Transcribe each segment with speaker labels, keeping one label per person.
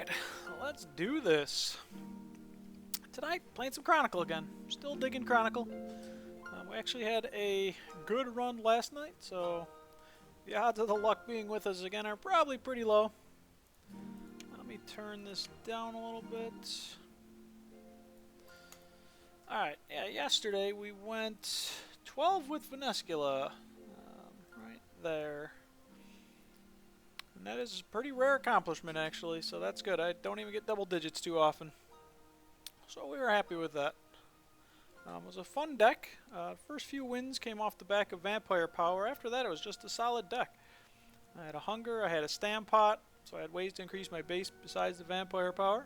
Speaker 1: Alright, let's do this. Tonight, playing some Chronicle again. Still digging Chronicle. We actually had a good run last night, so the odds of the luck being with us again are probably pretty low. Let me turn this down a little bit. Alright, yeah, yesterday we went 12 with Venescula. Right there. And that is a pretty rare accomplishment, actually, so that's good. I don't even get double digits too often. So we were happy with that. It was a fun deck. First few wins came off the back of Vampire Power. After that, it was just a solid deck. I had a Hunger, I had a Stampot, so I had ways to increase my base besides the Vampire Power.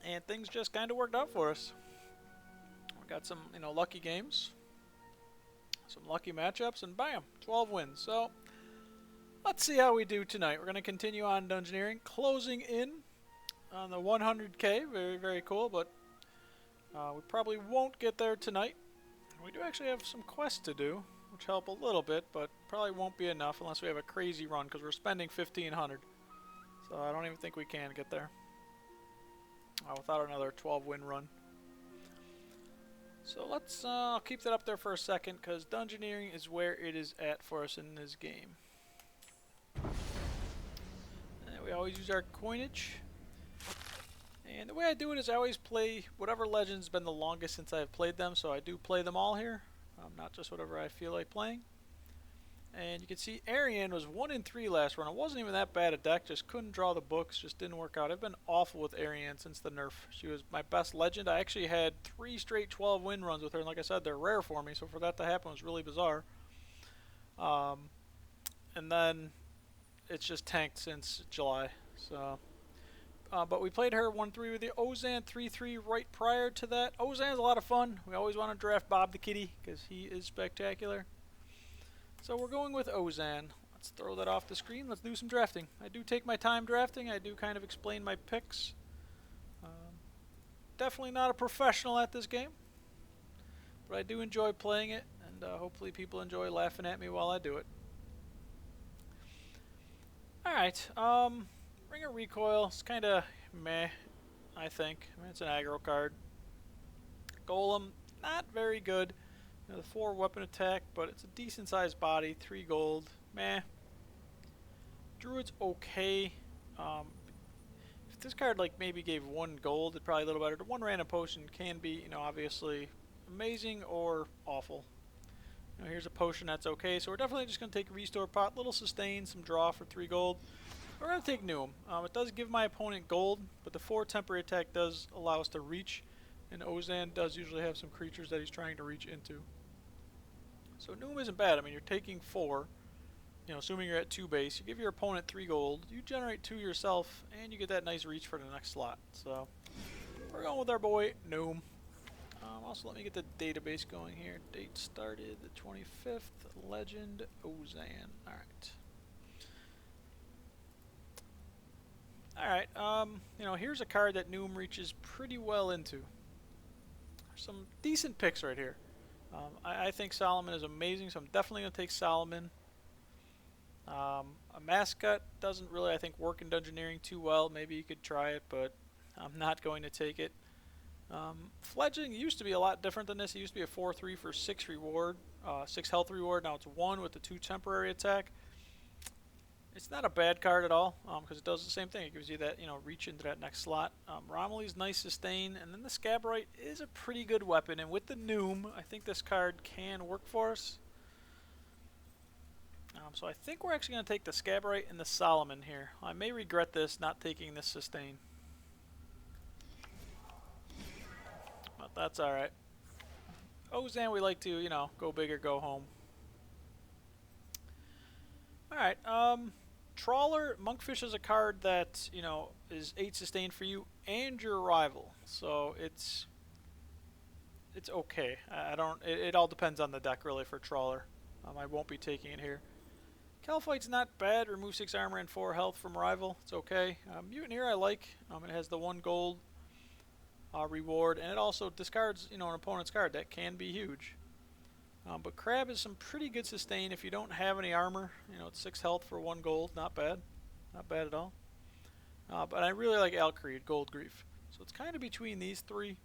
Speaker 1: And things just kind of worked out for us. We got some, lucky games. Some lucky matchups, and bam, 12 wins. So, let's see how we do tonight. We're going to continue on Dungeoneering, closing in on the 100k. Very, very cool, but we probably won't get there tonight. We do actually have some quests to do, which help a little bit, but probably won't be enough unless we have a crazy run, because we're spending 1,500. So I don't even think we can get there without another 12-win run. So let's, I'll keep that up there for a second, because Dungeoneering is where it is at for us in this game. And we always use our coinage. And the way I do it is I always play whatever legend's been the longest since I've played them, so I do play them all here. Not just whatever I feel like playing. And you can see Ariane was 1 in 3 last run. It wasn't even that bad a deck, just couldn't draw the books, just didn't work out. I've been awful with Ariane since the nerf. She was my best legend. I actually had 3 straight 12-win runs with her, and like I said, they're rare for me, so for that to happen was really bizarre. And then it's just tanked since July. So, but we played her 1-3 with the Ozan 3-3 right prior to that. Ozan's a lot of fun. We always want to draft Bob the Kitty because he is spectacular. So we're going with Ozan. Let's throw that off the screen. Let's do some drafting. I do take my time drafting. I do kind of explain my picks. Definitely not a professional at this game, but I do enjoy playing it, and hopefully people enjoy laughing at me while I do it. Alright, Ring of Recoil. It's kind of meh, I think. I mean, it's an aggro card. Golem, not very good. The 4 weapon attack, but it's a decent sized body, 3 gold, meh. Druid's okay. If this card like maybe gave 1 gold, it'd probably a little better. The 1 random potion can be, obviously amazing or awful. Here's a potion that's okay, so we're definitely just going to take a restore pot, little sustain, some draw for 3 gold. We're going to take Noom. It does give my opponent gold, but the 4 temporary attack does allow us to reach, and Ozan does usually have some creatures that he's trying to reach into. So Noom isn't bad. I mean, you're taking 4, assuming you're at 2 base. You give your opponent 3 gold, you generate 2 yourself, and you get that nice reach for the next slot. So we're going with our boy Noom. Also, let me get the database going here. Date started the 25th. Legend Ozan. Alright, here's a card that Noom reaches pretty well into. There's some decent picks right here. I think Solomon is amazing, so I'm definitely going to take Solomon. A mascot doesn't really, I think, work in Dungeoneering too well. Maybe you could try it, but I'm not going to take it. Fledgling used to be a lot different than this. It used to be a 4-3 for 6 reward, 6 health reward. Now it's 1 with the 2 temporary attack. It's not a bad card at all, because it does the same thing. It gives you that, reach into that next slot. Romilly's nice sustain, and then the Scabrite is a pretty good weapon. And with the Noom, I think this card can work for us. So I think we're actually going to take the Scabrite and the Solomon here. I may regret this, not taking this sustain. But that's alright. Ozan, we like to, go big or go home. Alright, Trawler, Monkfish is a card that, is 8 sustain for you and your rival. So it's okay. It all depends on the deck really for Trawler. I won't be taking it here. Calphite's not bad. Remove 6 armor and 4 health from rival. It's okay. Mutineer I like. It has the 1 gold reward, and it also discards, an opponent's card. That can be huge. But Crab is some pretty good sustain if you don't have any armor. It's 6 health for 1 gold, not bad. Not bad at all. But I really like Alcreed, Gold Grief. So it's kind of between these three.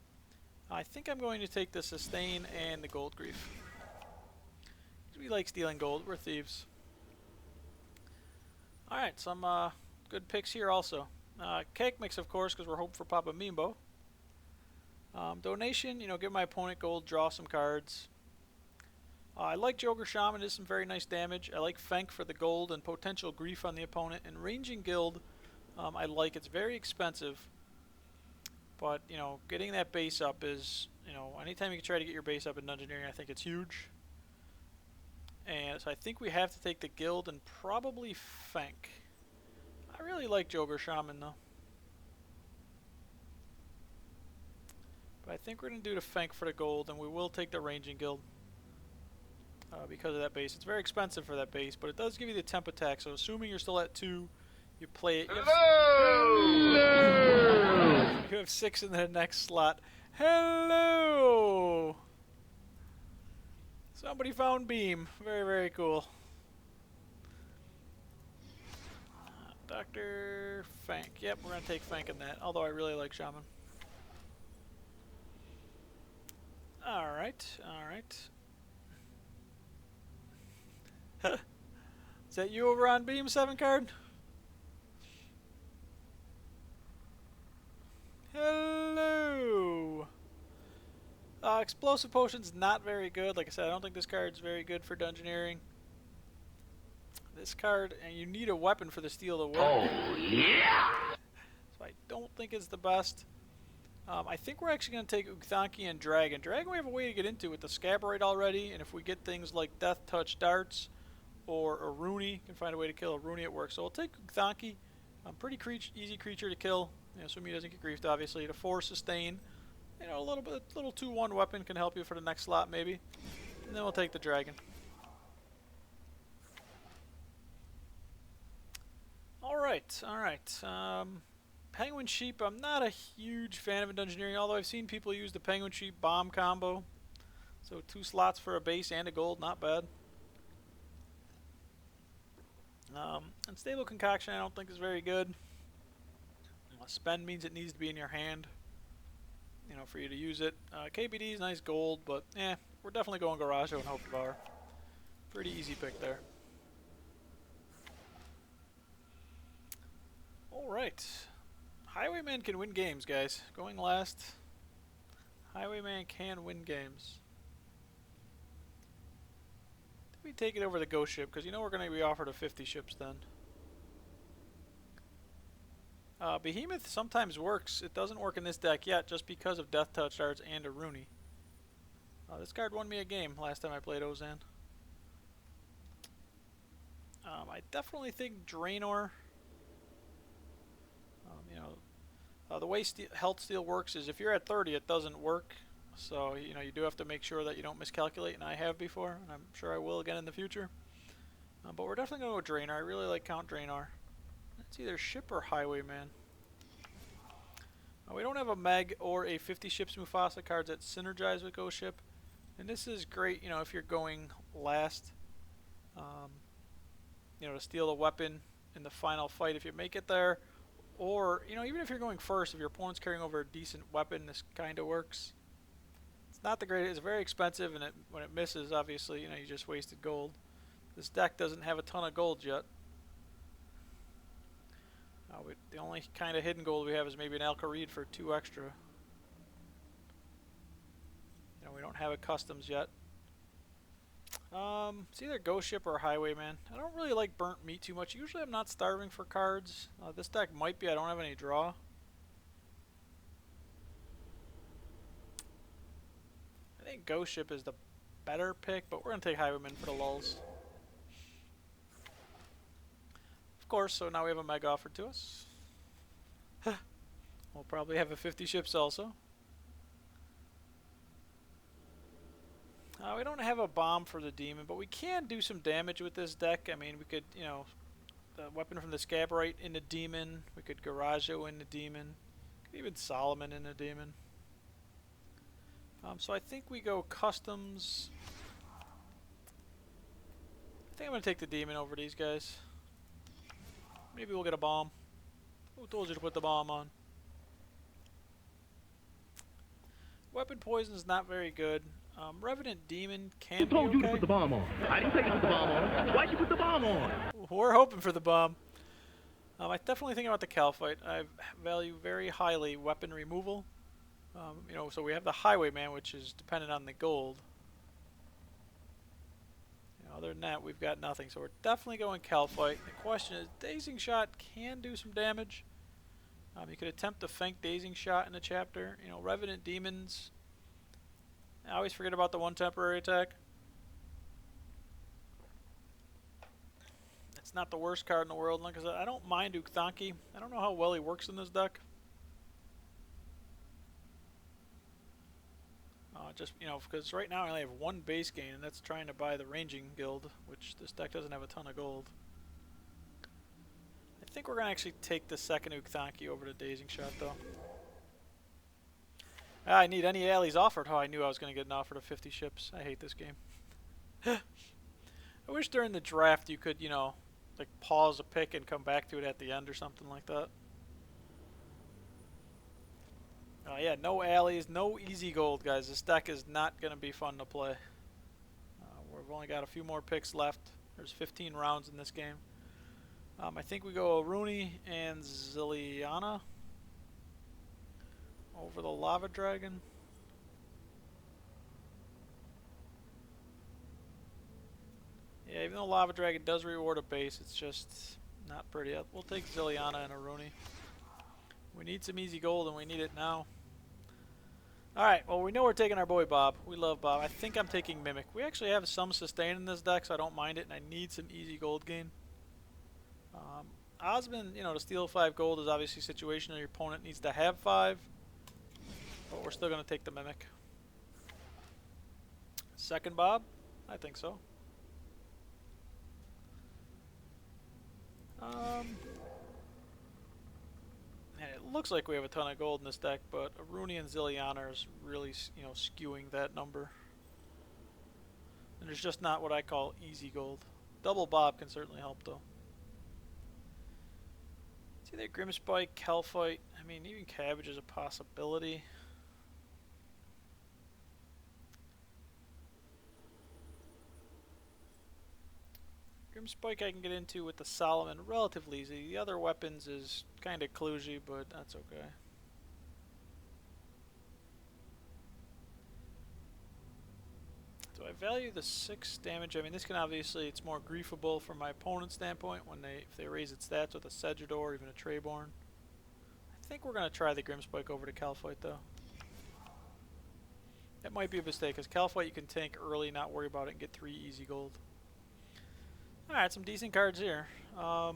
Speaker 1: I think I'm going to take the Sustain and the Gold Grief. We like stealing gold. We're thieves. Alright, some good picks here also. Cake mix, of course, because we're hoping for Papa Mimbo. Donation, give my opponent gold, draw some cards. I like Joker Shaman, does some very nice damage. I like Fenk for the gold and potential grief on the opponent. And Ranging Guild, I like. It's very expensive. But, getting that base up is, anytime you can try to get your base up in Dungeoneering, I think it's huge. And so I think we have to take the guild and probably Fenk. I really like Joker Shaman though. But I think we're going to do the Fenk for the gold, and we will take the Ranging Guild. Because of that base. It's very expensive for that base, but it does give you the temp attack, so assuming you're still at 2, you play it. You have 6 in the next slot. Hello! Somebody found Beam. Very, very cool. Dr. Fenk. Yep, we're going to take Fenk in that, although I really like Shaman. Alright, alright. Is that you over on Beam 7 card? Hello! Explosive Potion's not very good. Like I said, I don't think this card's very good for Dungeoneering. This card, and you need a weapon for the steal to work. Oh, yeah! So I don't think it's the best. I think we're actually going to take Ukthanki and Dragon. Dragon we have a way to get into with the Scabrite already, and if we get things like Death Touch Darts or a Rooney, can find a way to kill a Rooney at work. So we'll take Ukthanki. Pretty easy creature to kill. Assuming he doesn't get griefed, obviously. To 4 sustain. A little 2-1 weapon can help you for the next slot, maybe. And then we'll take the Dragon. Alright, alright. Penguin Sheep, I'm not a huge fan of in Dungeoneering, although I've seen people use the Penguin Sheep bomb combo. So 2 slots for a base and a gold, not bad. Unstable Concoction I don't think is very good. Spend means it needs to be in your hand, for you to use it. KBD is nice gold, but we're definitely going Garajo and Hope Devour. Pretty easy pick there. Alright. Highwayman can win games, guys. Going last. Highwayman can win games. Let me take it over the Ghost Ship, because we're going to be offered a 50 ships then. Behemoth sometimes works. It doesn't work in this deck yet, just because of Death Touch Darts and a Rooney. This card won me a game last time I played Ozan. I definitely think Draenor. The way health steal works is if you're at 30, it doesn't work. So you do have to make sure that you don't miscalculate, and I have before, and I'm sure I will again in the future. But we're definitely going to go Draenor. I really like Count Draenor. It's either Ship or Highwayman. We don't have a Meg or a 50 Ships Mufasa cards that synergize with Ghost Ship. And this is great, if you're going last. To steal a weapon in the final fight if you make it there. Or, even if you're going first, if your opponent's carrying over a decent weapon, this kind of works. It's not the greatest. It's very expensive, and when it misses, obviously, you just wasted gold. This deck doesn't have a ton of gold yet. The only kind of hidden gold we have is maybe an Alcarid for 2 extra. We don't have a customs yet. It's either Ghost Ship or Highwayman. I don't really like burnt meat too much. Usually I'm not starving for cards. This deck might be. I don't have any draw. I think Ghost Ship is the better pick, but we're going to take Highwayman for the lulls. Of course, so now we have a Meg offered to us. We'll probably have a 50 ships also. We don't have a bomb for the demon, but we can do some damage with this deck. I mean, we could, the weapon from the Scabrite in the demon. We could Garajo in the demon. Could even Solomon in the demon. So I think we go customs. I think I'm going to take the demon over these guys. Maybe we'll get a bomb. Who told you to put the bomb on? Weapon poison is not very good. Revenant Demon can be okay.
Speaker 2: Who told you to put the bomb on? I didn't say you put the bomb on. Why'd you put the bomb on?
Speaker 1: We're hoping for the bomb. I definitely think about the Calphite. I value very highly weapon removal. You know, so we have the Highwayman, which is dependent on the gold. You know, other than that, we've got nothing. So we're definitely going Calphite. The question is, Dazing Shot can do some damage. You could attempt to Fenk Dazing Shot in a chapter. You know, Revenant Demons. I always forget about the one temporary attack. It's not the worst card in the world. Like I said, I don't mind Ukthanki. I don't know how well he works in this deck. Just, you know, because right now I only have one base gain, and that's trying to buy the Ranging Guild, which this deck doesn't have a ton of gold. I think we're going to actually take the second Ukthanki over to Dazing Shot, though. I need any alleys offered. Oh, I knew I was going to get an offer to 50 ships. I hate this game. I wish during the draft you could, you know, like pause a pick and come back to it at the end or something like that. Yeah, no alleys, no easy gold, guys. This deck is not going to be fun to play. We've only got a few more picks left. There's 15 rounds in this game. I think we go Rooney and Zilliana over the Lava Dragon. Yeah, even though Lava Dragon does reward a base, it's just not pretty. We'll take Zilliana and a Rooney. We need some easy gold, and we need it now. Alright, well, we know we're taking our boy Bob. We love Bob. I think I'm taking Mimic. We actually have some sustain in this deck, so I don't mind it, and I need some easy gold gain. Osmond, you know, to steal 5 gold is obviously situational. Your opponent needs to have 5, but we're still going to take the Mimic. Second Bob? I think so. And it looks like we have a ton of gold in this deck, but Rooney and Zilliana is really, you know, skewing that number. And there's just not what I call easy gold. Double Bob can certainly help, though. It's either Grimspike, Calphite. I mean, even Cabbage is a possibility. Grimspike I can get into with the Solomon relatively easy. The other weapons is kind of kludgy, but that's okay. Do I value the 6 damage? I mean, this can obviously, it's more griefable from my opponent's standpoint when if they raise its stats with a Sedgeador or even a Trayborn. I think we're going to try the Grimspike over to Calphite, though. That might be a mistake, because Calphite you can tank early, not worry about it, and get 3 easy gold. Alright, some decent cards here. I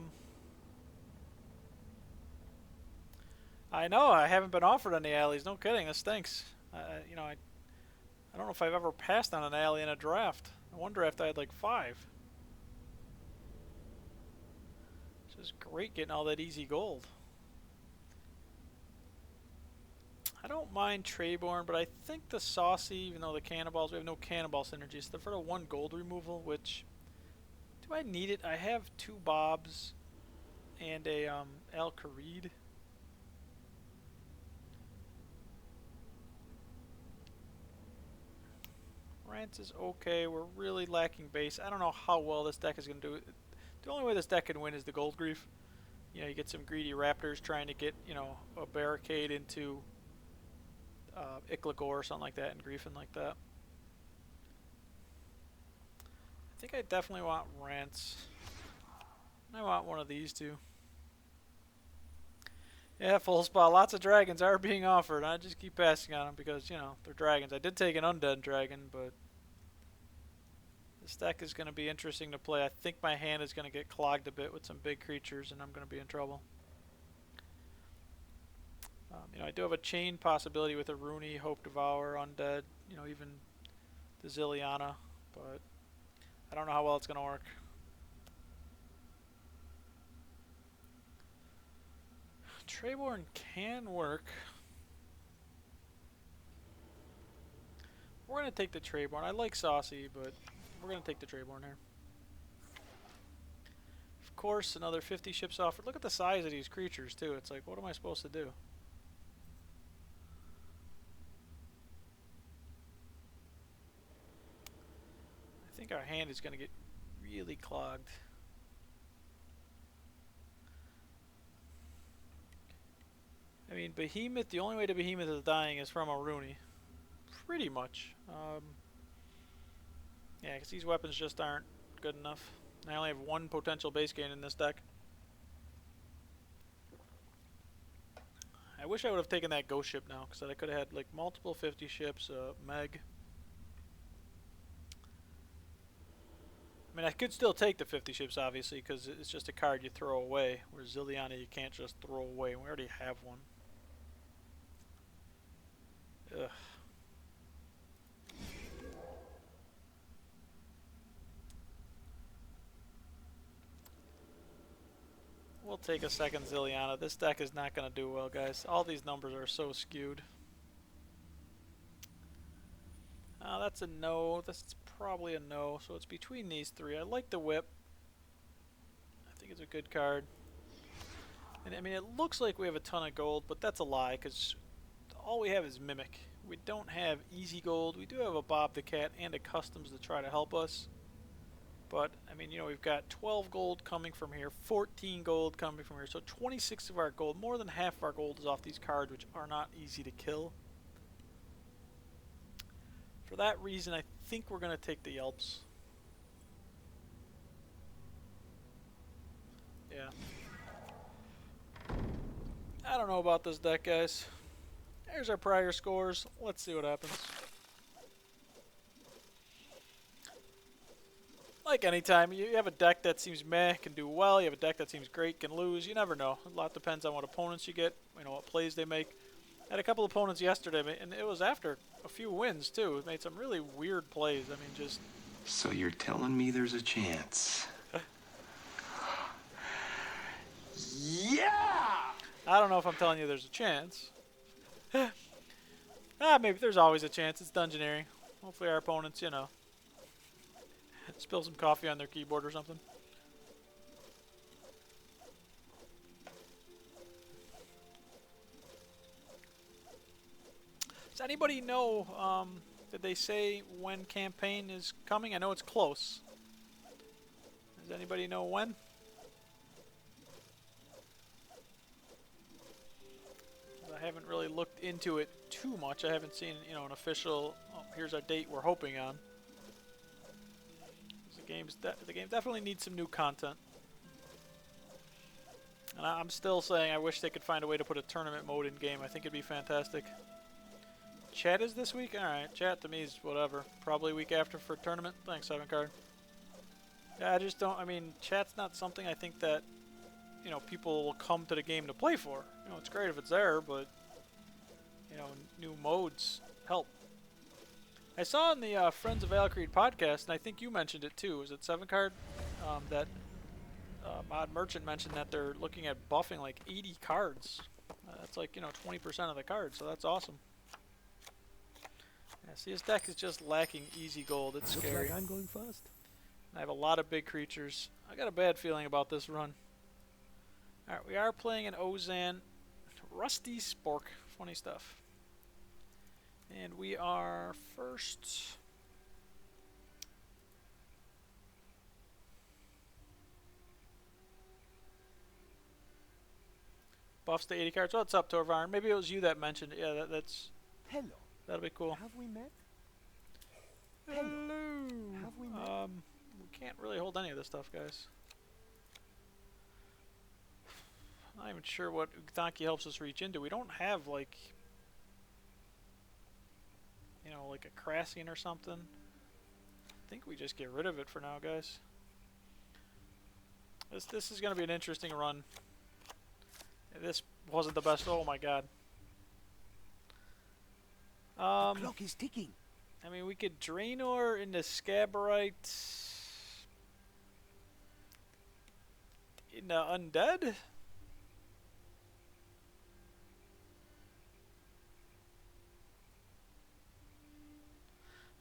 Speaker 1: know, I haven't been offered any alleys. No kidding, this stinks. You know, I don't know if I've ever passed on an alley in a draft. One draft I had like 5. It's just great getting all that easy gold. I don't mind Trayborn, but I think the Saucy, even though the Cannonballs, we have no Cannonball synergies, they're for the 1 gold removal, which... Do I need it? I have 2 Bobs and a Al-Kharid. Rance is okay. We're really lacking base. I don't know how well this deck is going to do. The only way this deck can win is the Gold Grief. You know, you get some greedy Raptors trying to get, you know, a barricade into Ikligor or something like that and griefing like that. I think I definitely want Rance. I want one of these two. Yeah, full spot. Lots of dragons are being offered. I just keep passing on them because, you know, they're dragons. I did take an undead dragon, but this deck is going to be interesting to play. I think my hand is going to get clogged a bit with some big creatures, and I'm going to be in trouble. You know, I do have a chain possibility with a Rooney, Hope Devour, Undead, you know, even the Zilliana, but I don't know how well it's going to work. Trayborn can work. We're going to take the Trayborn. I like Saucy, but we're going to take the Trayborn here. course, another 50 ships offered. Look at the size of these creatures, too. It's like, what am I supposed to do? I think our hand is going to get really clogged. I mean, Behemoth, the only way to Behemoth is dying is from a Rooney. Pretty much. Yeah, because these weapons just aren't good enough. I only have one potential base gain in this deck. I wish I would have taken that ghost ship now, because I could have had like multiple 50 ships, Meg. I mean, I could still take the 50 ships, obviously, because it's just a card you throw away, whereas Zilliana you can't just throw away. We already have one. Ugh. We'll take a second Zilliana. This deck is not going to do well, guys. All these numbers are so skewed. That's a no. That's probably a no. So it's between these three. I like the whip. I think it's a good card. And I mean, it looks like we have a ton of gold, but that's a lie, because all we have is Mimic. We don't have easy gold. We do have a Bob the Cat and a Customs to try to help us. But, I mean, you know, we've got 12 gold coming from here, 14 gold coming from here. So 26 of our gold, more than half of our gold is off these cards, which are not easy to kill. For that reason, I think we're going to take the Yelps. Yeah. I don't know about this deck, guys. There's our prior scores. Let's see what happens. Like anytime, you have a deck that seems meh, can do well. You have a deck that seems great, can lose. You never know. A lot depends on what opponents you get, you know, what plays they make. I had a couple opponents yesterday, and it was after a few wins, too. It made some really weird plays. I mean, just...
Speaker 3: So you're telling me there's a chance? Yeah!
Speaker 1: I don't know if I'm telling you there's a chance. Maybe there's always a chance. It's Dungeoneering. Hopefully our opponents, you know, spill some coffee on their keyboard or something. Does anybody know, did they say when campaign is coming? I know it's close. Does anybody know when? I haven't really looked into it too much. I haven't seen, you know, an official, oh, here's our date we're hoping on. The game definitely needs some new content. And I'm still saying I wish they could find a way to put a tournament mode in game. I think it'd be fantastic. Chat is this week? Alright, chat to me is whatever. Probably week after for tournament. Thanks, 7 card. Yeah, I just don't, I mean, chat's not something I think that, you know, people will come to the game to play for. You know, it's great if it's there, but, you know, new modes help. I saw in the Friends of Valkyrie podcast, and I think you mentioned it too, was it 7 card? That Mod Merchant mentioned that they're looking at buffing like 80 cards. That's like, you know, 20% of the cards, so that's awesome. Yeah, see, his deck is just lacking easy gold. It's scary.
Speaker 4: Like I'm going first.
Speaker 1: I have a lot of big creatures. I got a bad feeling about this run. Alright, we are playing an Ozan. Rusty Spork. Funny stuff. And we are first. Buffs to 80 cards. What's up, Torvarn? Maybe it was you that mentioned it. Yeah, that's...
Speaker 4: Hello.
Speaker 1: That'll be cool.
Speaker 4: Have we met?
Speaker 1: Hello.
Speaker 4: Have we met?
Speaker 1: We can't really hold any of this stuff, guys. I'm not even sure what Utanki helps us reach into. We don't have, like... You know, like a Crassian or something. I think we just get rid of it for now, guys. This is going to be an interesting run. This wasn't the best. Oh my god.
Speaker 4: The clock is ticking.
Speaker 1: I mean, we could Draenor into Scabarite into Undead.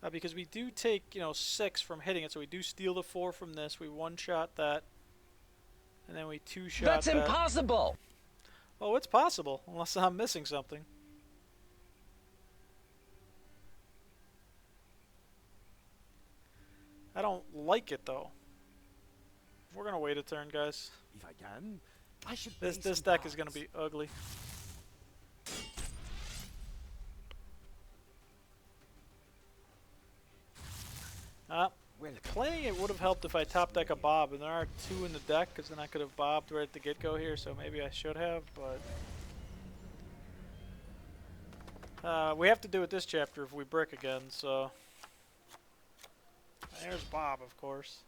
Speaker 1: Because we do take, you know, 6 from hitting it, so we do steal the 4 from this. We one-shot that. And then we two-shot
Speaker 5: That's
Speaker 1: that.
Speaker 5: impossible!
Speaker 1: Oh, it's possible, unless I'm missing something. I don't like it, though. We're going to wait a turn, guys.
Speaker 4: If I can, I should.
Speaker 1: This deck is going to be ugly. Playing it would have helped if I top deck a Bob, and there are 2 in the deck, because then I could have bobbed right at the get-go here, so maybe I should have, but... we have to do it this chapter if we brick again, so... There's Bob, of course.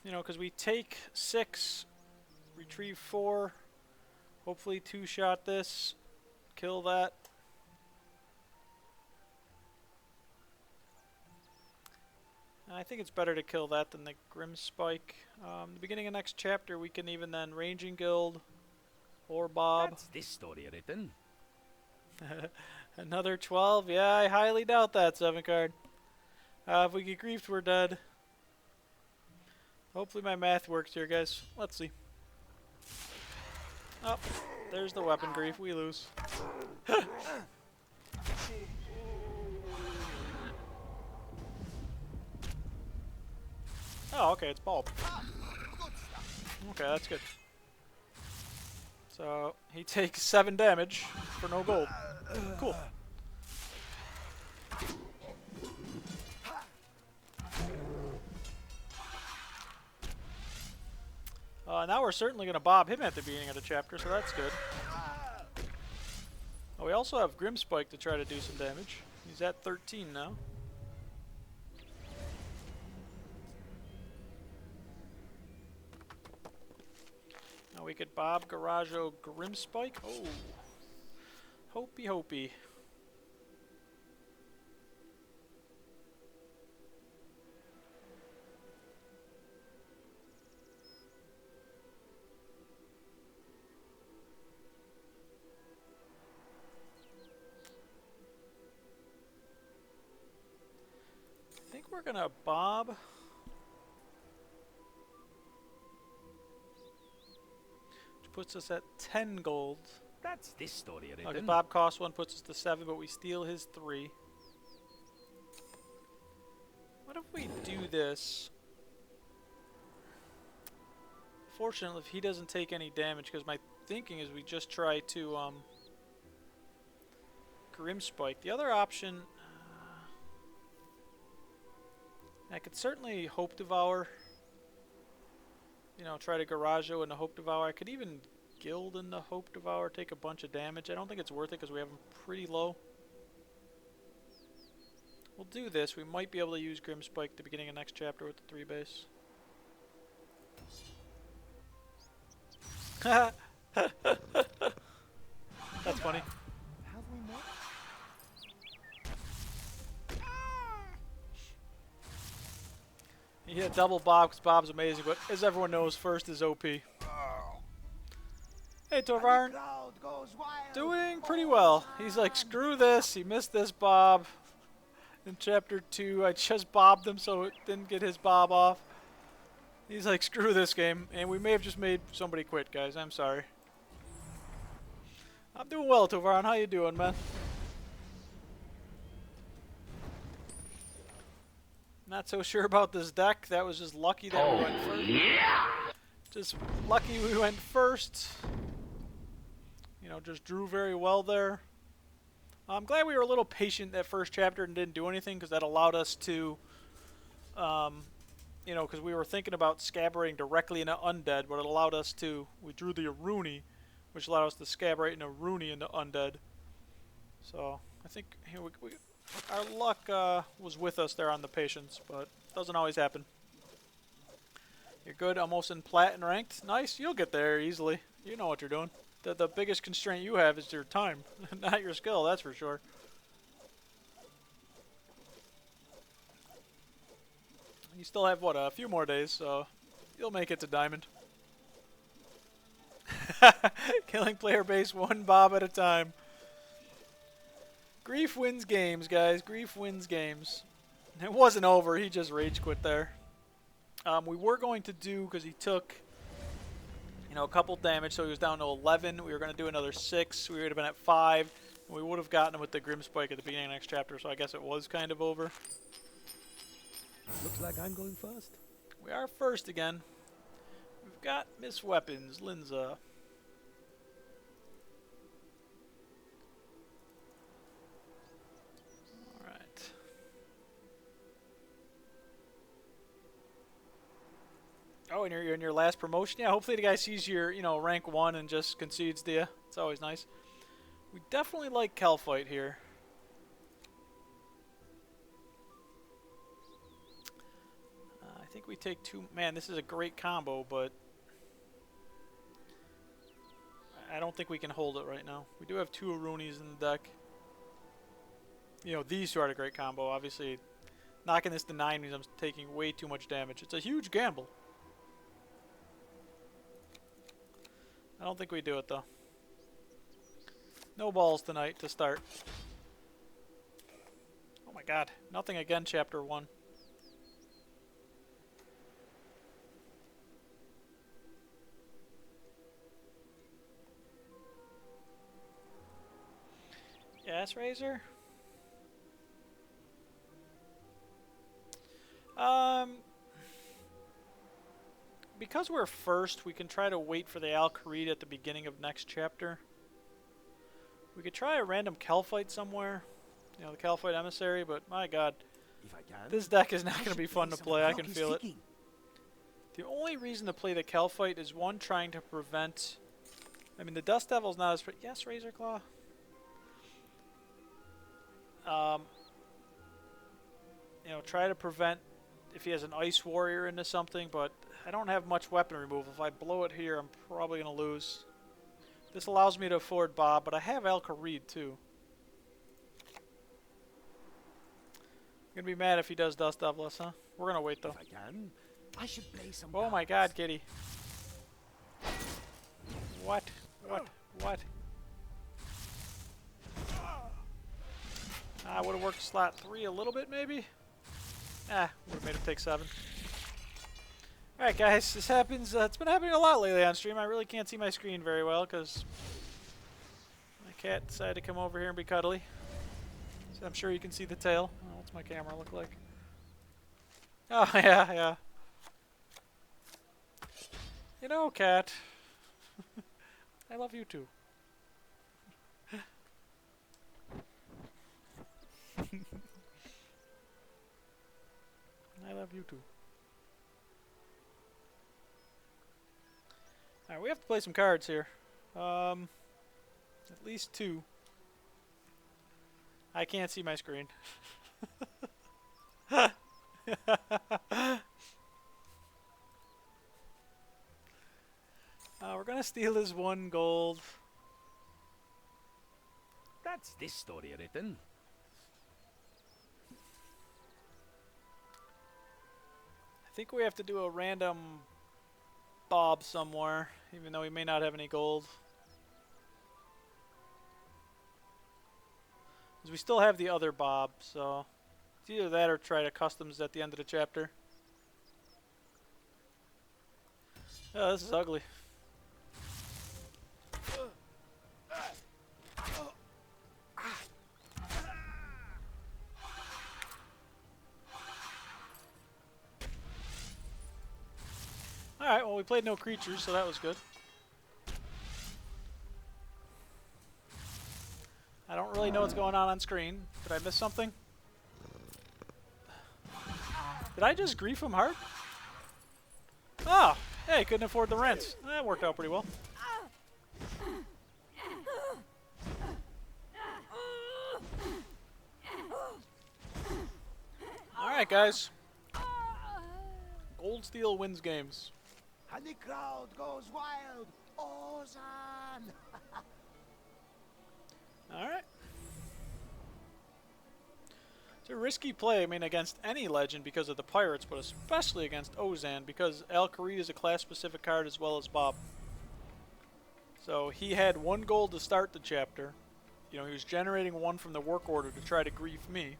Speaker 1: You know, because we take 6, retrieve 4, hopefully 2-shot this, kill that. I think it's better to kill that than the Grim Spike. The beginning of next chapter, we can even then Ranging Guild or Bob.
Speaker 4: That's this story written.
Speaker 1: Another 12? Yeah, I highly doubt that, 7 card. If we get griefed, we're dead. Hopefully my math works here, guys. Let's see. Oh, there's the weapon grief. We lose. Oh, okay, it's bulb. Okay, that's good. So, he takes 7 damage for no gold. Cool. Now we're certainly going to bob him at the beginning of the chapter, so that's good. Oh, we also have Grim Spike to try to do some damage. He's at 13 now. Now we could bob Garajo Grim Spike. Oh. Hopey hopey. I think we're gonna bob. Which puts us at 10 gold.
Speaker 4: That's this story written.
Speaker 1: Okay, Bob costs 1, puts us to 7, but we steal his 3. What if we do this? Fortunately, if he doesn't take any damage, because my thinking is we just try to Grim Spike. The other option, I could certainly Hope Devour. You know, try to Garajo in the Hope Devour. I could even Guild in the Hope Devour, take a bunch of damage. I don't think it's worth it because we have him pretty low. We'll do this. We might be able to use Grim Spike at the beginning of next chapter with the 3 base. That's funny.
Speaker 4: Have we met?
Speaker 1: Yeah, double Bob because Bob's amazing, but as everyone knows, first is OP. Hey, Torvarn. Doing pretty well. He's like, screw this. He missed this Bob. In chapter 2, I just bobbed him so it didn't get his Bob off. He's like, screw this game. And we may have just made somebody quit, guys. I'm sorry. I'm doing well, Torvarn. How you doing, man? Not so sure about this deck. That was just lucky that we went first.
Speaker 2: Yeah!
Speaker 1: Just lucky we went first. You know, just drew very well there. I'm glad we were a little patient that first chapter and didn't do anything because that allowed us to, you know, because we were thinking about scabbering directly into Undead, but it allowed us to, we drew the Aruni, which allowed us to scab right into Aruni into Undead. So, I think here our luck was with us there on the patience, but it doesn't always happen. You're good, almost in Plat and ranked. Nice, you'll get there easily. You know what you're doing. The biggest constraint you have is your time, not your skill, that's for sure. You still have, what, a few more days, so you'll make it to Diamond. Killing player base one Bob at a time. Grief wins games, guys. Grief wins games. It wasn't over. He just rage quit there. We were going to do, because he took, a couple damage, so he was down to 11. We were going to do another 6. We would have been at 5. We would have gotten him with the Grim Spike at the beginning of the next chapter, so I guess it was kind of over.
Speaker 4: Looks like I'm going first.
Speaker 1: We are first again. We've got Miss Weapons, Linza. Alright. Oh, and you're in your last promotion? Yeah, hopefully the guy sees your, rank 1 and just concedes to you. It's always nice. We definitely like Calphite here. I think we take 2... Man, this is a great combo, but I don't think we can hold it right now. We do have 2 Arunis in the deck. These two are a great combo. Obviously, knocking this to 9 means I'm taking way too much damage. It's a huge gamble. I don't think we do it, though. No balls tonight to start. Oh my god. Nothing again, Chapter 1. Yes, Razor? Because we're first, we can try to wait for the Al-Kharid at the beginning of next chapter. We could try a random Calphite somewhere. The Calphite Emissary, but my god.
Speaker 4: If I can,
Speaker 1: this deck is not going to be fun to play, I can feel it. The only reason to play the Calphite is, one, trying to prevent... I mean, the Dust Devil's not as... Yes, Razor Claw? Try to prevent if he has an Ice Warrior into something, but I don't have much weapon removal. If I blow it here, I'm probably going to lose. This allows me to afford Bob, but I have Al-Kharid too. I'm going to be mad if he does Dust Devil us, huh? We're going to wait, though.
Speaker 4: if I can, I should play some
Speaker 1: Oh my god, Kitty. What? What? I would have worked slot 3 a little bit, maybe? Would have made him take 7. Alright, guys, this happens. It's been happening a lot lately on stream. I really can't see my screen very well because my cat decided to come over here and be cuddly. So I'm sure you can see the tail. Oh, what's my camera look like? Oh, yeah. Cat. I love you too. I love you too. Alright, we have to play some cards here. At least 2. I can't see my screen. We're gonna steal his 1 gold.
Speaker 4: That's this story written.
Speaker 1: I think we have to do a random Bob somewhere, even though we may not have any gold. Because we still have the other Bob, so it's either that or try to customs at the end of the chapter. Oh, this is ugly. Alright, well we played no creatures, so that was good. I don't really know what's going on screen. Did I miss something? Did I just grief him hard? Oh, hey, couldn't afford the rents. That worked out pretty well. Alright, guys. Gold Steel wins games.
Speaker 4: And the crowd goes wild. Ozan!
Speaker 1: Alright. It's a risky play, I mean, against any legend because of the pirates, but especially against Ozan because Al-Kharid is a class-specific card as well as Bob. So he had 1 gold to start the chapter. You know, he was generating 1 from the work order to try to grief me.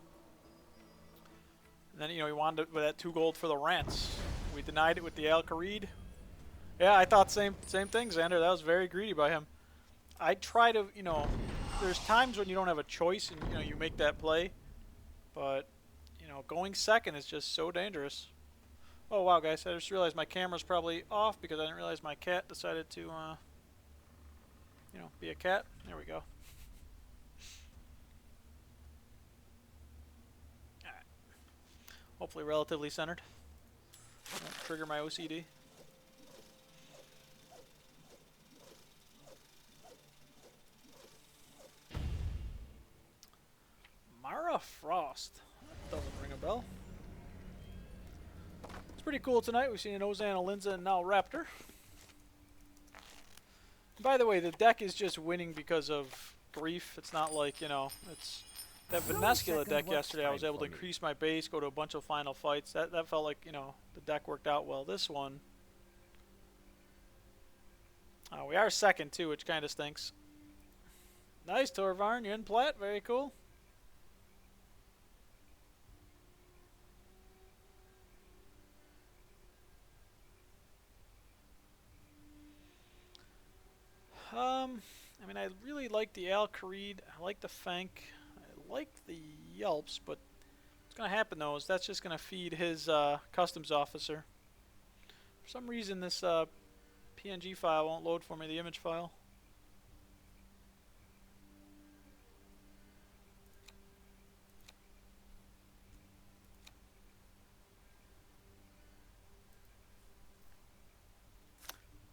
Speaker 1: And then, you know, he wanted it with that 2 gold for the rants. We denied it with the Al-Kharid. Yeah, I thought same thing, Xander. That was very greedy by him. I try to, you know, there's times when you don't have a choice and, you know, you make that play. But, you know, going second is just so dangerous. Oh, wow, guys. I just realized my camera's probably off because I didn't realize my cat decided to, you know, be a cat. There we go. Alright. Hopefully relatively centered. Won't trigger my OCD. Mara Frost. That doesn't ring a bell. It's pretty cool tonight. We've seen an Ozan, a Linza, and now Raptor. By the way, the deck is just winning because of grief. It's not like, you know, it's that Venescula deck yesterday. I was able to increase my base, go to a bunch of final fights. That felt like, you know, the deck worked out well. This one, we are second too, which kind of stinks. Nice, Torvarn. You're in plat. Very cool. I mean, I really like the Al-Kharid. I like the Fank. I like the Yelps, but what's going to happen, though, is that's just going to feed his customs officer. For some reason, this PNG file won't load for me, the image file.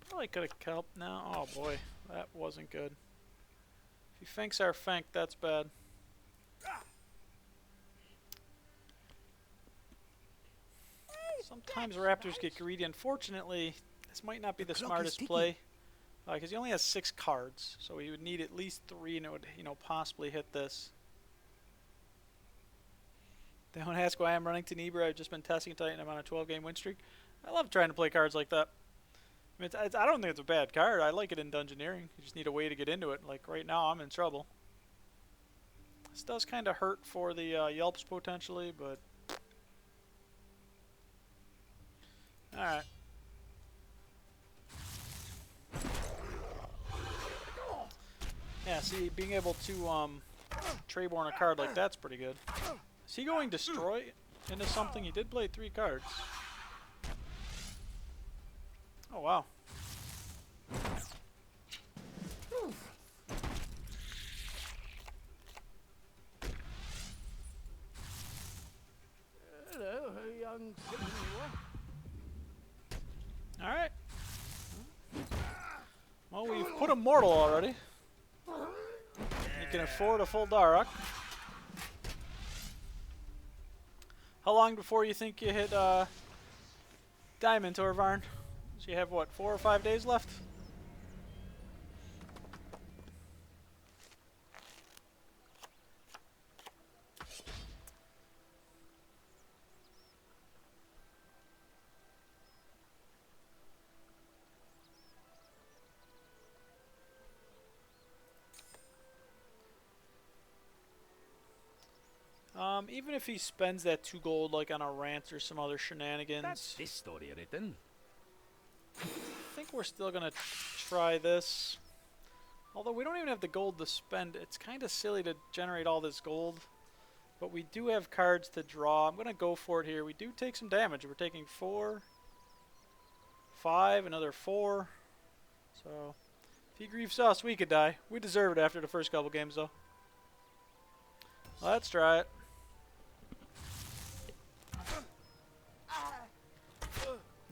Speaker 1: Probably could have helped now. Oh boy, that wasn't good. If he Fanks our Fank, that's bad. Sometimes Raptors get greedy. Unfortunately, this might not be the smartest play because he only has 6 cards, so he would need at least 3, and it would, you know, possibly hit this. Don't ask why I'm running Tenebra. I've just been testing Titan. I'm on a 12-game win streak. I love trying to play cards like that. I mean, I don't think it's a bad card. I like it in Dungeoneering. You just need a way to get into it. Like right now, I'm in trouble. This does kind of hurt for the Yelps potentially, but all right. Yeah, see, being able to Trayborn a card like that's pretty good. Is he going Destroy into something? He did play 3 cards. Oh, wow.
Speaker 4: Hello, young senor.
Speaker 1: Alright. Well, we've put a mortal already. You can afford a full Daruk. How long before you think you hit Diamond, Torvarn? So you have, what, 4 or 5 days left? Even if he spends that 2 gold like on a rant or some other shenanigans.
Speaker 2: That's this story written.
Speaker 1: I think we're still going to try this. Although we don't even have the gold to spend. It's kind of silly to generate all this gold. But we do have cards to draw. I'm going to go for it here. We do take some damage. We're taking 4, 5, another 4. So if he griefs us, we could die. We deserve it after the first couple games, though. Let's try it.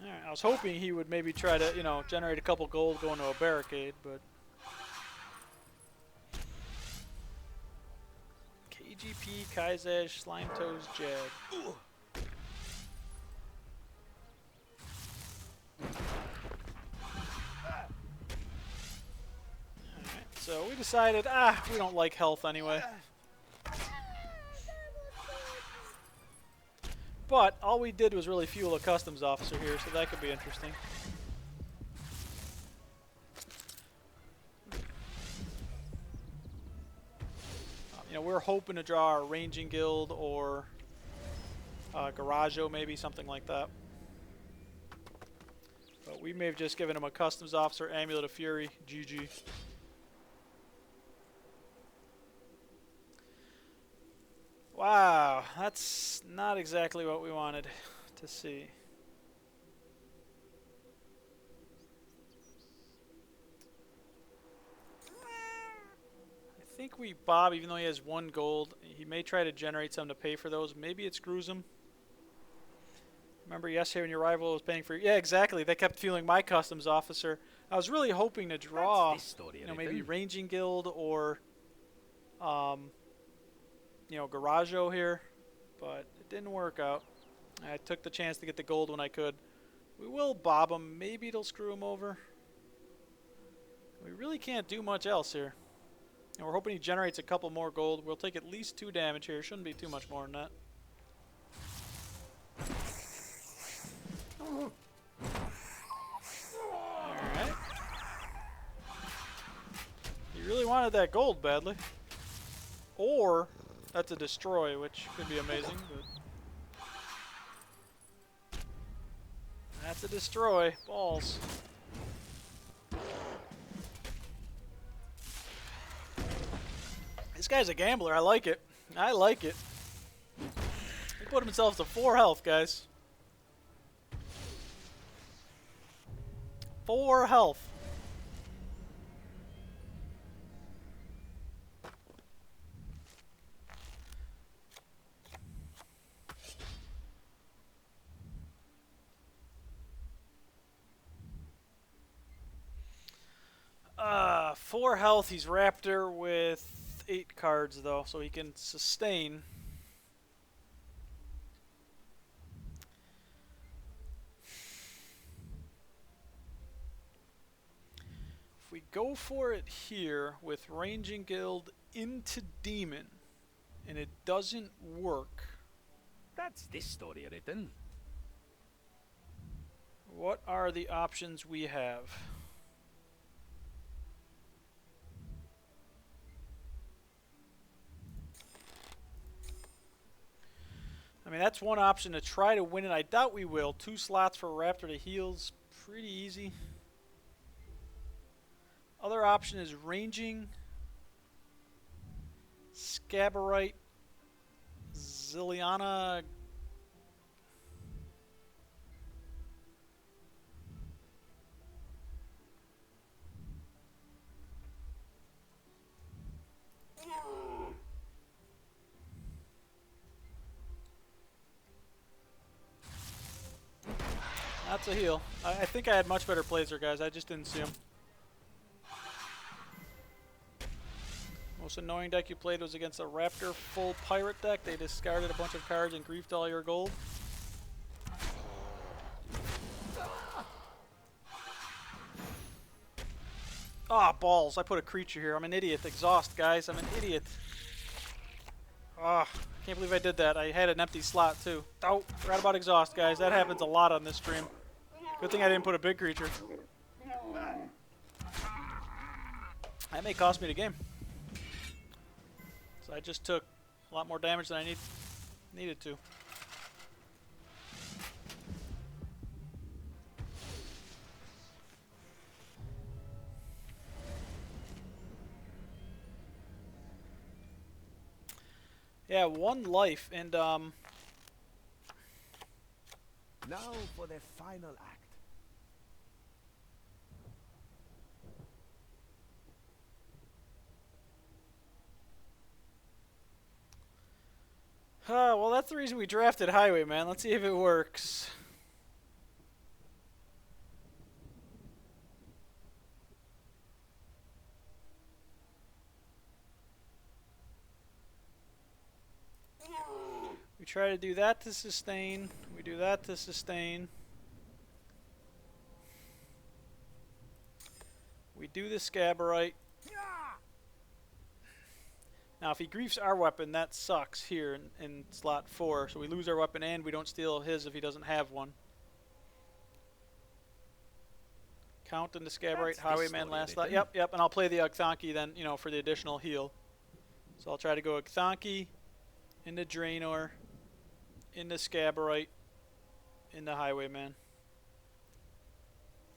Speaker 1: Alright, I was hoping he would maybe try to, you know, generate a couple gold going to a barricade, but KGP, Kaisesh, Slime Toes, Jag. Alright, so we decided, we don't like health anyway. But all we did was really fuel a customs officer here, so that could be interesting. we're hoping to draw a Ranging Guild or Garaggio, maybe, something like that. But we may have just given him a Customs Officer, Amulet of Fury, GG. Wow, that's not exactly what we wanted to see. I think we Bob, even though he has 1 gold. He may try to generate some to pay for those. Maybe it screws him. Remember yesterday when your rival was paying for... Yeah, exactly. They kept feeling my Customs Officer. I was really hoping to draw, you know, maybe Ranging Guild or, you know, Garaggio here. But it didn't work out. I took the chance to get the gold when I could. We will Bob him. Maybe it'll screw him over. We really can't do much else here. And we're hoping he generates a couple more gold. We'll take at least 2 damage here. Shouldn't be too much more than that. Alright. He really wanted that gold badly. Or that's a destroy, which could be amazing. But that's a destroy. Balls. This guy's a gambler. I like it. I like it. He put himself to 4 health, guys. 4 health. Four health. He's Raptor with 8 cards, though, so he can sustain. If we go for it here with Ranging Guild into Demon, and it doesn't work,
Speaker 2: That's this story written.
Speaker 1: what are the options we have? I mean, that's one option to try to win it. I doubt we will. 2 slots for Raptor to heal's pretty easy. Other option is Ranging, Scabarite, Zilliana. That's a heal. I think I had much better plays there, guys. I just didn't see them. Most annoying deck you played was against a Raptor full pirate deck. They discarded a bunch of cards and griefed all your gold. Ah, balls. I put a creature here. I'm an idiot. Exhaust, guys. I'm an idiot. Ah, can't believe I did that. I had an empty slot, too. Oh, forgot about exhaust, guys. That happens a lot on this stream. Good thing I didn't put a big creature. That may cost me the game. So I just took a lot more damage than I needed to. Yeah, 1 life, and
Speaker 4: Now for the final act.
Speaker 1: well, that's the reason we drafted Highwayman. Let's see if it works. We try to do that to sustain. We do that to sustain. We do the Scabarite. Now, if he griefs our weapon, that sucks here in slot 4. So we lose our weapon and we don't steal his if he doesn't have one. Count into Scabarite, Highwayman last slot. Yep, and I'll play the Ukthanki then, you know, for the additional heal. So I'll try to go Xanthi, into Draenor, into Scabarite, into Highwayman.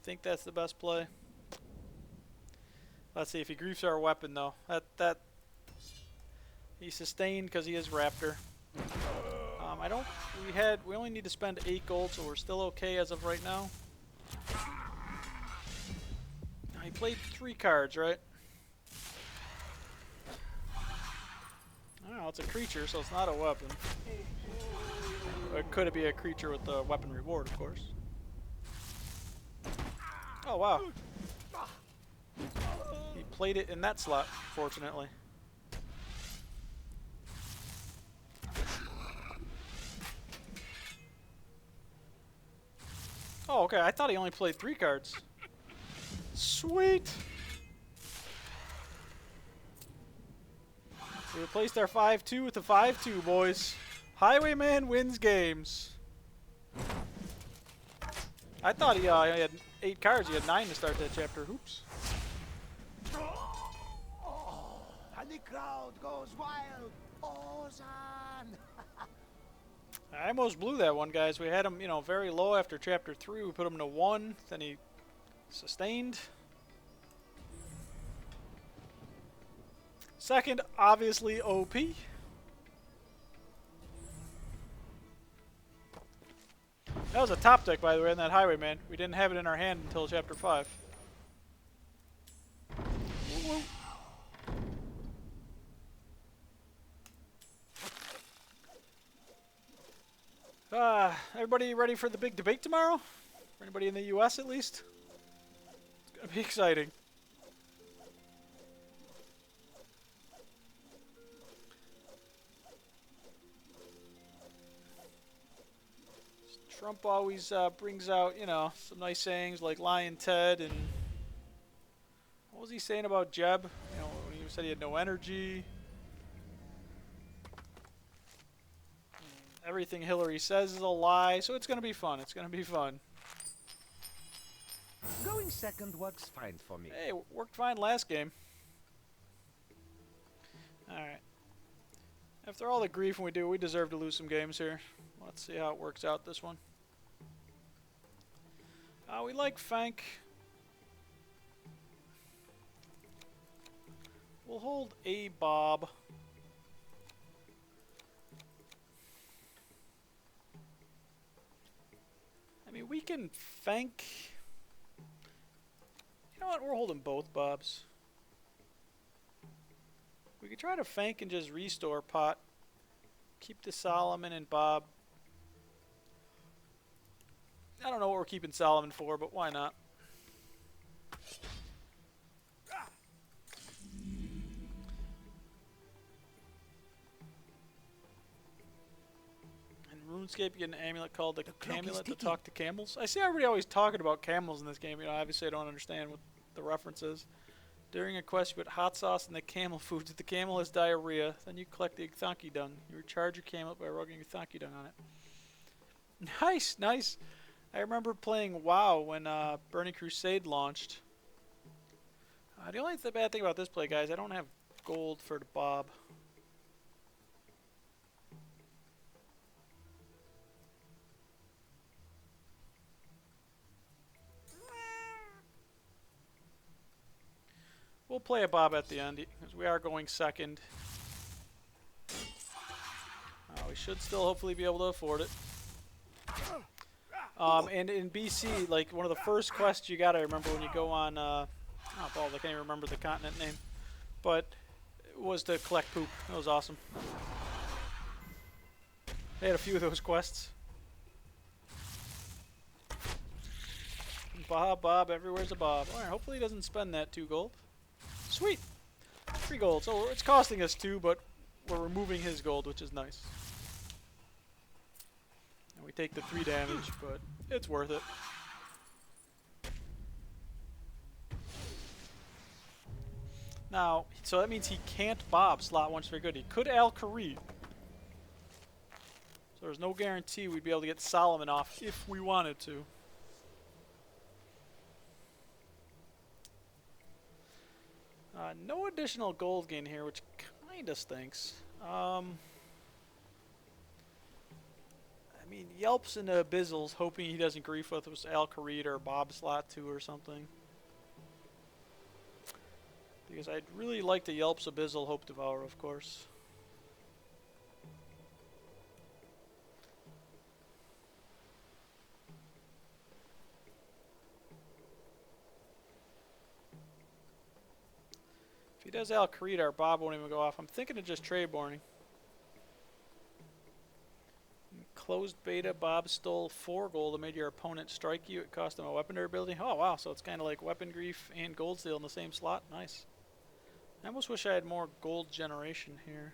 Speaker 1: Think that's the best play. Let's see if he griefs our weapon though. That he's sustained because he is Raptor. I don't. We only need to spend 8 gold, so we're still okay as of right now. He played 3 cards, right? I don't know. It's a creature, so it's not a weapon. It could be a creature with a weapon reward, of course. Oh wow. He played it in that slot, fortunately. Oh, okay. I thought he only played 3 cards. Sweet! We replaced our 5-2 with a 5-2, boys. Highwayman wins games. I thought he had 8 cards. He had 9 to start that chapter. Oops.
Speaker 4: And the crowd goes wild. Ozan!
Speaker 1: I almost blew that one, guys. We had him, you know, very low after chapter 3. We put him to 1. Then he sustained. Second, obviously OP. That was a top deck, by the way, in that Highwayman. We didn't have it in our hand until chapter 5. Woo-woo. Everybody ready for the big debate tomorrow? For anybody in the US at least? It's gonna be exciting. Trump always brings out, you know, some nice sayings like Lion Ted, and what was he saying about Jeb? You know, when he said he had no energy. Everything Hillary says is a lie, so it's going to be fun. It's going to be fun.
Speaker 5: Going second works fine for me.
Speaker 1: Hey, worked fine last game. Alright. After all the grief we do, we deserve to lose some games here. Let's see how it works out this one. We like Fank. We'll hold a Bob. I mean, we can Fank. You know what? We're holding both Bobs. We could try to Fank and just restore pot. Keep the Solomon and Bob. I don't know what we're keeping Solomon for, but why not? In RuneScape, you get an amulet called the Camulet to talk to camels. I see everybody always talking about camels in this game. You know, obviously I don't understand what the reference is. During a quest, you put hot sauce in the camel foods. If the camel has diarrhea, then you collect the Xanthi dung. You recharge your camel by rubbing your Xanthi dung on it. Nice, nice. I remember playing WoW when Burning Crusade launched. The only bad thing about this play, guys, I don't have gold for the Bob. We'll play a Bob at the end, because we are going second. We should still hopefully be able to afford it. And in BC, like, one of the first quests you gotta remember when you go on, oh balls, I can't even remember the continent name, but it was to collect poop. That was awesome. They had a few of those quests. Bob, Bob, everywhere's a Bob. Alright, hopefully he doesn't spend that 2 gold. Sweet! 3 gold. So it's costing us 2, but we're removing his gold, which is nice. And we take the 3 damage, but it's worth it. Now, so that means he can't Bob slot 1's very good. He could Al-Kharid. So there's no guarantee we'd be able to get Solomon off if we wanted to. No additional gold gain here, which kinda stinks. I mean, Yelps into Abyssals, hoping he doesn't grief with us Al Kharid or Bob Slot 2 or something. Because I'd really like to Yelps Abyssal Hope Devour, of course. If he does Al Kharid, our Bob won't even go off. I'm thinking of just trade boarding. Closed beta, Bob stole 4 gold and made your opponent strike you. It cost him a weapon durability. Oh wow, so it's kind of like weapon grief and gold steal in the same slot. Nice. I almost wish I had more gold generation here.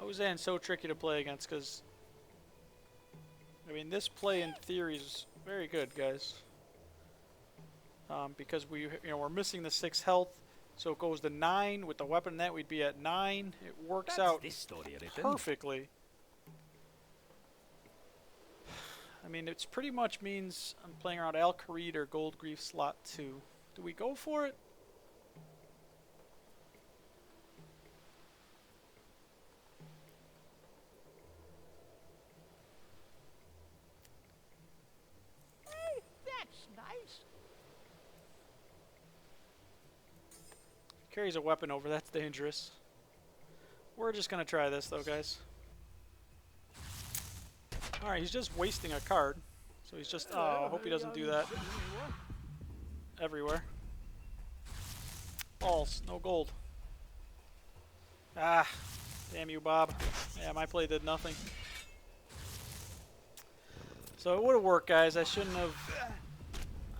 Speaker 1: Ozan's so tricky to play against because, I mean, this play in theory is very good, guys. Because we're missing the 6 health. So it goes to 9. With the weapon net, we'd be at 9. It works out perfectly. I mean, it's pretty much means I'm playing around Al Kharid or Gold Grief slot 2. Do we go for it?
Speaker 4: Hey, that's nice.
Speaker 1: Carries a weapon over, that's dangerous. We're just gonna try this though, guys. Alright, he's just wasting a card. So he's just, oh, I hope he doesn't do that. Everywhere. Balls, no gold. Ah, damn you, Bob. Yeah, my play did nothing. So it would have worked, guys. I shouldn't have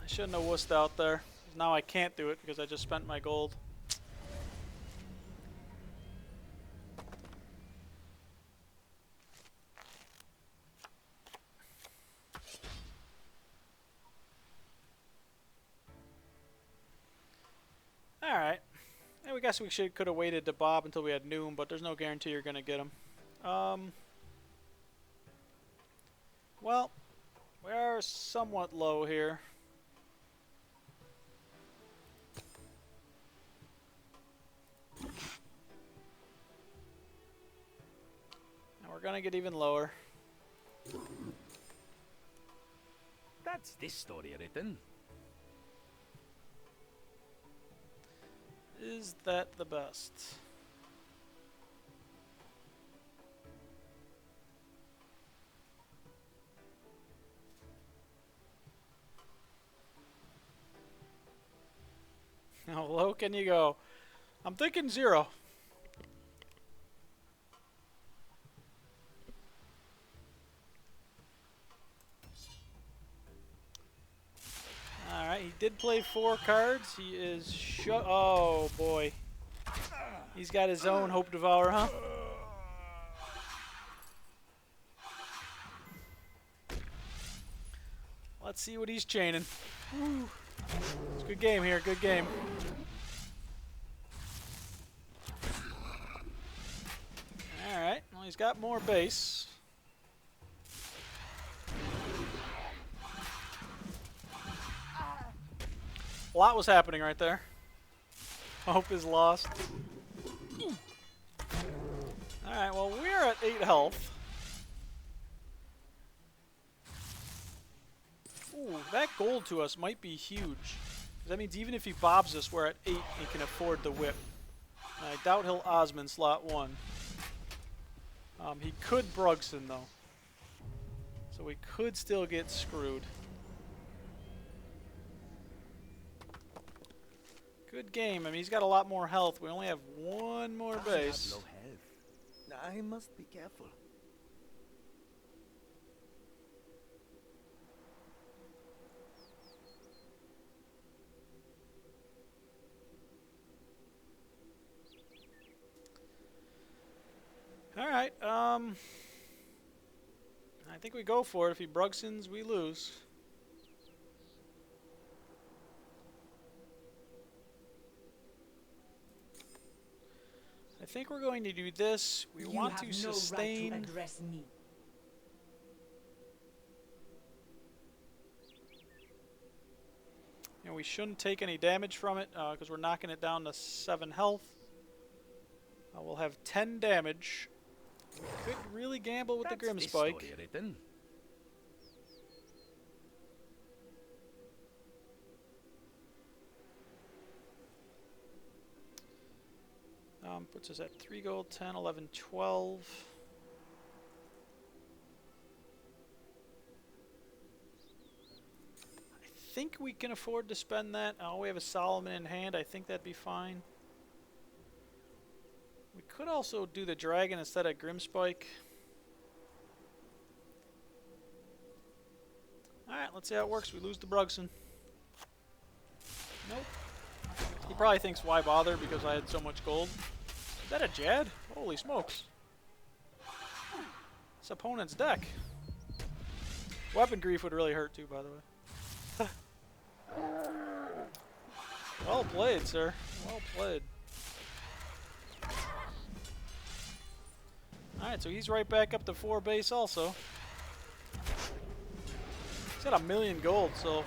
Speaker 1: wussed out there. Now I can't do it because I just spent my gold. Alright. Yeah, we guess we could have waited to Bob until we had noon, but there's no guarantee you're going to get him. Well, we are somewhat low here. And we're going to get even lower.
Speaker 5: That's this story written.
Speaker 1: Is that the best? How low can you go? I'm thinking 0. Alright, he did play 4 cards. He is oh boy. He's got his own Hope Devour, huh? Let's see what he's chaining. Woo. It's a good game here, good game. Alright, well he's got more base. A lot was happening right there. Hope is lost. Alright, well we're at 8 health. Ooh, that gold to us might be huge. That means even if he bobs us, we're at 8 and can afford the whip. And I doubt he'll Osmond slot 1. He could Brugson though. So we could still get screwed. Good game. I mean, he's got a lot more health. We only have 1 more base.
Speaker 5: I have no health. I must be careful.
Speaker 1: Alright, I think we go for it. If he Brugsons, we lose. I think we're going to do this. We want to sustain.
Speaker 6: Right to address me.
Speaker 1: And we shouldn't take any damage from it because we're knocking it down to 7 health. We'll have 10 damage. We could really gamble with the Grim Spike.
Speaker 5: Story written.
Speaker 1: Puts us at 3 gold, 10, 11, 12. I think we can afford to spend that. Oh, we have a Solomon in hand. I think that'd be fine. We could also do the dragon instead of Grimspike. Alright, let's see how it works. We lose to Brugson. Nope. He probably thinks, why bother, because I had so much gold. Is that a Jad? Holy smokes. This opponent's deck. Weapon Grief would really hurt too, by the way. Well played, sir. Well played. Alright, so he's right back up to 4 base also. He's got 1,000,000 gold, so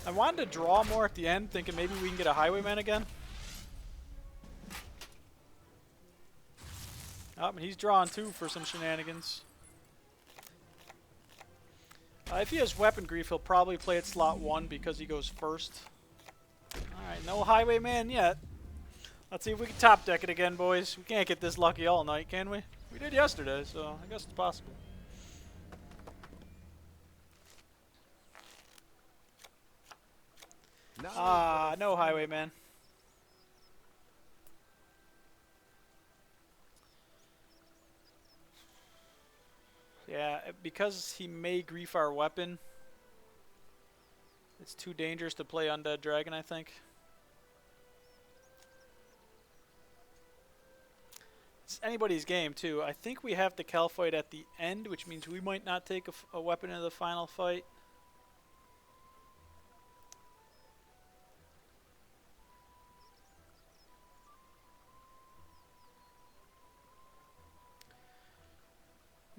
Speaker 1: I wanted to draw more at the end, thinking maybe we can get a Highwayman again. Oh, and he's drawing too for some shenanigans. If he has Weapon Grief, he'll probably play at slot 1 because he goes first. Alright, no Highwayman yet. Let's see if we can top deck it again, boys. We can't get this lucky all night, can we? We did yesterday, so I guess it's possible. No Highwayman. Yeah, because he may grief our weapon, it's too dangerous to play Undead Dragon, I think. It's anybody's game, too. I think we have to Cal fight at the end, which means we might not take a weapon into the final fight.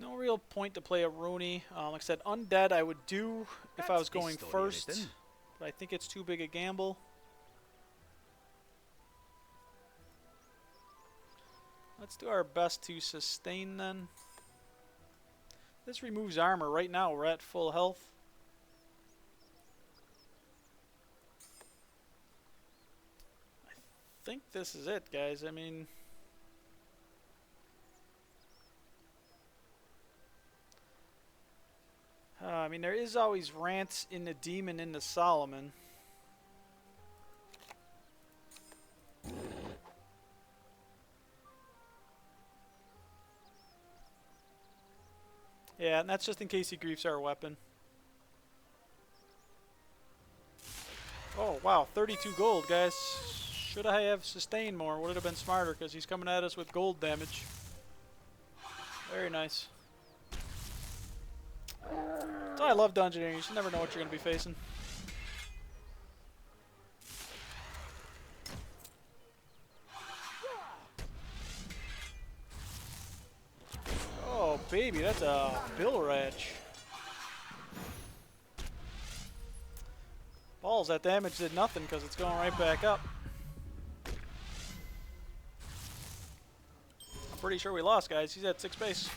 Speaker 1: No real point to play a Rooney. Like I said, Undead I would do if I was going first, but I think it's too big a gamble. Let's do our best to sustain then. This removes armor. Right now we're at full health. I think this is it, guys. I mean... there is always Rants in the Demon in the Solomon. Yeah, and that's just in case he griefs our weapon. Oh, wow, 32 gold, guys. Should I have sustained more? Would it have been smarter, because he's coming at us with gold damage. Very nice. That's why I love dungeoneering. You should never know what you're going to be facing. Oh, baby, that's a Bill Ratch. Balls, that damage did nothing because it's going right back up. I'm pretty sure we lost, guys. He's at 6 base.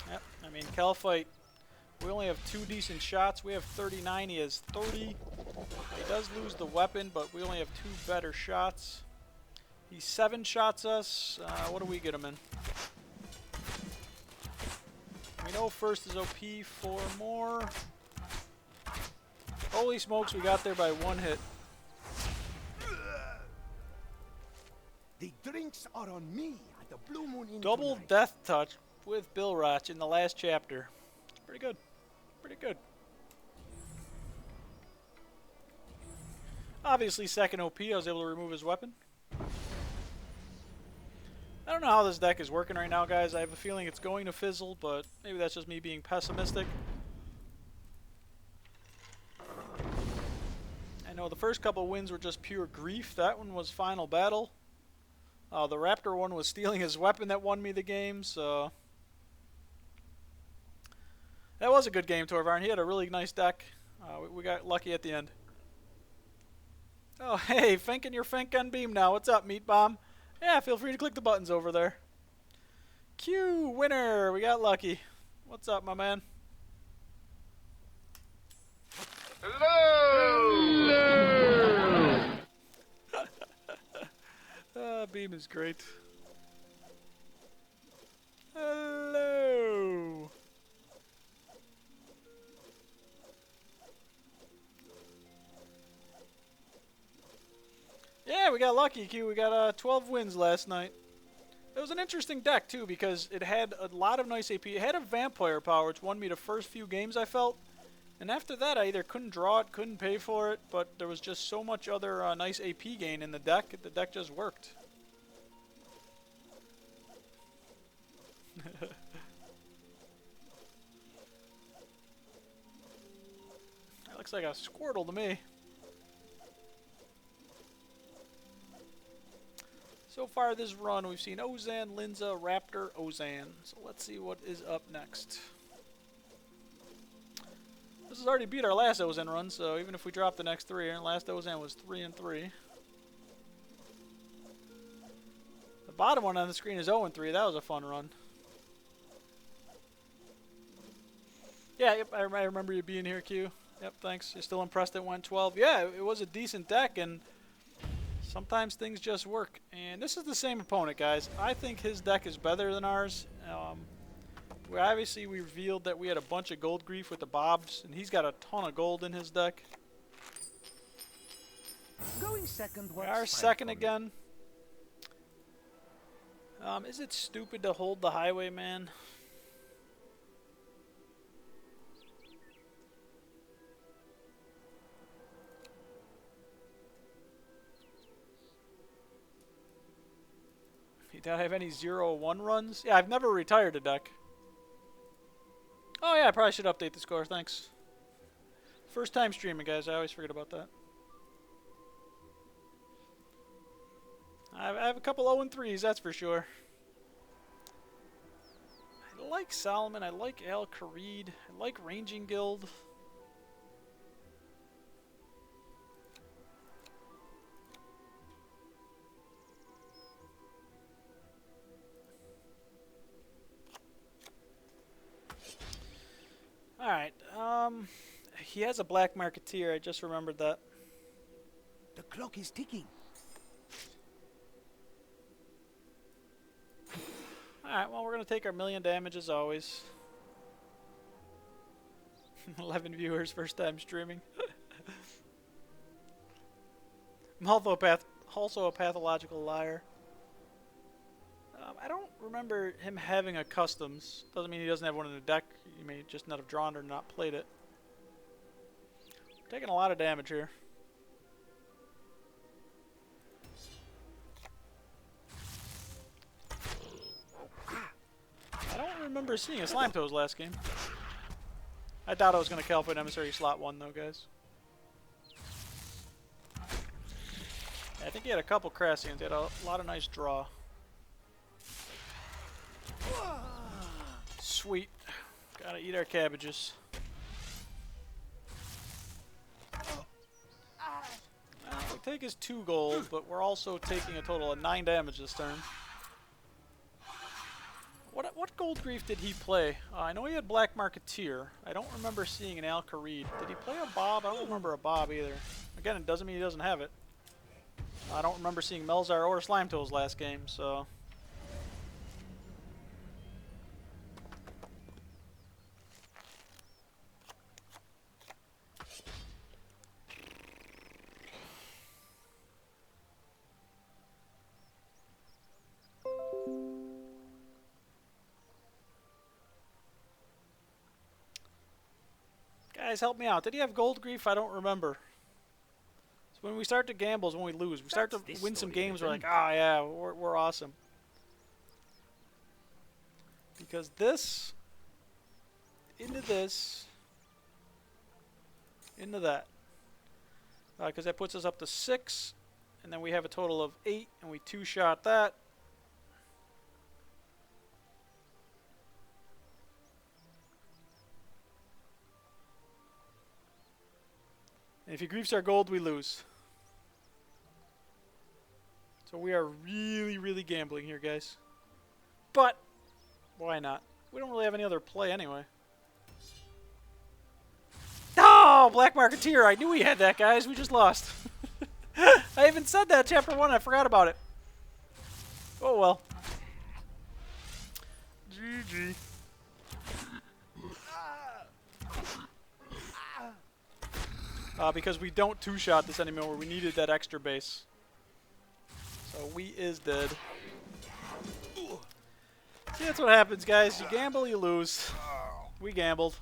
Speaker 1: Yep, I mean, Cal fight. We only have 2 decent shots. We have 39. He has 30. He does lose the weapon, but we only have 2 better shots. He 7 shots us. What do we get him in? We know first is OP, 4 more. Holy smokes, we got there by 1 hit.
Speaker 4: The drinks are on me at the Blue Moon Inn
Speaker 1: Double
Speaker 4: tonight.
Speaker 1: death touch with Bill Ratch in the last chapter. It's pretty good. Pretty good. Obviously, second OP, I was able to remove his weapon. I don't know how this deck is working right now, guys. I have a feeling it's going to fizzle, but maybe that's just me being pessimistic. I know the first couple wins were just pure grief. That one was final battle. The Raptor one was stealing his weapon that won me the game, so... That was a good game, Torvarn. He had a really nice deck. We got lucky at the end. Oh, hey, finking your fink on beam now. What's up, Meat Bomb? Yeah, feel free to click the buttons over there. Q, winner. We got lucky. What's up, my man?
Speaker 2: Hello!
Speaker 1: Beam is great. Hello. Yeah, we got lucky, Q. We got 12 wins last night. It was an interesting deck, too, because it had a lot of nice AP. It had a vampire power, which won me the first few games, I felt. And after that, I either couldn't draw it, couldn't pay for it, but there was just so much other nice AP gain in the deck just worked. That looks like a Squirtle to me. So far this run, we've seen Ozan, Linza, Raptor, Ozan. So let's see what is up next. This has already beat our last Ozan run, so even if we drop the next three, our last Ozan was 3-3. The bottom one on the screen is 0-3. That was a fun run. Yeah, yep, I remember you being here, Q. Yep, thanks. You're still impressed it went 12. Yeah, it was a decent deck, and sometimes things just work. And this is the same opponent, guys. I think his deck is better than ours. We revealed that we had a bunch of gold grief with the bobs, and he's got a ton of gold in his deck.
Speaker 5: Going second.
Speaker 1: We are second again. Is it stupid to hold the Highwayman? Did I have any 0-1 runs? Yeah, I've never retired a deck. Oh yeah, I probably should update the score, thanks. First time streaming, guys, I always forget about that. I have a couple 0-3s, that's for sure. I like Solomon, I like Al Kharid, I like Ranging Guild. Alright, he has a Black Marketeer, I just remembered that.
Speaker 5: The clock is ticking.
Speaker 1: Alright, well, we're going to take our million damage as always. 11 viewers, first time streaming. I'm also a pathological liar. I don't remember him having a customs. Doesn't mean he doesn't have one in the deck. He may just not have drawn or not played it. We're taking a lot of damage here. I don't remember seeing a Slime Toes last game. I doubt I was going to Calpite Emissary slot 1 though, guys. Yeah, I think he had a couple Crassians. He had a lot of nice draw. Sweet. Gotta eat our cabbages. We take his 2 gold, but we're also taking a total of 9 damage this turn. What gold grief did he play? I know he had Black Marketeer. I don't remember seeing an Al Kharid. Did he play a Bob? I don't remember a Bob either. Again, it doesn't mean he doesn't have it. I don't remember seeing Melzar or Slime Toes last game, so... Guys, help me out. Did he have gold grief? I don't remember. So when we start to gamble is when we lose. We start to win some games, we're like, ah, yeah, we're awesome. Because this, into this, into that. Because that puts us up to 6, and then we have a total of 8, and we 2-shot that. And if he griefs our gold, we lose. So we are really, really gambling here, guys. But why not? We don't really have any other play anyway. Oh, Black Marketeer. I knew we had that, guys. We just lost. I even said that chapter 1. I forgot about it. Oh, well. GG. Because we don't two-shot this anymore. We needed that extra base. So we is dead. See, that's what happens, guys. You gamble, you lose. We gambled.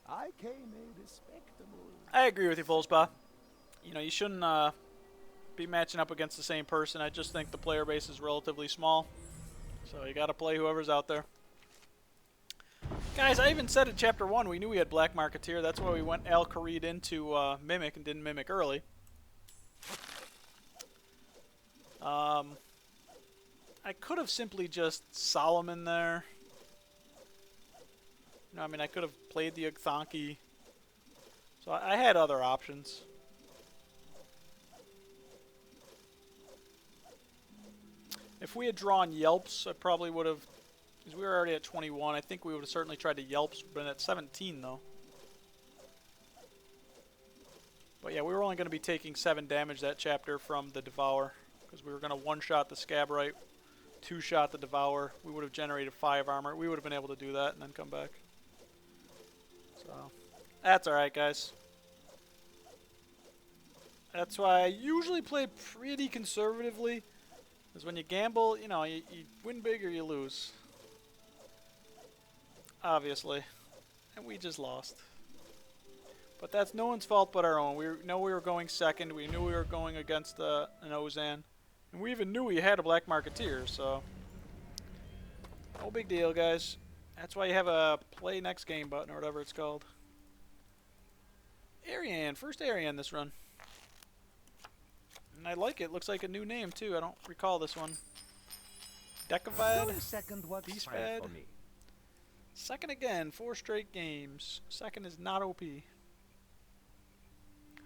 Speaker 4: I came a respectable.
Speaker 1: I agree with you, Volspa. You know, you shouldn't be matching up against the same person. I just think the player base is relatively small. So you got to play whoever's out there. Guys, I even said in Chapter 1 we knew we had Black Marketeer. That's why we went Al-Kharid into Mimic and didn't Mimic early. I could have simply just Solomon there. You know, I mean, I could have played the Uchthanki. So I had other options. If we had drawn Yelps, I probably would have, because we were already at 21, I think we would have certainly tried to Yelps, been at 17 though. But yeah, we were only going to be taking 7 damage that chapter from the Devour, because we were going to one-shot the Scabrite, two-shot the Devour. We would have generated 5 armor. We would have been able to do that and then come back. So, that's alright, guys. That's why I usually play pretty conservatively. Because when you gamble, you know, you win big or you lose. Obviously. And we just lost. But that's no one's fault but our own. We know we were going second. We knew we were going against an Ozan. And we even knew we had a Black Marketeer, so... no big deal, guys. That's why you have a play next game button or whatever it's called. Arian. First Arian this run. And I like it. Looks like a new name, too. I don't recall this one. Decavad.
Speaker 5: Going second, what's fine
Speaker 1: Beastfad.
Speaker 5: for me?
Speaker 1: Second again. 4 straight games. Second is not OP.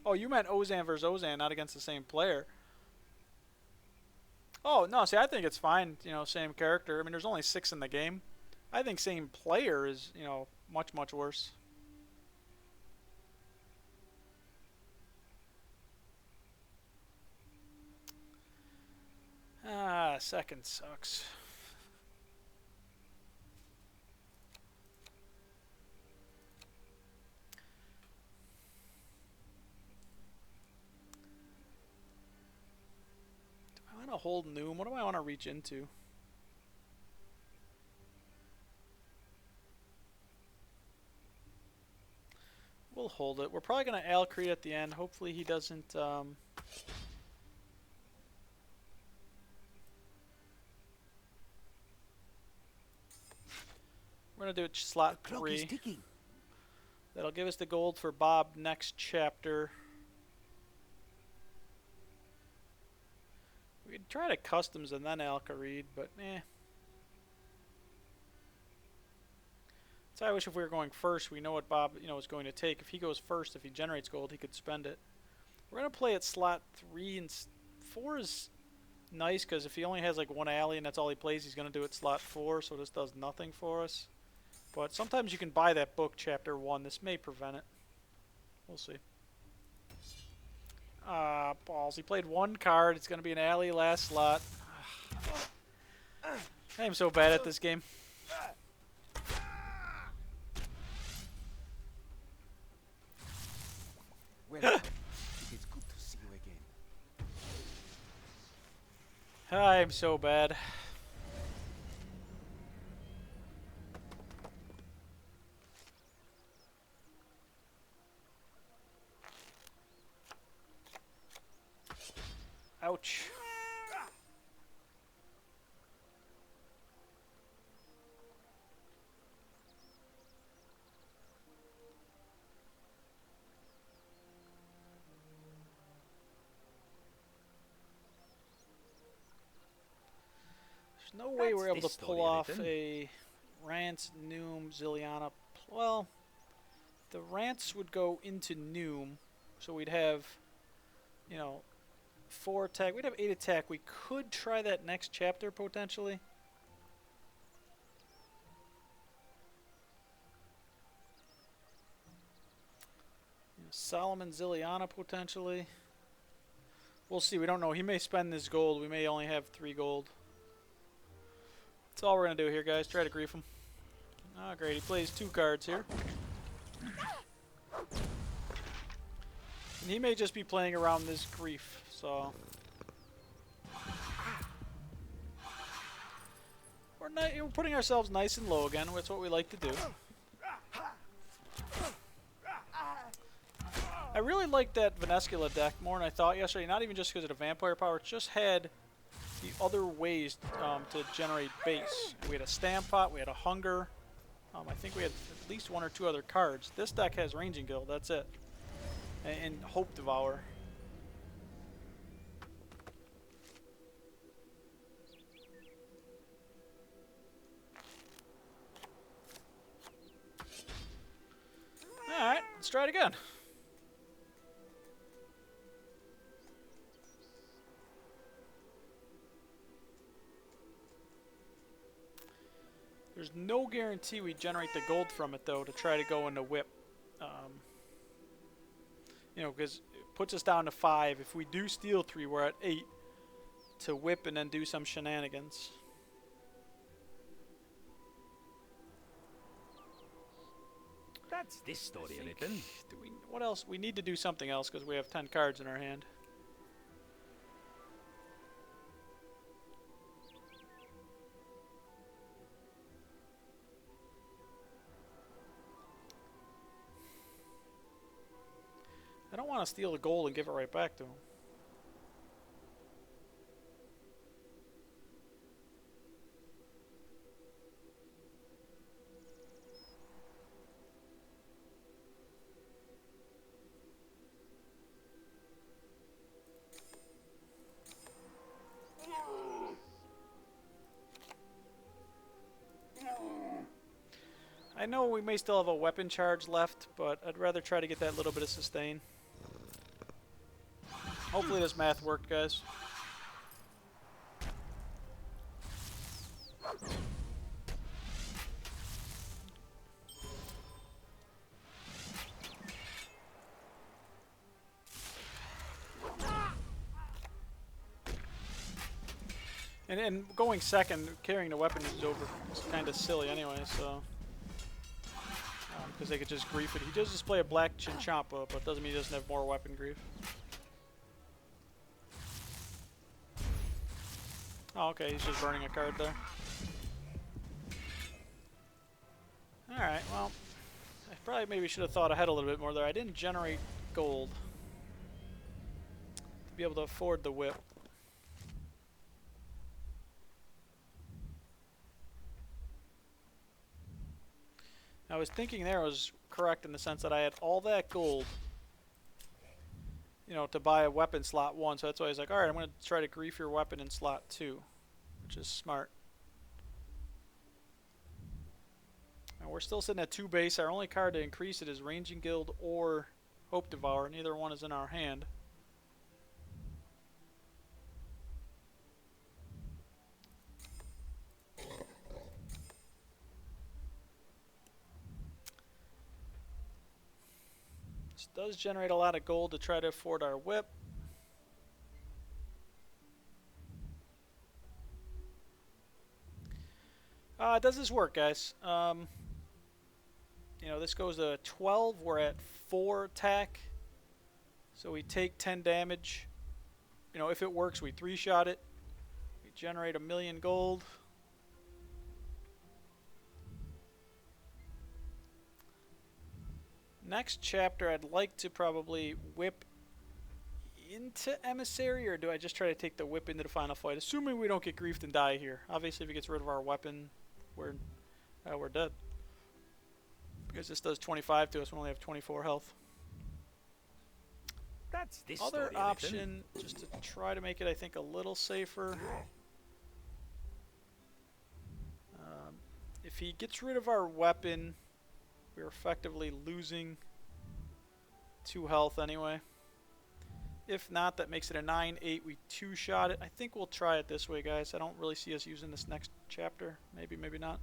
Speaker 1: Oh, you meant Ozan versus Ozan, not against the same player. Oh, no. See, I think it's fine. You know, same character. I mean, there's only 6 in the game. I think same player is, you know, much, much worse. Ah, second sucks. Do I want to hold Noom? What do I want to reach into? We'll hold it. We're probably going to Al-Kharid at the end. Hopefully he doesn't... We're going to do it slot
Speaker 5: Clock
Speaker 1: 3.
Speaker 5: is ticking.
Speaker 1: That'll give us the gold for Bob next chapter. We could try to customs and then Al-Kharid, but eh. So I wish if we were going first, we know what Bob, you know, is going to take. If he goes first, if he generates gold, he could spend it. We're going to play at slot 3, and 4 is nice because if he only has like 1 alley and that's all he plays, he's going to do it slot 4, so this does nothing for us. But sometimes you can buy that book, chapter 1. This may prevent it. We'll see. Balls. He played 1 card. It's going to be an alley last slot. I am so bad at this game.
Speaker 5: Well, it is good to see you again.
Speaker 1: I am so bad. Ouch. There's no way
Speaker 5: That's
Speaker 1: we're able
Speaker 5: this
Speaker 1: to pull
Speaker 5: story
Speaker 1: off
Speaker 5: written.
Speaker 1: a Rance, Noom, Zilliana. Well, The rants would go into Noom, so we'd have, you know, 4 attack. We'd have 8 attack. We could try that next chapter potentially. You know, Solomon Ziliana potentially. We'll see. We don't know. He may spend this gold. We may only have 3 gold. That's all we're gonna do here, guys. Try to grief him. Oh, great. He plays 2 cards here. And he may just be playing around this grief, so... We're putting ourselves nice and low again. That's what we like to do. I really liked that Venescula deck more than I thought yesterday. Not even just because of the vampire power. It just had the other ways to generate base. We had a Stamp Pot. We had a Hunger. I think we had at least 1 or 2 other cards. This deck has Ranging Guild. That's it. And Hope Devour. Alright, let's try it again. There's no guarantee we generate the gold from it, though, to try to go into whip. You know, because it puts us down to 5. If we do steal 3, we're at 8 to whip and then do some shenanigans.
Speaker 2: That's this story written.
Speaker 1: What else? We need to do something else because we have 10 cards in our hand. I don't want to steal the gold and give it right back to him. I know we may still have a weapon charge left, but I'd rather try to get that little bit of sustain. Hopefully this math worked, guys. And going second, carrying the weapon is over. It's kind of silly anyway, so... because they could just grief it. He does display a black Chinchompa, but doesn't mean he doesn't have more weapon grief. Oh, okay, he's just burning a card there. Alright, well, I probably maybe should have thought ahead a little bit more there. I didn't generate gold to be able to afford the whip. I was thinking there was correct in the sense that I had all that gold, you know, to buy a weapon slot 1. So that's why I was like, alright, I'm going to try to grief your weapon in slot 2, which is smart. Now we're still sitting at 2 base. Our only card to increase it is Ranging Guild or Hope Devour. Neither one is in our hand. Does generate a lot of gold to try to afford our whip. Does this work, guys? You know, this goes to 12. We're at 4 attack. So we take 10 damage. You know, if it works, we 3-shot it. We generate 1,000,000 gold. Next chapter, I'd like to probably whip into Emissary, or do I just try to take the whip into the final fight? Assuming we don't get griefed and die here. Obviously, if he gets rid of our weapon, we're dead. Because this does 25 to us, we only have 24 health.
Speaker 2: That's this
Speaker 1: Other
Speaker 2: story
Speaker 1: option, just to try to make it, I think, a little safer. If he gets rid of our weapon... We were effectively losing 2 health anyway. If not, that makes it a 9-8. We 2-shot it. I think we'll try it this way, guys. I don't really see us using this next chapter. Maybe, maybe not.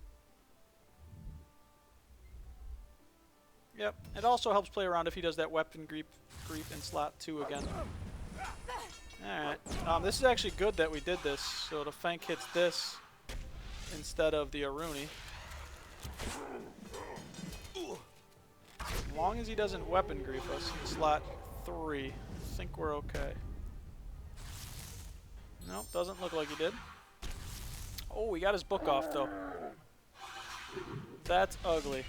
Speaker 1: Yep. It also helps play around if he does that weapon creep in slot 2 again. Alright. This is actually good that we did this. So the Fank hits this instead of the Aruni. As long as he doesn't weapon grief us in slot 3, I think we're okay. Nope, doesn't look like he did. Oh, he got his book off though. That's ugly.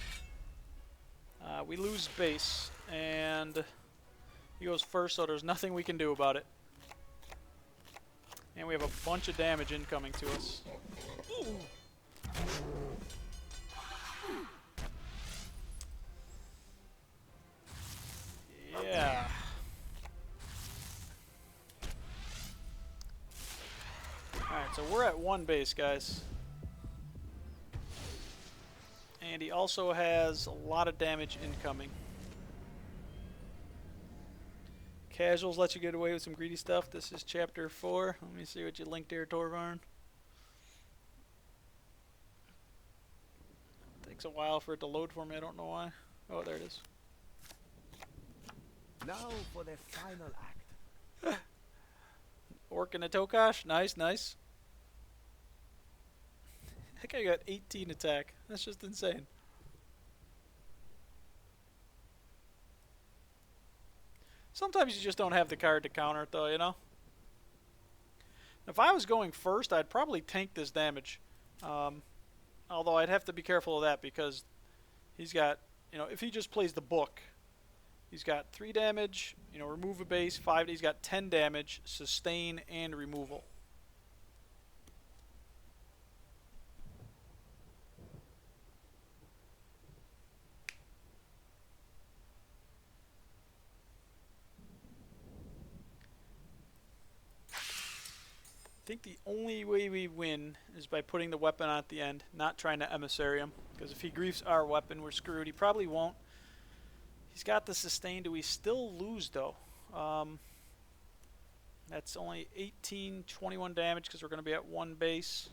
Speaker 1: We lose base, and he goes first, so there's nothing we can do about it. And we have a bunch of damage incoming to us. Yeah. Alright, so we're at 1 base, guys. And he also has a lot of damage incoming. Casuals let you get away with some greedy stuff. This is chapter 4. Let me see what you linked here, Torvarn. Takes a while for it to load for me. I don't know why. Oh, there it is.
Speaker 4: Now for the final act.
Speaker 1: Orc and a Tokash. Nice, nice. That guy got 18 attack. That's just insane. Sometimes you just don't have the card to counter it, though, you know? If I was going first, I'd probably tank this damage. Although I'd have to be careful of that because he's got, you know, if he just plays the book, he's got 3 damage, you know, remove a base, 5, he's got 10 damage, sustain, and removal. I think the only way we win is by putting the weapon on at the end, not trying to emissary him. Because if he griefs our weapon, we're screwed. He probably won't. He's got the sustain. Do we still lose, though? That's only 18, 21 damage because we're going to be at 1 base.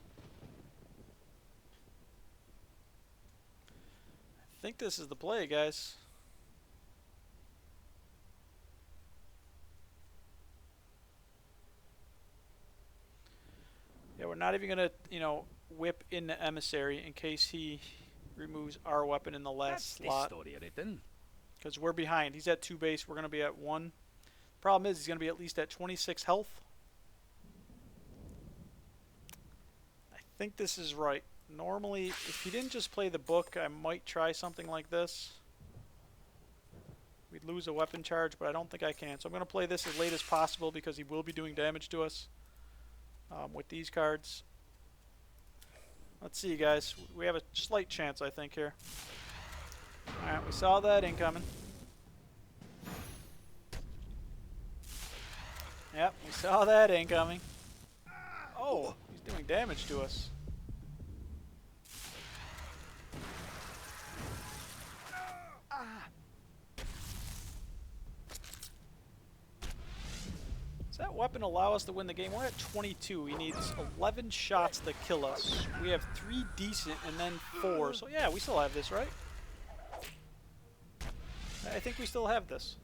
Speaker 1: I think this is the play, guys. Yeah, we're not even going to, you know, whip in the emissary in case he removes our weapon in the last slot. Because we're behind. He's at 2 base. We're going to be at 1. Problem is, he's going to be at least at 26 health. I think this is right. Normally, if he didn't just play the book, I might try something like this. We'd lose a weapon charge, but I don't think I can. So I'm going to play this as late as possible because he will be doing damage to us with these cards. Let's see, guys. We have a slight chance, I think, here. Alright, we saw that incoming. Yep, we saw that incoming. Oh, he's doing damage to us. Does that weapon allow us to win the game? We're at 22. He needs 11 shots to kill us. We have 3 decent and then 4. So yeah, we still have this, right? I think we still have this.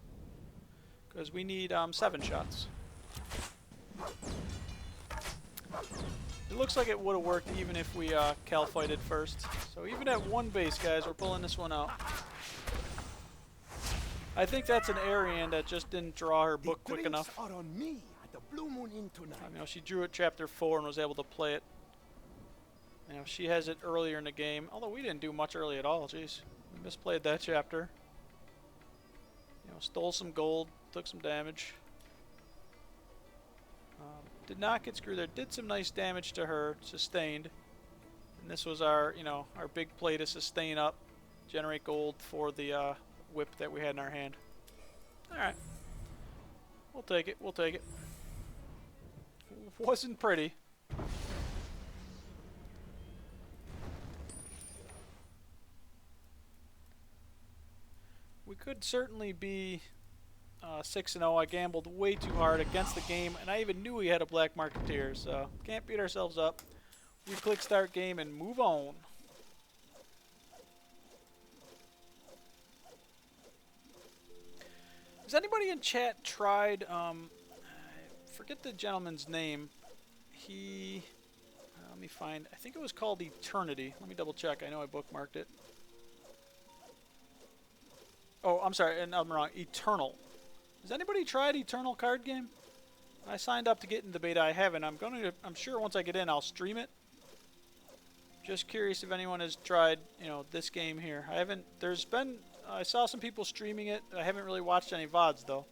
Speaker 1: Because we need 7 shots. It looks like it would have worked even if we cal fighted first. So even at 1 base, guys, we're pulling this one out. I think that's an Aryan that just didn't draw her book quick enough.
Speaker 4: Are on me at the Blue Moon Inn tonight.
Speaker 1: You know, she drew it chapter 4 and was able to play it. You know, she has it earlier in the game. Although we didn't do much early at all. Jeez, we misplayed that chapter. You know, stole some gold, took some damage. Did not get screwed there. Did some nice damage to her, sustained. And this was our, you know, our big play to sustain up, generate gold for the whip that we had in our hand. Alright. We'll take it. We'll take it. Wasn't pretty. could certainly be 6-0. I gambled way too hard against the game, and I even knew we had a black marketeer, so can't beat ourselves up. We click start game and move on. Has anybody in chat tried, I forget the gentleman's name. He, let me find, I think it was called Eternity. Let me double check. I know I bookmarked it. Oh, I'm sorry, and I'm wrong. Eternal. Has anybody tried Eternal card game? I signed up to get in the beta. I haven't. I'm sure once I get in, I'll stream it. Just curious if anyone has tried, this game here. I haven't. There's been. I saw some people streaming it. I haven't really watched any VODs though.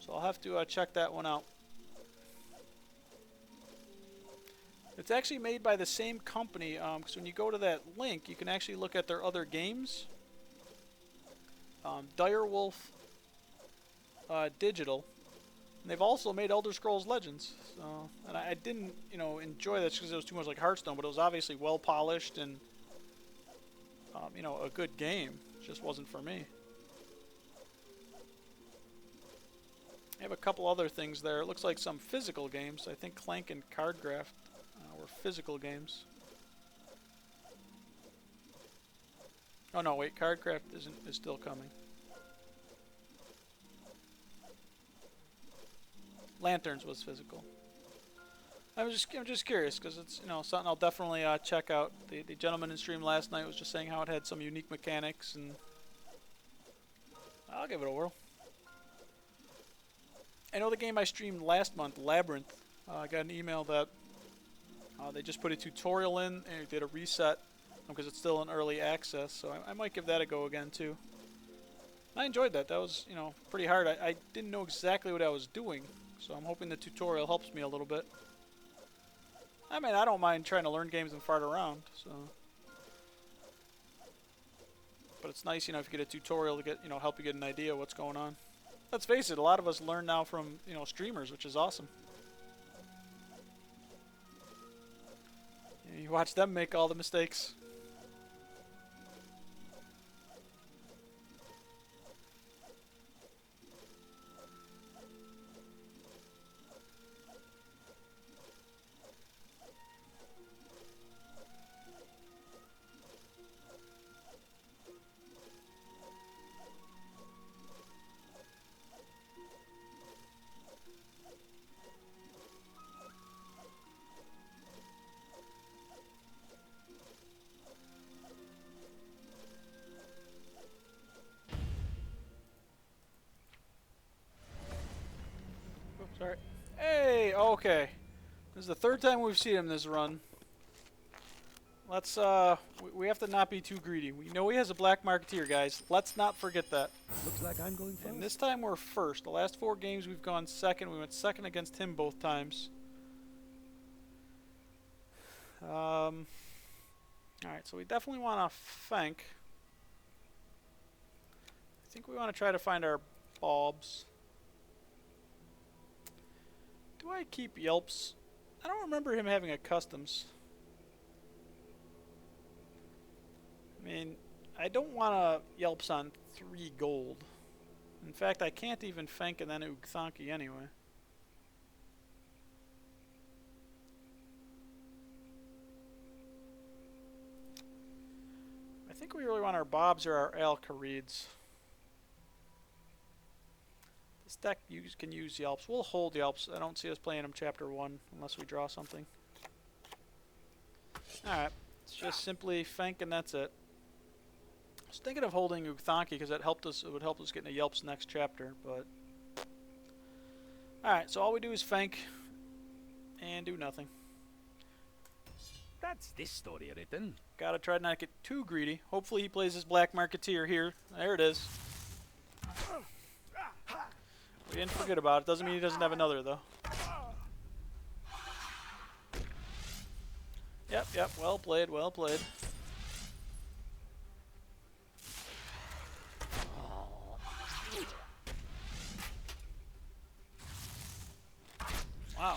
Speaker 1: So I'll have to check that one out. It's actually made by the same company. Because when you go to that link, you can actually look at their other games. Direwolf Digital. And they've also made Elder Scrolls Legends. So, and I didn't, enjoy that because it was too much like Hearthstone, but it was obviously well polished and, a good game. It just wasn't for me. I have a couple other things there. It looks like some physical games. I think Clank and Cardcraft were physical games. Oh no, wait, Cardcraft is still coming. Lanterns was physical. I'm just curious because it's something I'll definitely check out. The gentleman in stream last night was just saying how it had some unique mechanics, and I'll give it a whirl. I know the game I streamed last month, Labyrinth. I got an email that they just put a tutorial in and did a reset because it's still in early access. So I might give that a go again too. I enjoyed that. That was pretty hard. I didn't know exactly what I was doing. So I'm hoping the tutorial helps me a little bit. I mean, I don't mind trying to learn games and fart around, so. But it's nice, if you get a tutorial to get, help you get an idea of what's going on. Let's face it, a lot of us learn now from, streamers, which is awesome. You watch them make all the mistakes. Sorry. Hey, okay. This is the third time we've seen him this run. Let's, we have to not be too greedy. We know he has a black marketeer, guys. Let's not forget that.
Speaker 5: Looks like I'm going first.
Speaker 1: And this time we're first. The last 4 games we've gone second. We went second against him both times. Alright, so we definitely want to Fank. I think we want to try to find our Bobs. Do I keep Yelps? I don't remember him having a customs. I mean, I don't want to Yelps on 3 gold. In fact, I can't even Fank and then Ugthanki anyway. I think we really want our Bobs or our Alcarids. This deck can use Yelps. We'll hold Yelps. I don't see us playing him Chapter 1 unless we draw something. Alright. It's just simply Fank and that's it. I was thinking of holding Ugthanki because it would help us get into Yelps next chapter, but alright, so all we do is Fank and do nothing.
Speaker 5: That's this story written.
Speaker 1: Gotta try not to get too greedy. Hopefully he plays his Black Marketeer here. There it is. We didn't forget about it. Doesn't mean he doesn't have another, though. Yep. Well played, well played. Wow.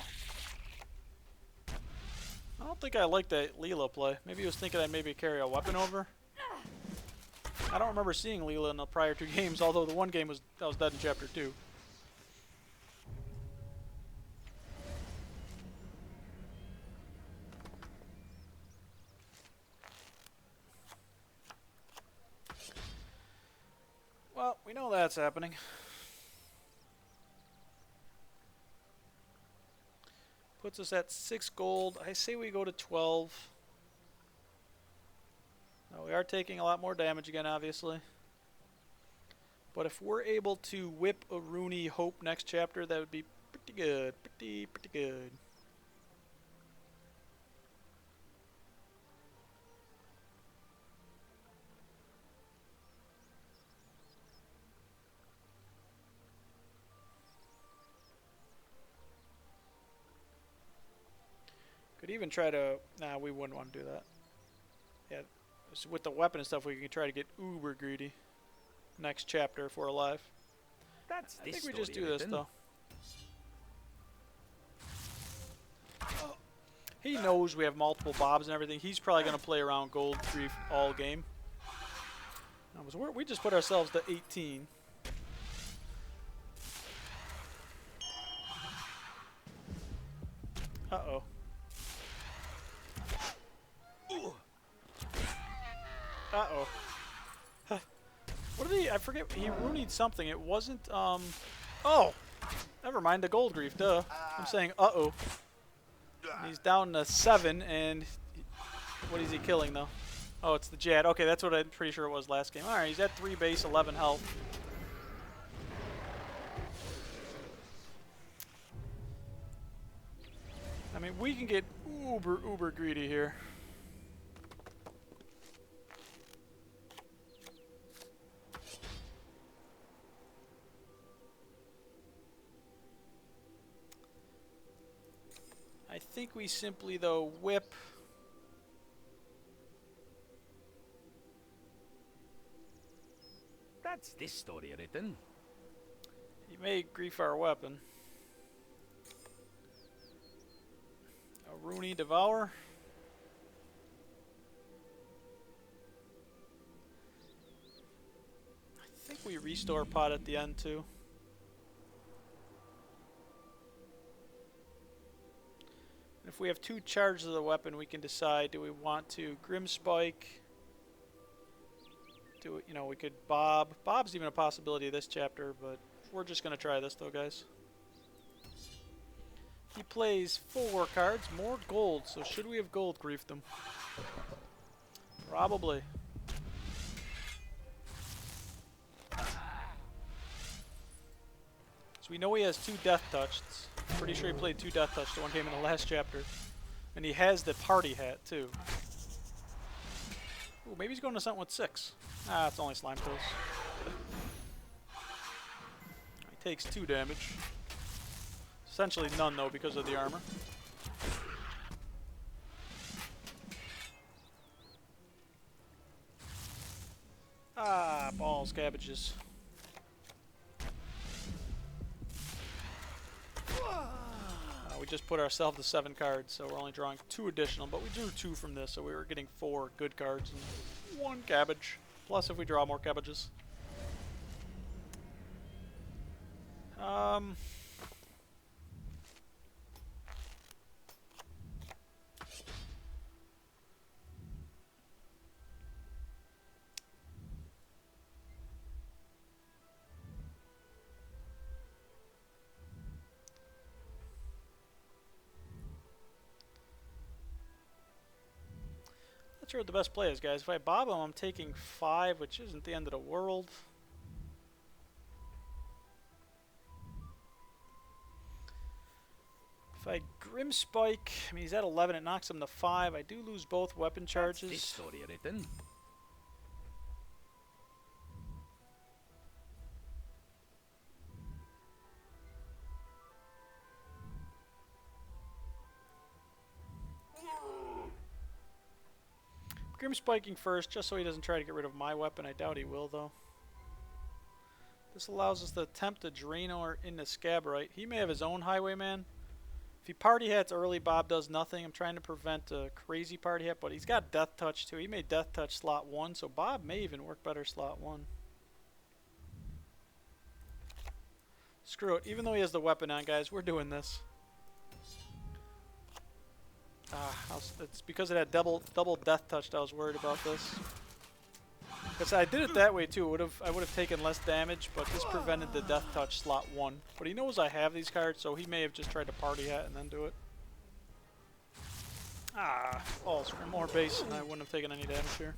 Speaker 1: I don't think I like that Leela play. Maybe he was thinking I'd maybe carry a weapon over. I don't remember seeing Leela in the prior 2 games, although the one game was dead in chapter 2. Well, we know that's happening. Puts us at 6 gold. I say we go to 12. Now, we are taking a lot more damage again, obviously. But if we're able to whip a Rooney Hope next chapter, that would be pretty good. Pretty good. Could even try to... Nah, we wouldn't want to do that. Yeah, so with the weapon and stuff, we can try to get uber greedy next chapter if we're alive.
Speaker 5: That's
Speaker 1: I
Speaker 5: this
Speaker 1: think we just do
Speaker 5: story
Speaker 1: this,
Speaker 5: written.
Speaker 1: though. He knows we have multiple Bobs and everything. He's probably going to play around gold grief all game. We just put ourselves to 18. Uh-oh. Uh-oh. What did he... I forget. He Rooney'd something. It wasn't, Oh! Never mind. The gold grief, duh. I'm saying uh-oh. He's down to 7, and... What is he killing, though? Oh, it's the Jad. Okay, that's what I'm pretty sure it was last game. Alright, he's at 3 base, 11 health. I mean, we can get uber greedy here. I think we simply, though, whip.
Speaker 5: That's this story written.
Speaker 1: He may grief our weapon. A Rooney Devour. I think we restore pot at the end, too. If we have 2 charges of the weapon, we can decide, do we want to Grim Spike? Do it, you know, we could Bob. Bob's even a possibility this chapter, but we're just going to try this though, guys. He plays 4 cards, more gold, so should we have gold griefed him? Probably. So we know he has 2 Death Touched. Pretty sure he played 2 Death Touch. The one came in the last chapter. And he has the party hat, too. Ooh, maybe he's going to something with 6. Ah, it's only Slime Pills. He takes 2 damage. Essentially none, though, because of the armor. Ah, balls, cabbages. We just put ourselves to 7 cards, so we're only drawing 2 additional, but we drew 2 from this, so we were getting 4 good cards and 1 cabbage. Plus if we draw more cabbages. Not sure what the best play is, guys. If I bob him, I'm taking 5, which isn't the end of the world. If I Grim Spike, I mean, he's at 11, it knocks him to 5. I do lose both weapon charges.
Speaker 5: That's this story written.
Speaker 1: Grim Spiking first, just so he doesn't try to get rid of my weapon. I doubt he will, though. This allows us to attempt to Drano or into Scabrite. He may have his own Highwayman. If he party hats early, Bob does nothing. I'm trying to prevent a crazy party hat, but he's got Death Touch too. He made Death Touch slot 1, so Bob may even work better slot 1. Screw it. Even though he has the weapon on, guys, we're doing this. It's because it had double Death Touch that I was worried about this. Because I did it that way too. I would have taken less damage, but this prevented the Death Touch slot 1. But he knows I have these cards, so he may have just tried to party hat and then do it. Falls for more base, and I wouldn't have taken any damage here.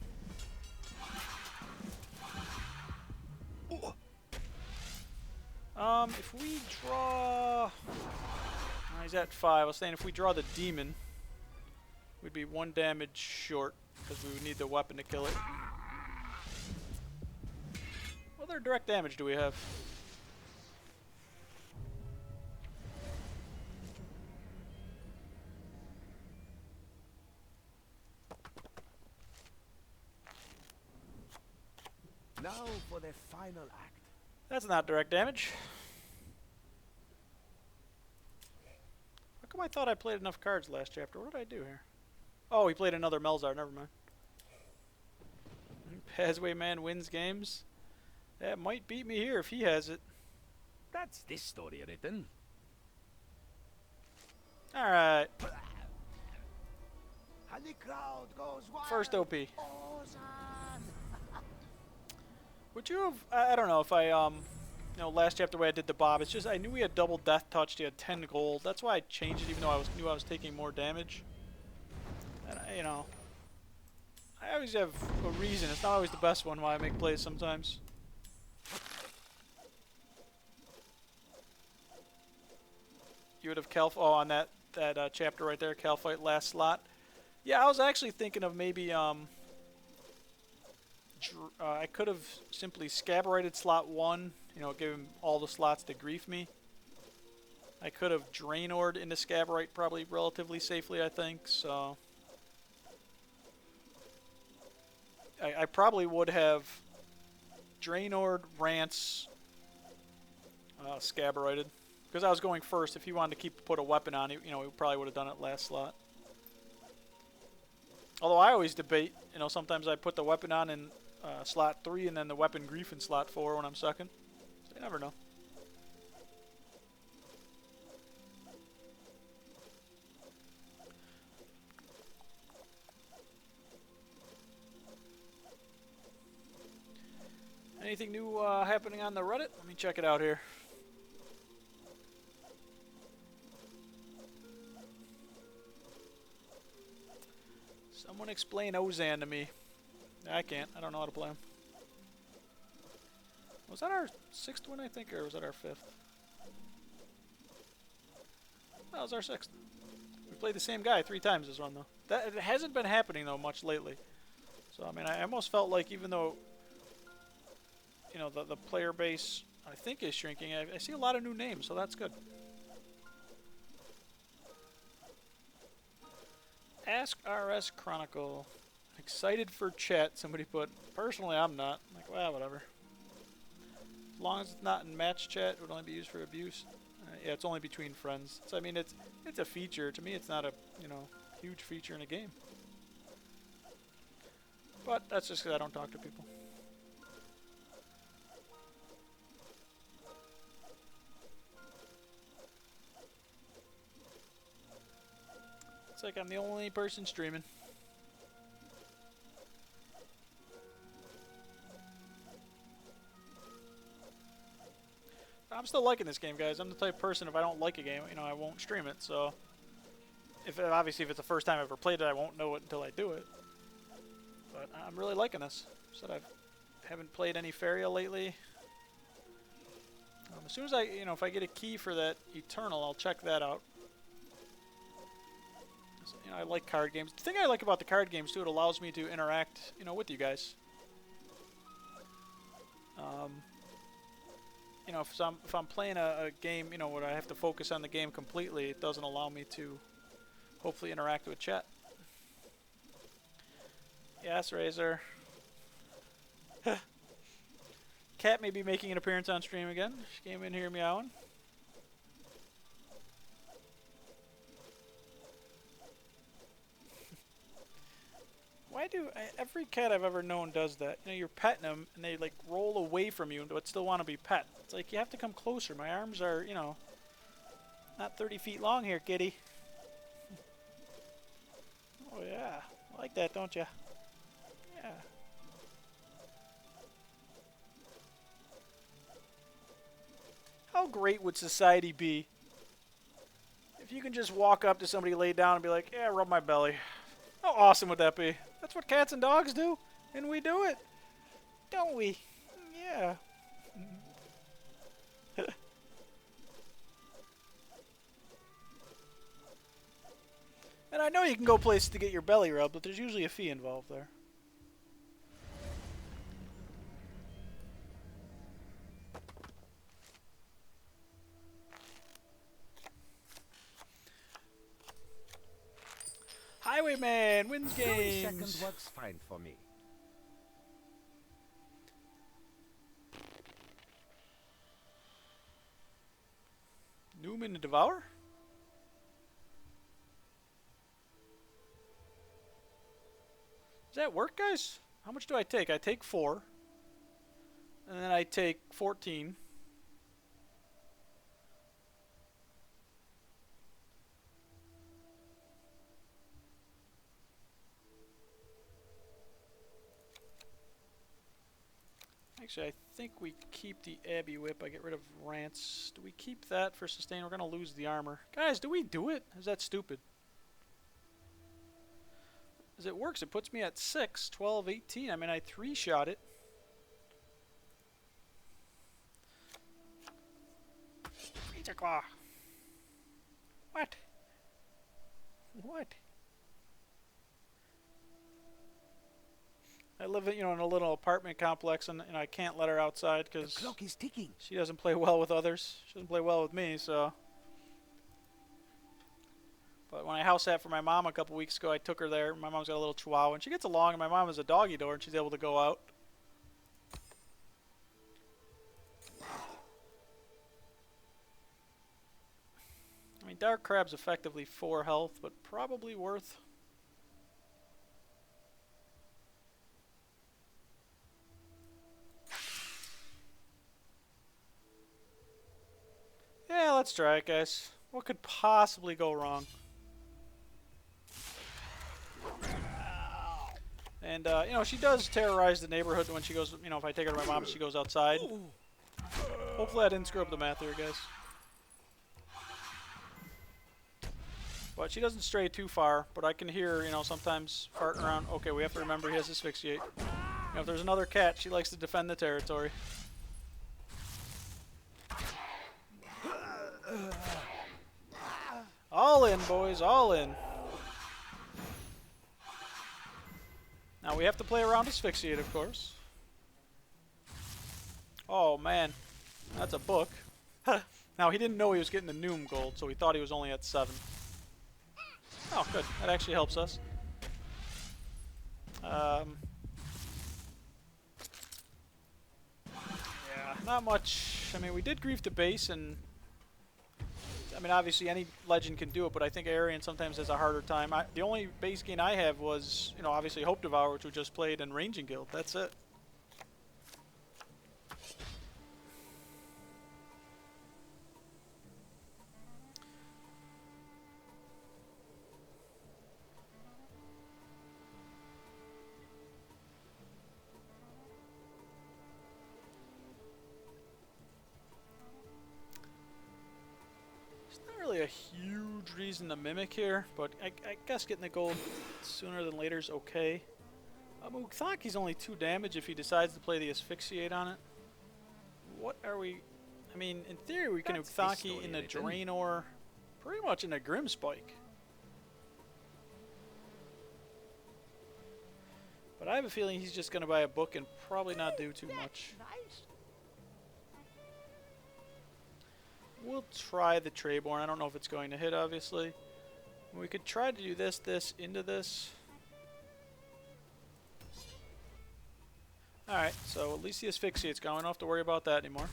Speaker 1: If we draw... he's at 5. I was saying if we draw the demon, we'd be 1 damage short, because we would need the weapon to kill it. What other direct damage do we have?
Speaker 4: Now for the final act.
Speaker 1: That's not direct damage. How come I thought I played enough cards last chapter? What did I do here? Oh, he played another Melzar. Never mind. Pazway Man wins games. That might beat me here if he has it.
Speaker 5: That's this story written.
Speaker 1: Alright.
Speaker 4: And the crowd goes wild.
Speaker 1: First OP.
Speaker 4: Ozan!
Speaker 1: Would you have... I don't know if I, last chapter the way I did the Bob, it's just I knew he had double Death Touch, he had 10 gold. That's why I changed it, even though I knew I was taking more damage. And, I always have a reason. It's not always the best one why I make plays sometimes. You would have on that chapter right there, Calfight last slot. Yeah, I was actually thinking of maybe, I could have simply Scaborited slot 1, give him all the slots to grief me. I could have Draenored into Scaborite probably relatively safely, I think, so... I probably would have Draenored, Rance, Scaborited. Because I was going first, if he wanted to put a weapon on, he probably would have done it last slot. Although I always debate, sometimes I put the weapon on in slot 3 and then the weapon grief in slot 4 when I'm second. So you never know. Anything new happening on the Reddit? Let me check it out here. Someone explain Ozan to me. I can't. I don't know how to play him. Was that our 6th win, I think, or was that our 5th? That was our 6th. We played the same guy 3 times this run, though. It hasn't been happening, though, much lately. So, I mean, I almost felt like even though, the player base, I think, is shrinking, I see a lot of new names, so that's good. Ask RS Chronicle. Excited for chat, somebody put. Personally, I'm not. I'm like, well, whatever. As long as it's not in match chat, it would only be used for abuse. Yeah, it's only between friends. So, I mean, it's a feature. To me, it's not a, huge feature in a game. But that's just because I don't talk to people. It's like I'm the only person streaming. I'm still liking this game, guys. I'm the type of person, if I don't like a game, I won't stream it. So, obviously if it's the first time I've ever played it, I won't know it until I do it. But I'm really liking this. Said I haven't played any Feria lately. As soon as if I get a key for that Eternal, I'll check that out. So, I like card games. The thing I like about the card games too, it allows me to interact, with you guys. If I'm playing a game, where I have to focus on the game completely, it doesn't allow me to hopefully interact with chat. Yes, Razor. Cat may be making an appearance on stream again. She came in here meowing. Every cat I've ever known does that. You know, you're petting them, and they, like, roll away from you, but still want to be pet. It's like, you have to come closer. My arms are, you know, not 30 feet long here, kitty. Oh, yeah. I like that, don't you? Yeah. How great would society be if you can just walk up to somebody, lay down, and be like, yeah, rub my belly? How awesome would that be? That's what cats and dogs do, and we do it. Don't we? Yeah. And I know you can go places to get your belly rubbed, but there's usually a fee involved there. Highwayman wins
Speaker 5: 30
Speaker 1: games.
Speaker 5: seconds works fine for me.
Speaker 1: Newman to Devour? Does that work, guys? How much do I take? I take 4. And then I take 14. Actually, I think we keep the Abbey Whip. I get rid of Rants. Do we keep that for sustain? We're going to lose the armor. Guys, do we do it? Is that stupid? As it works, it puts me at 6, 12, 18. I mean, I 3-shot it. Freezer Claw. What? What? I live, you know, in a little apartment complex, and I can't let her outside because
Speaker 4: The clock is ticking.
Speaker 1: she doesn't play well with others. She doesn't play well with me, so. But when I house sat for my mom a couple weeks ago, I took her there. My mom's got a little chihuahua, and she gets along, and my mom has a doggy door, and she's able to go out. I mean, Dark Crab's effectively 4 health, but probably worth. Yeah, let's try it, guys. What could possibly go wrong? And, you know, she does terrorize the neighborhood when she goes, you know, if I take her to my mom, she goes outside. Hopefully I didn't screw up the math here, guys. But she doesn't stray too far, but I can hear, you know, sometimes farting around. Okay, we have to remember he has asphyxiate. You know, if there's another cat, she likes to defend the territory. All in, boys, all in. Now we have to play around asphyxiate, of course. Oh, man. That's a book. Now, he didn't know he was getting the Noom gold, so he thought he was only at 7. Oh, good. That actually helps us. Yeah, not much. I mean, we did Grief to Base, and I mean, obviously any legend can do it, but I think Arian sometimes has a harder time. The only base gain I have was, you know, obviously Hope Devour, which we just played, and Ranging Guild. That's it. Really a huge reason to mimic here, but I guess getting the gold sooner than later is okay. Ukthaki's only 2 damage if he decides to play the asphyxiate on it. What are we? I mean, in theory, we can Ukthaki in a Drain or pretty much in a Grim Spike. But I have a feeling he's just going to buy a book and probably not do too much. We'll try the Trayborn. I don't know if it's going to hit, obviously. We could try to do this into this. Alright, so at least the asphyxiate's gone. We don't have to worry about that anymore.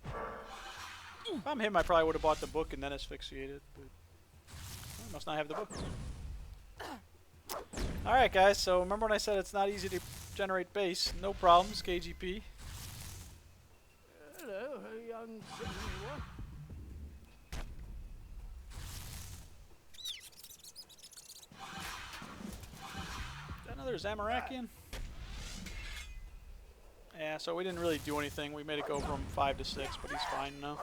Speaker 1: If I'm him, I probably would have bought the book and then asphyxiated. But I must not have the book. Alright guys, so remember when I said it's not easy to generate base? No problems, KGP.
Speaker 5: Hello, young senor.
Speaker 1: Another Zamarakian? Yeah, so we didn't really do anything. We made it go from 5 to 6, but he's fine now.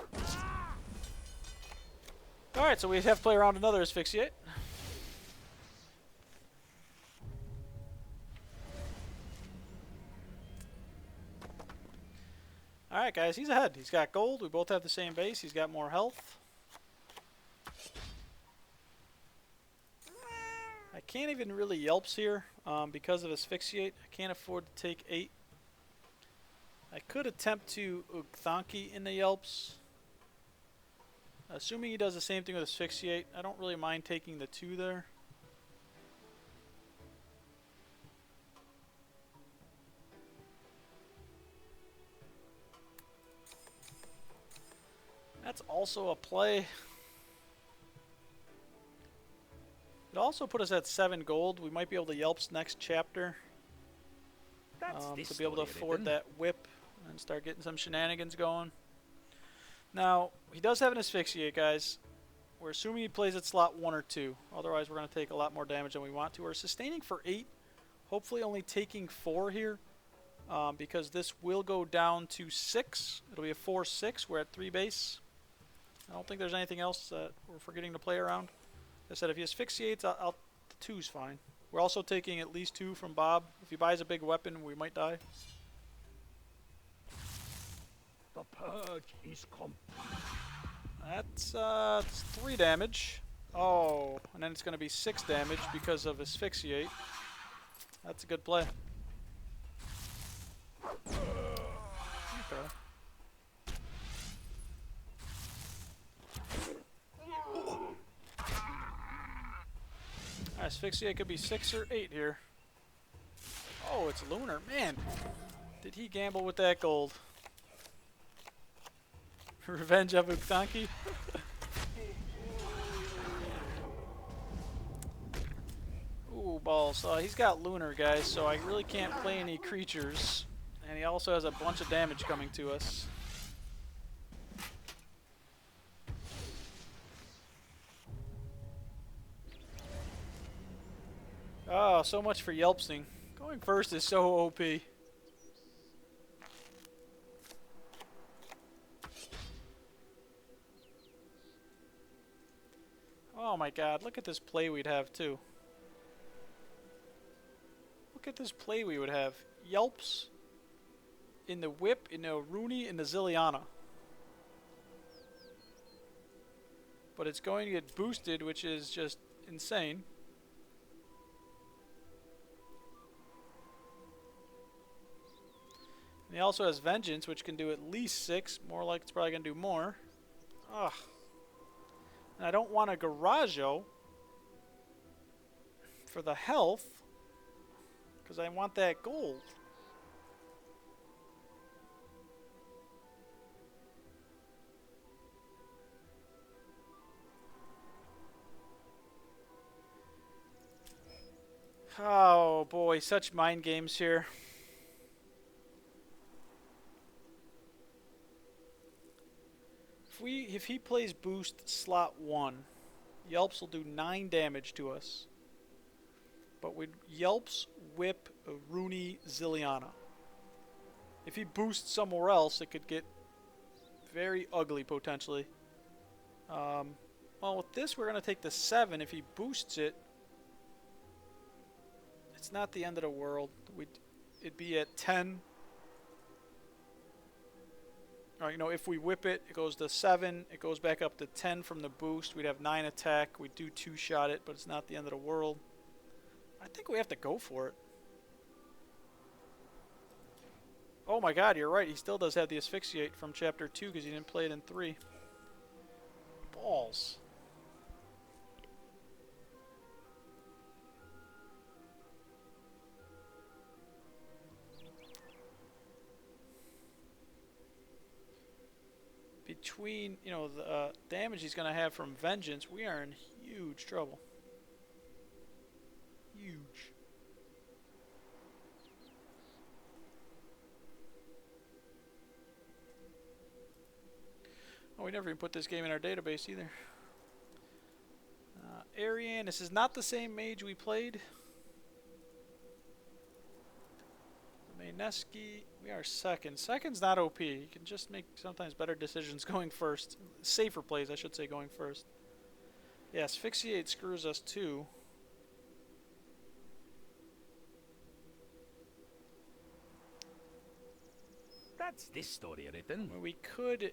Speaker 1: Alright, so we have to play around another Asphyxiate. Alright guys, he's ahead. He's got gold. We both have the same base. He's got more health. I can't even really Yelps here because of Asphyxiate. I can't afford to take 8. I could attempt to Ukthanki in the Yelps. Assuming he does the same thing with Asphyxiate, I don't really mind taking the 2 there. That's also a play. It also put us at 7 gold. We might be able to Yelps next chapter to be able to afford that whip and start getting some shenanigans going. Now, he does have an Asphyxiate, guys. We're assuming he plays at slot 1 or 2. Otherwise, we're going to take a lot more damage than we want to. We're sustaining for 8. Hopefully only taking 4 here. Because this will go down to 6. It'll be a 4-6. We're at 3 base. I don't think there's anything else that we're forgetting to play around. Like I said, if he asphyxiates, the 2's fine. We're also taking at least 2 from Bob. If he buys a big weapon, we might die.
Speaker 5: The purge is
Speaker 1: That's 3 damage. Oh, and then it's going to be 6 damage because of asphyxiate. That's a good play. Okay. Asphyxiate could be 6 or 8 here. Oh, it's Lunar. Man, did he gamble with that gold? Revenge of Ukthanki. Ooh, balls. He's got Lunar, guys, so I really can't play any creatures. And he also has a bunch of damage coming to us. Oh, so much for Yelpsing. Going first is so OP. Oh my god, look at this play we'd have too. Look at this play we would have. Yelps in the whip, in the Rooney, in the Zilliana. But it's going to get boosted, which is just insane. And he also has Vengeance, which can do at least 6. More like it's probably going to do more. Ugh. And I don't want a Garajo for the health, because I want that gold. Oh boy, such mind games here. If he plays boost slot 1, Yelps will do 9 damage to us. But with Yelps, Whip, Rooney, Zilliana. If he boosts somewhere else, it could get very ugly potentially. Well, with this, we're going to take the 7. If he boosts it, it's not the end of the world. It'd be at 10. Alright, you know, if we whip it, it goes to 7. It goes back up to 10 from the boost. We'd have 9 attack. We do 2-shot it, but it's not the end of the world. I think we have to go for it. Oh my god, you're right. He still does have the asphyxiate from chapter 2 because he didn't play it in 3. Balls. Between, you know, the damage he's going to have from Vengeance, we are in huge trouble. Huge. Oh, we never even put this game in our database either. Ariane, this is not the same mage we played. Mayneski, we are second. Second's not OP. You can just make sometimes better decisions going first. Safer plays, I should say, going first. Yeah, asphyxiate screws us too.
Speaker 5: That's this story written.
Speaker 1: Well, we could...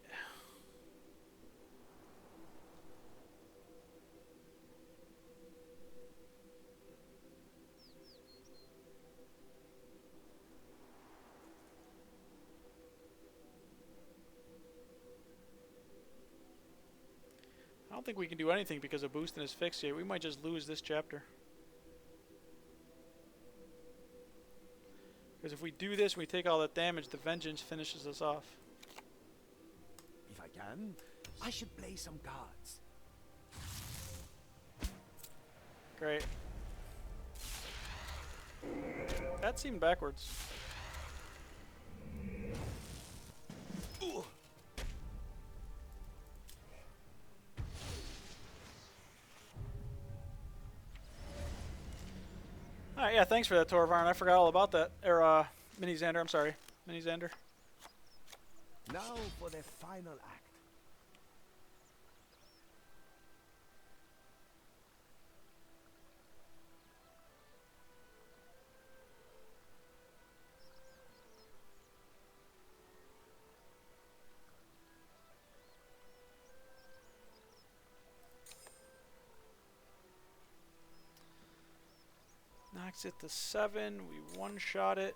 Speaker 1: I don't think we can do anything because of boost and asphyxiate. We might just lose this chapter. Because if we do this and we take all that damage, the vengeance finishes us off.
Speaker 4: If I can, I should play some cards.
Speaker 1: Great. That seemed backwards.
Speaker 4: Ooh.
Speaker 1: Alright, yeah, thanks for that, Torvarn. I forgot all about that. Or, Mini Xander, I'm sorry. Mini Xander.
Speaker 4: Now for the final act.
Speaker 1: Knocks it to 7. We one-shot it.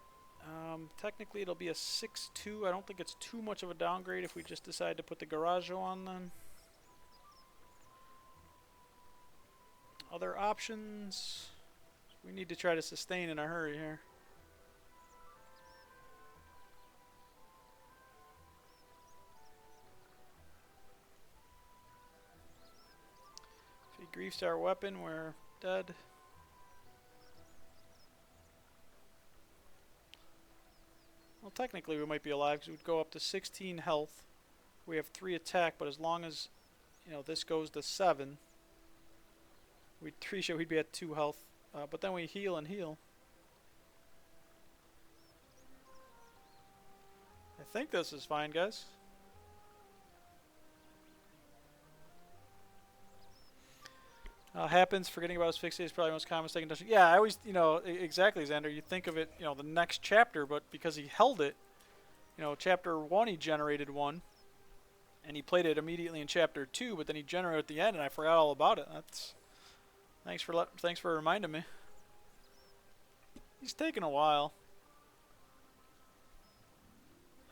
Speaker 1: Technically, it'll be a 6-2. I don't think it's too much of a downgrade if we just decide to put the Garaggio on then. Other options? We need to try to sustain in a hurry here. If he griefs our weapon, we're dead. Well, technically we might be alive because we'd go up to 16 health. We have 3 attack, but as long as, you know, this goes to 7, we'd 3-shot, we'd be at 2 health. But then we heal and heal. I think this is fine, guys. Happens, forgetting about asphyxiate is probably the most common mistake in Dungeon. Yeah, I always, you know, exactly, Xander. You think of it, you know, the next chapter, but because he held it, you know, chapter 1 he generated one, and he played it immediately in chapter 2, but then he generated at the end, and I forgot all about it. That's thanks for reminding me. He's taking a while.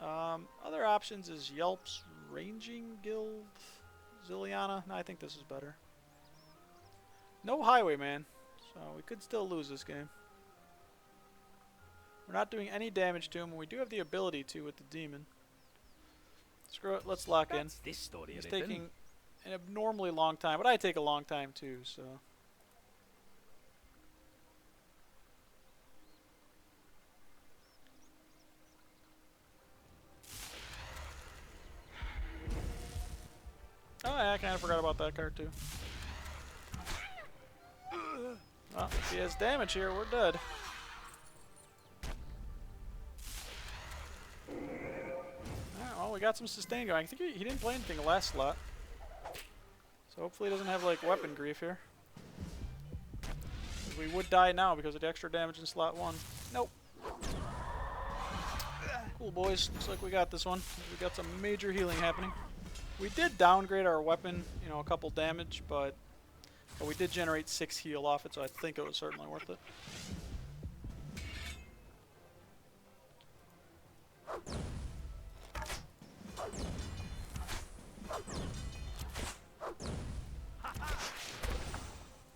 Speaker 1: Other options is Yelp's Ranging Guild, Zilliana. No, I think this is better. No Highwayman, so we could still lose this game. We're not doing any damage to him, and we do have the ability to with the demon. Screw it, let's lock in.
Speaker 5: That's this story
Speaker 1: It's
Speaker 5: written.
Speaker 1: taking an abnormally long time, but I take a long time too, so. Oh yeah, I kind of forgot about that card too. Well, if he has damage here, we're dead. Alright, well, we got some sustain going. I think he didn't play anything last slot. So hopefully he doesn't have, like, weapon grief here. We would die now because of the extra damage in slot 1. Nope. Cool, boys. Looks like we got this one. We got some major healing happening. We did downgrade our weapon, you know, a couple damage, but we did generate 6 heal off it, so I think it was certainly worth it.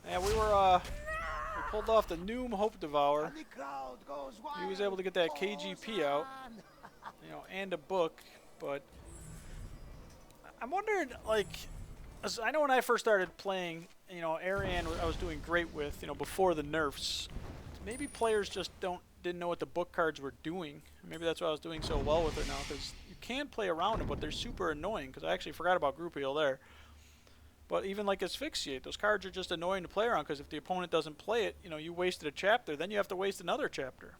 Speaker 1: Yeah, we pulled off the Noom Hope Devour.
Speaker 4: And the crowd goes wild.
Speaker 1: He was able to get that KGP out, you know, and a book, but I'm wondering, like, as I know when I first started playing, you know, Ariane I was doing great with, you know, before the nerfs. Maybe players just don't didn't know what the book cards were doing. Maybe that's why I was doing so well with it now, because you can play around them, but they're super annoying, because I actually forgot about Group Heal there. But even like Asphyxiate, those cards are just annoying to play around, because if the opponent doesn't play it, you know, you wasted a chapter, then you have to waste another chapter.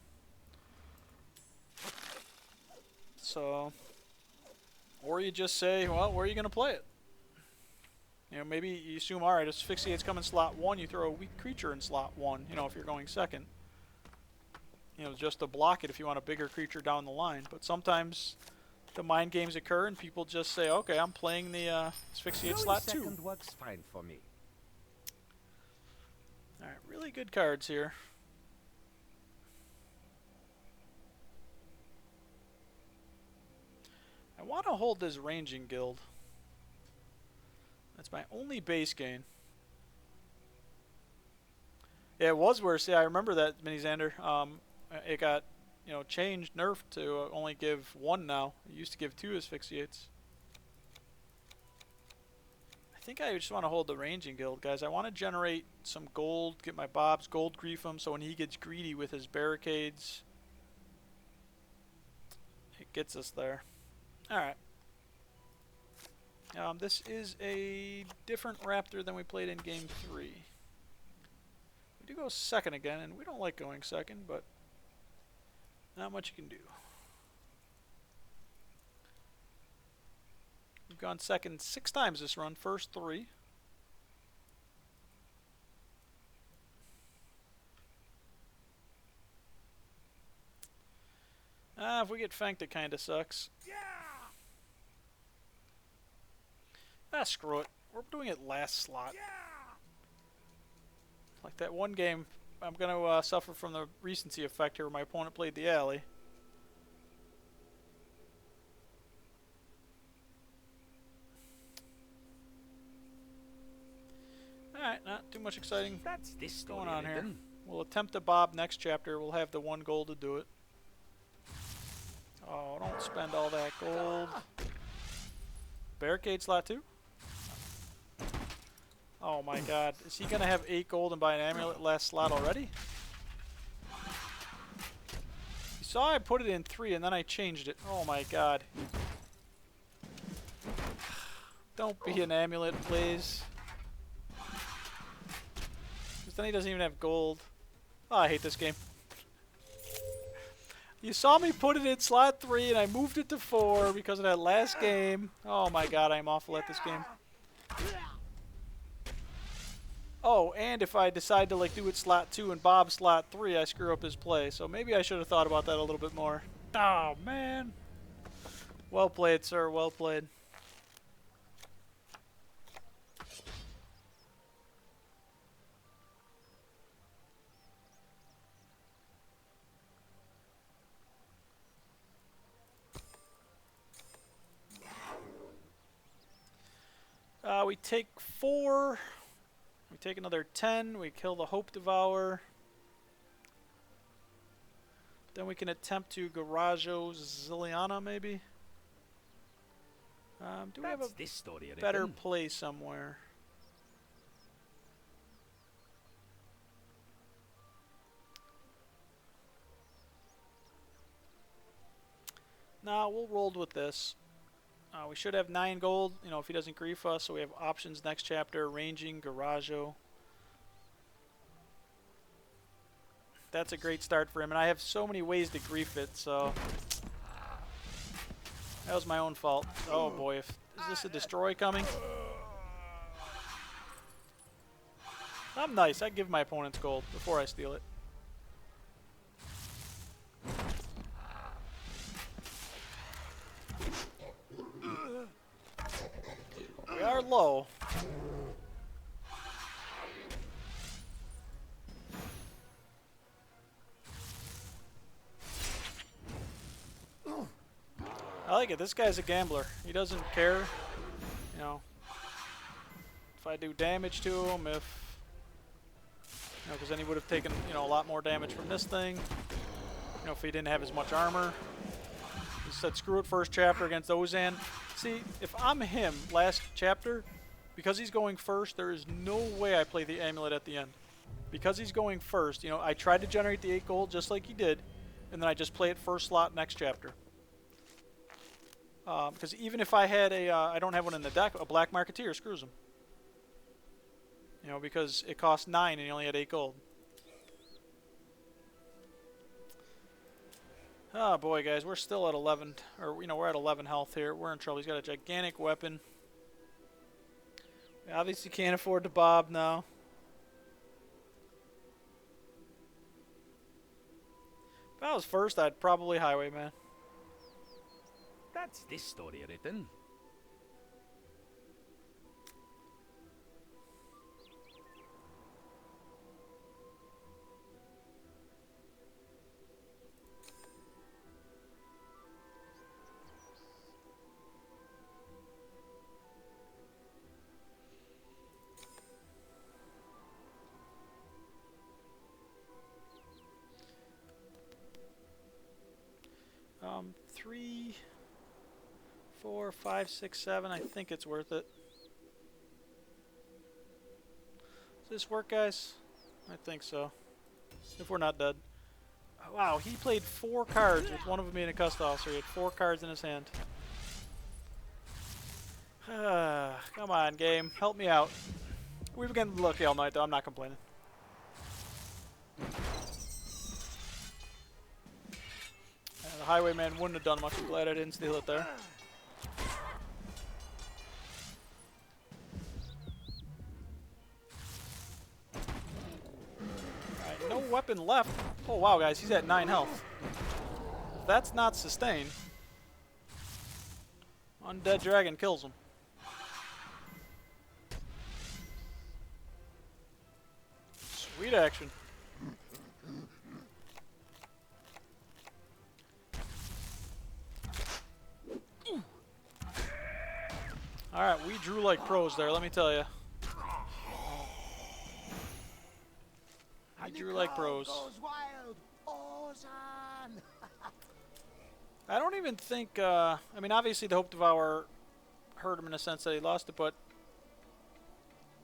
Speaker 1: So, or you just say, well, where are you going to play it? You know, maybe you assume, alright, Asphyxiate's coming slot 1, you throw a weak creature in slot 1, you know, if you're going second. You know, just to block it if you want a bigger creature down the line. But sometimes the mind games occur and people just say, okay, I'm playing the Asphyxiate slot 2.
Speaker 5: Second works fine for me.
Speaker 1: Alright, really good cards here. I want to hold this Ranging Guild. That's my only base gain. Yeah, it was worse. Yeah, I remember that, Mini Xander. It got, you know, changed, nerfed to only give 1 now. It used to give 2 Asphyxiates. I think I just want to hold the Ranging Guild, guys. I want to generate some gold, get my Bob's Gold Grief him, so when he gets greedy with his barricades, it gets us there. Alright. This is a different Raptor than we played in Game 3. We do go second again, and we don't like going second, but not much you can do. We've gone second 6 times this run, first 3. If we get fanked, it kinda sucks. Screw it. We're doing it last slot. Like that one game, I'm going to suffer from the recency effect here where my opponent played the alley. Alright, not too much exciting
Speaker 5: That's this
Speaker 1: going on here.
Speaker 5: written.
Speaker 1: We'll attempt to Bob next chapter. We'll have the 1 gold to do it. Oh, don't spend all that gold. Barricade slot 2? Oh my god. Is he going to have 8 gold and buy an amulet last slot already? You saw I put it in 3 and then I changed it. Oh my god. Don't be an amulet, please. Because then he doesn't even have gold. Oh, I hate this game. You saw me put it in slot 3 and I moved it to 4 because of that last game. Oh my god, I'm awful at this game. Oh, and if I decide to like do it slot 2 and Bob slot 3, I screw up his play. So maybe I should have thought about that a little bit more. Oh, man. Well played, sir. Well played. We take 4. We take another 10. We kill the Hope Devourer. Then we can attempt to Garajo Zilliana, maybe. Do we have a
Speaker 5: This story
Speaker 1: better
Speaker 5: written.
Speaker 1: play somewhere? Nah, we'll roll with this. We should have 9 gold, you know, if he doesn't grief us. So we have options next chapter, ranging, Garajo. That's a great start for him, and I have so many ways to grief it, so that was my own fault. Oh boy, is this a destroy coming? I'm nice. I give my opponents gold before I steal it. We are low. I like it. This guy's a gambler. He doesn't care, you know, if I do damage to him, if, you know, because then he would have taken, you know, a lot more damage from this thing. You know, if he didn't have as much armor. He said, screw it, first chapter against Ozan. See, if I'm him last chapter, because he's going first, there is no way I play the amulet at the end. Because he's going first, you know, I tried to generate the 8 gold just like he did. and then I just play it first slot next chapter. Because even if I had a, I don't have one in the deck, a Black Marketeer screws him. You know, because it costs 9 and you only had 8 gold. Oh boy, guys, we're still at 11, or you know, we're at 11 health here. We're in trouble. He's got a gigantic weapon. We obviously can't afford to bob now. If I was first, I'd probably Highwayman.
Speaker 5: That's this story written.
Speaker 1: Three, 4, 5, 6, 7. I think it's worth it. Does this work, guys? I think so. If we're not dead. Wow, he played 4 cards with one of them being a cust officer. He had 4 cards in his hand. Come on, game. Help me out. We've been lucky all night, though. I'm not complaining. The Highwayman wouldn't have done much. I'm glad I didn't steal it there. Alright, no weapon left. Oh wow, guys, he's at 9 health. If that's not sustained, Undead Dragon kills him. Sweet action. Alright, we drew like pros there, let me tell you. We drew like pros.
Speaker 4: Goes wild. Ozan.
Speaker 1: I don't even think, I mean, obviously the Hope Devourer hurt him in a sense that he lost it, but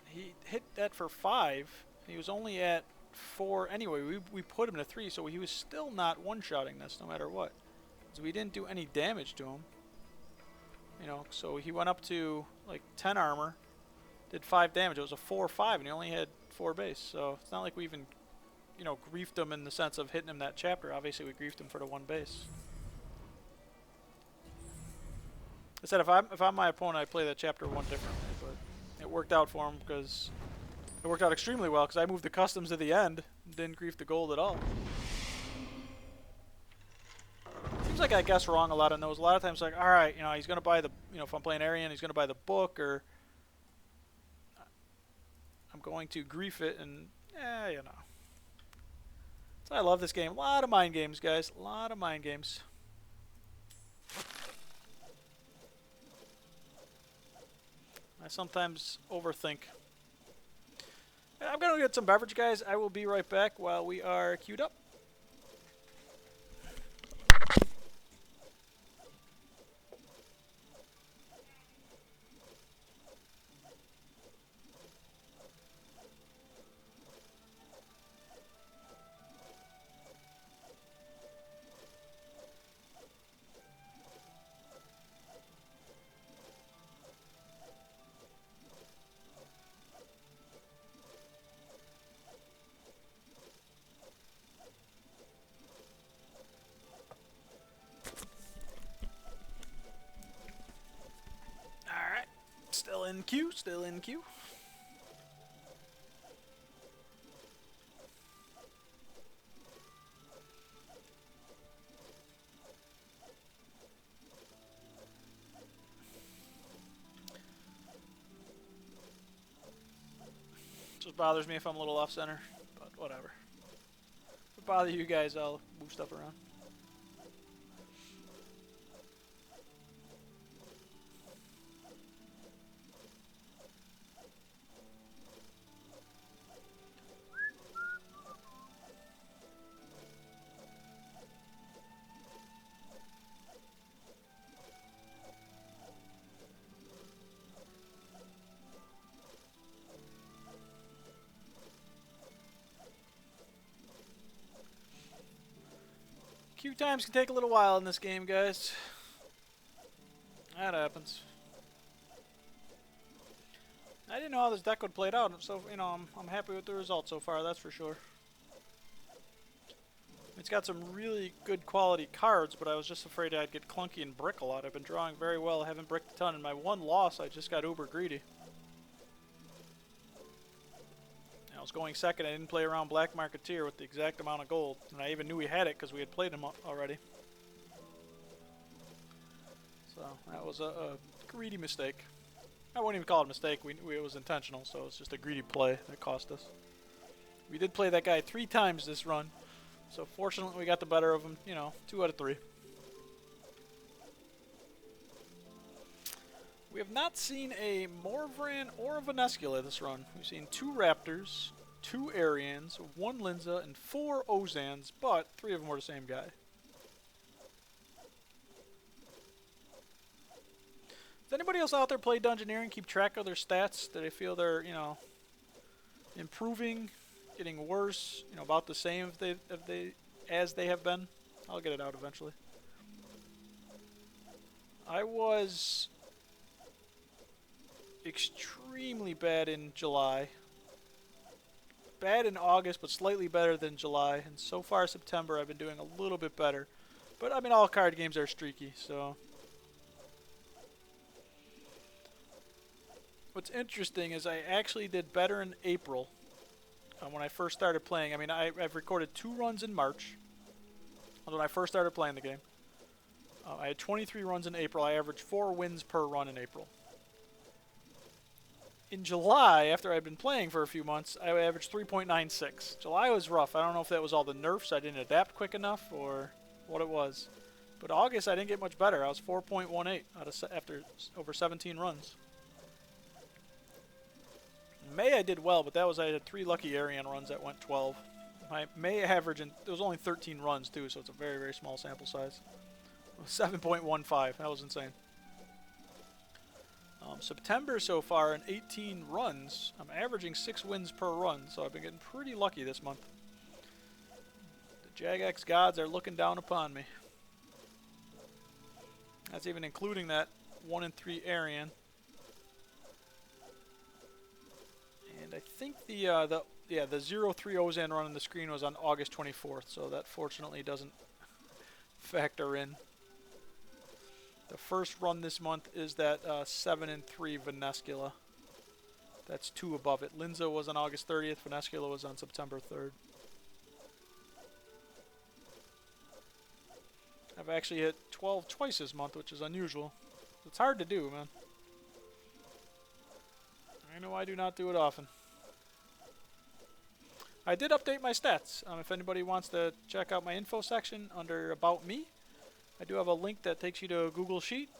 Speaker 1: he hit that for 5. He was only at 4 anyway. We put him to 3, so he was still not one-shotting this no matter what. So we didn't do any damage to him. You know, so he went up to like 10 armor, did 5 damage. It was a 4-5, and he only had 4 base. So it's not like we even, you know, griefed him in the sense of hitting him that chapter. Obviously, we griefed him for the 1 base. I said if I'm my opponent, I play that chapter 1 differently, but it worked out for him because it worked out extremely well because I moved the customs to the end and didn't grief the gold at all. Seems like I guess wrong a lot on those. A lot of times, like, all right, you know, he's gonna buy the, you know, if I'm playing Arian, he's gonna buy the book, or I'm going to grief it, and you know. So I love this game. A lot of mind games, guys. A lot of mind games. I sometimes overthink. I'm gonna get some beverage, guys. I will be right back while we are queued up. Still in queue, still in queue. Just bothers me if I'm a little off center, but whatever. If it bothers you guys, I'll move stuff around. Queue times can take a little while in this game, guys. That happens. I didn't know how this deck would play out, so you know I'm happy with the result so far. That's for sure. It's got some really good quality cards, but I was just afraid I'd get clunky and brick a lot. I've been drawing very well. I haven't bricked a ton. In my one loss, I just got uber greedy. I was going second. I didn't play around Black Marketeer with the exact amount of gold, and I even knew he had it because we had played him already. So that was a greedy mistake. I wouldn't even call it a mistake. It was intentional, so it's just a greedy play that cost us. We did play that guy 3 times this run, so fortunately we got the better of him, you know, 2 out of 3. We have not seen a Morvran or a Venescula this run. We've seen 2 Raptors, 2 Arians, 1 Linza, and 4 Ozans, but 3 of them were the same guy. Does anybody else out there play Dungeoneering, keep track of their stats? Do they feel they're, you know, improving, getting worse, you know, about the same as they have been? I'll get it out eventually. I was extremely bad in July. Bad in August, but slightly better than July. And so far September I've been doing a little bit better. But I mean, all card games are streaky, so... What's interesting is I actually did better in April when I first started playing. I mean, I've recorded 2 runs in March when I first started playing the game. I had 23 runs in April. I averaged 4 wins per run in April. In July, after I'd been playing for a few months, I averaged 3.96. July was rough. I don't know if that was all the nerfs. I didn't adapt quick enough or what it was. But August, I didn't get much better. I was 4.18 after over 17 runs. May I did well, but that was I had 3 lucky Arian runs that went 12. My May average, and there was only 13 runs too, so it's a very, very small sample size. 7.15, that was insane. September so far in 18 runs, I'm averaging 6 wins per run, so I've been getting pretty lucky this month. The Jagex gods are looking down upon me. That's even including that 1 in 3 Arian. And I think the 0-3 Ozan run on the screen was on August 24th, so that fortunately doesn't factor in. The first run this month is that 7-3 Venescula. That's 2 above it. Linza was on August 30th, Venescula was on September 3rd. I've actually hit 12 twice this month, which is unusual. It's hard to do, man. I know I do not do it often. I did update my stats. If anybody wants to check out my info section under About Me, I do have a link that takes you to a Google Sheet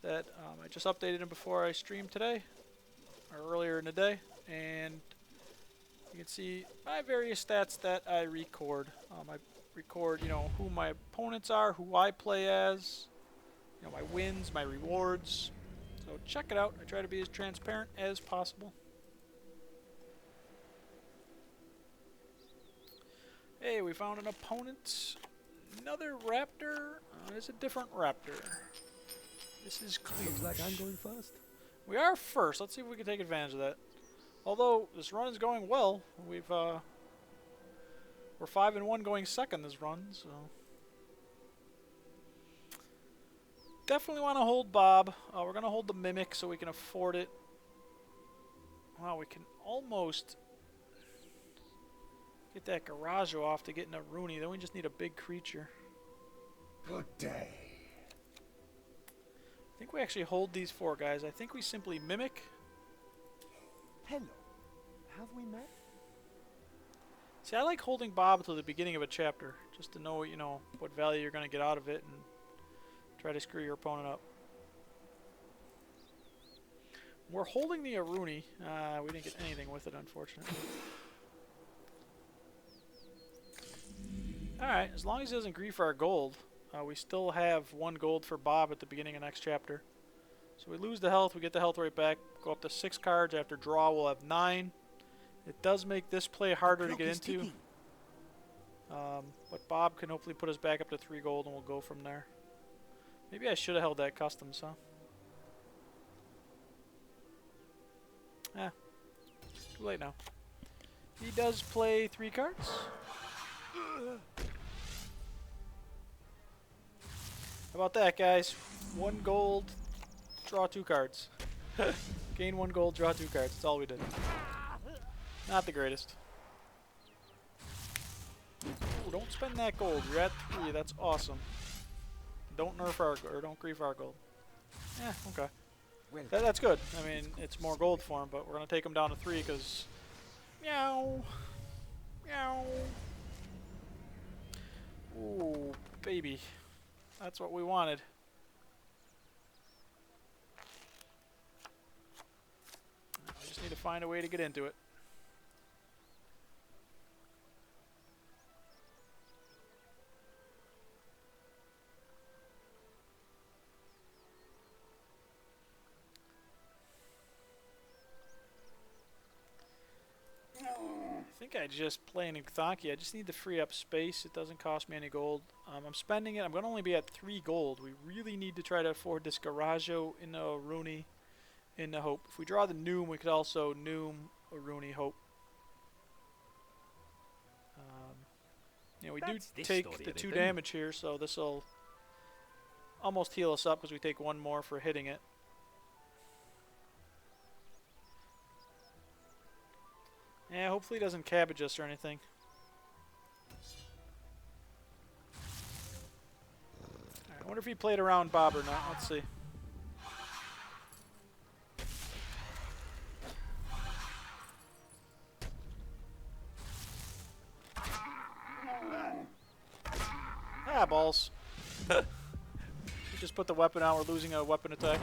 Speaker 1: that I just updated them before I streamed today, or earlier in the day, and you can see my various stats that I record. I record, you know, who my opponents are, who I play as, you know, my wins, my rewards. So check it out. I try to be as transparent as possible. Hey, we found an opponent. Another Raptor. It's a different Raptor. This is clear.
Speaker 5: Looks like I'm going first.
Speaker 1: We are first. Let's see if we can take advantage of that. Although this run is going well, we're 5-1 going second this run, so definitely want to hold Bob. We're gonna hold the Mimic so we can afford it. Wow, we can almost get that Garage off to get in a Rooney. Then we just need a big creature.
Speaker 4: Good day.
Speaker 1: I think we actually hold these 4 guys. I think we simply Mimic.
Speaker 4: Hello. Have we met?
Speaker 1: See, I like holding Bob until the beginning of a chapter, just to know, you know, what value you're going to get out of it and try to screw your opponent up. We're holding the Aruni. We didn't get anything with it, unfortunately. Alright, as long as he doesn't grief our gold, we still have 1 gold for Bob at the beginning of next chapter. So we lose the health, we get the health right back, go up to 6 cards. After draw, we'll have 9. It does make this play harder to get into. But Bob can hopefully put us back up to 3 gold and we'll go from there. Maybe I should have held that customs, huh? Ah, too late now. He does play 3 cards. How about that, guys? 1 gold, draw 2 cards. Gain 1 gold, draw 2 cards. That's all we did. Not the greatest. Ooh, don't spend that gold. You're at 3. That's awesome. Don't nerf our, or don't grief our gold. Yeah, okay. That's good. I mean, it's more gold for him, but we're gonna take him down to 3 because, meow, meow. Ooh, baby. That's what we wanted. I just need to find a way to get into it. I think I just play an Uthaki. I just need to free up space. It doesn't cost me any gold. I'm spending it. I'm going to only be at 3 gold. We really need to try to afford this Garajo in a Rooney in the Hope. If we draw the Noom, we could also Noom a Rooney Hope. You know, we do take the 2 damage here, so this will almost heal us up because we take 1 more for hitting it. Yeah, hopefully he doesn't cabbage us or anything. Alright, I wonder if he played around Bob or not. Let's see. Ah, balls. We just put the weapon out. We're losing a weapon attack.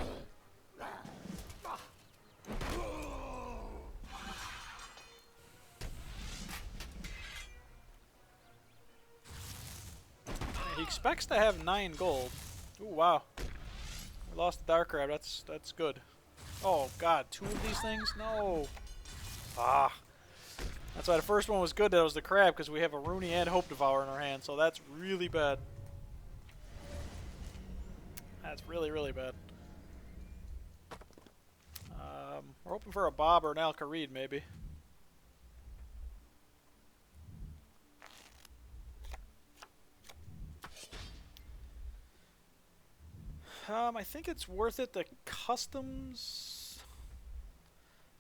Speaker 1: He expects to have 9 gold. Ooh, wow. We lost the Dark Crab. That's good. Oh, God. 2 of these things? No. Ah. That's why the first one was good. That was the crab, because we have a Rooney and Hope Devourer in our hand. So that's really bad. That's really, really bad. We're hoping for a Bob or an Al-Kharid, maybe. I think it's worth it. The customs,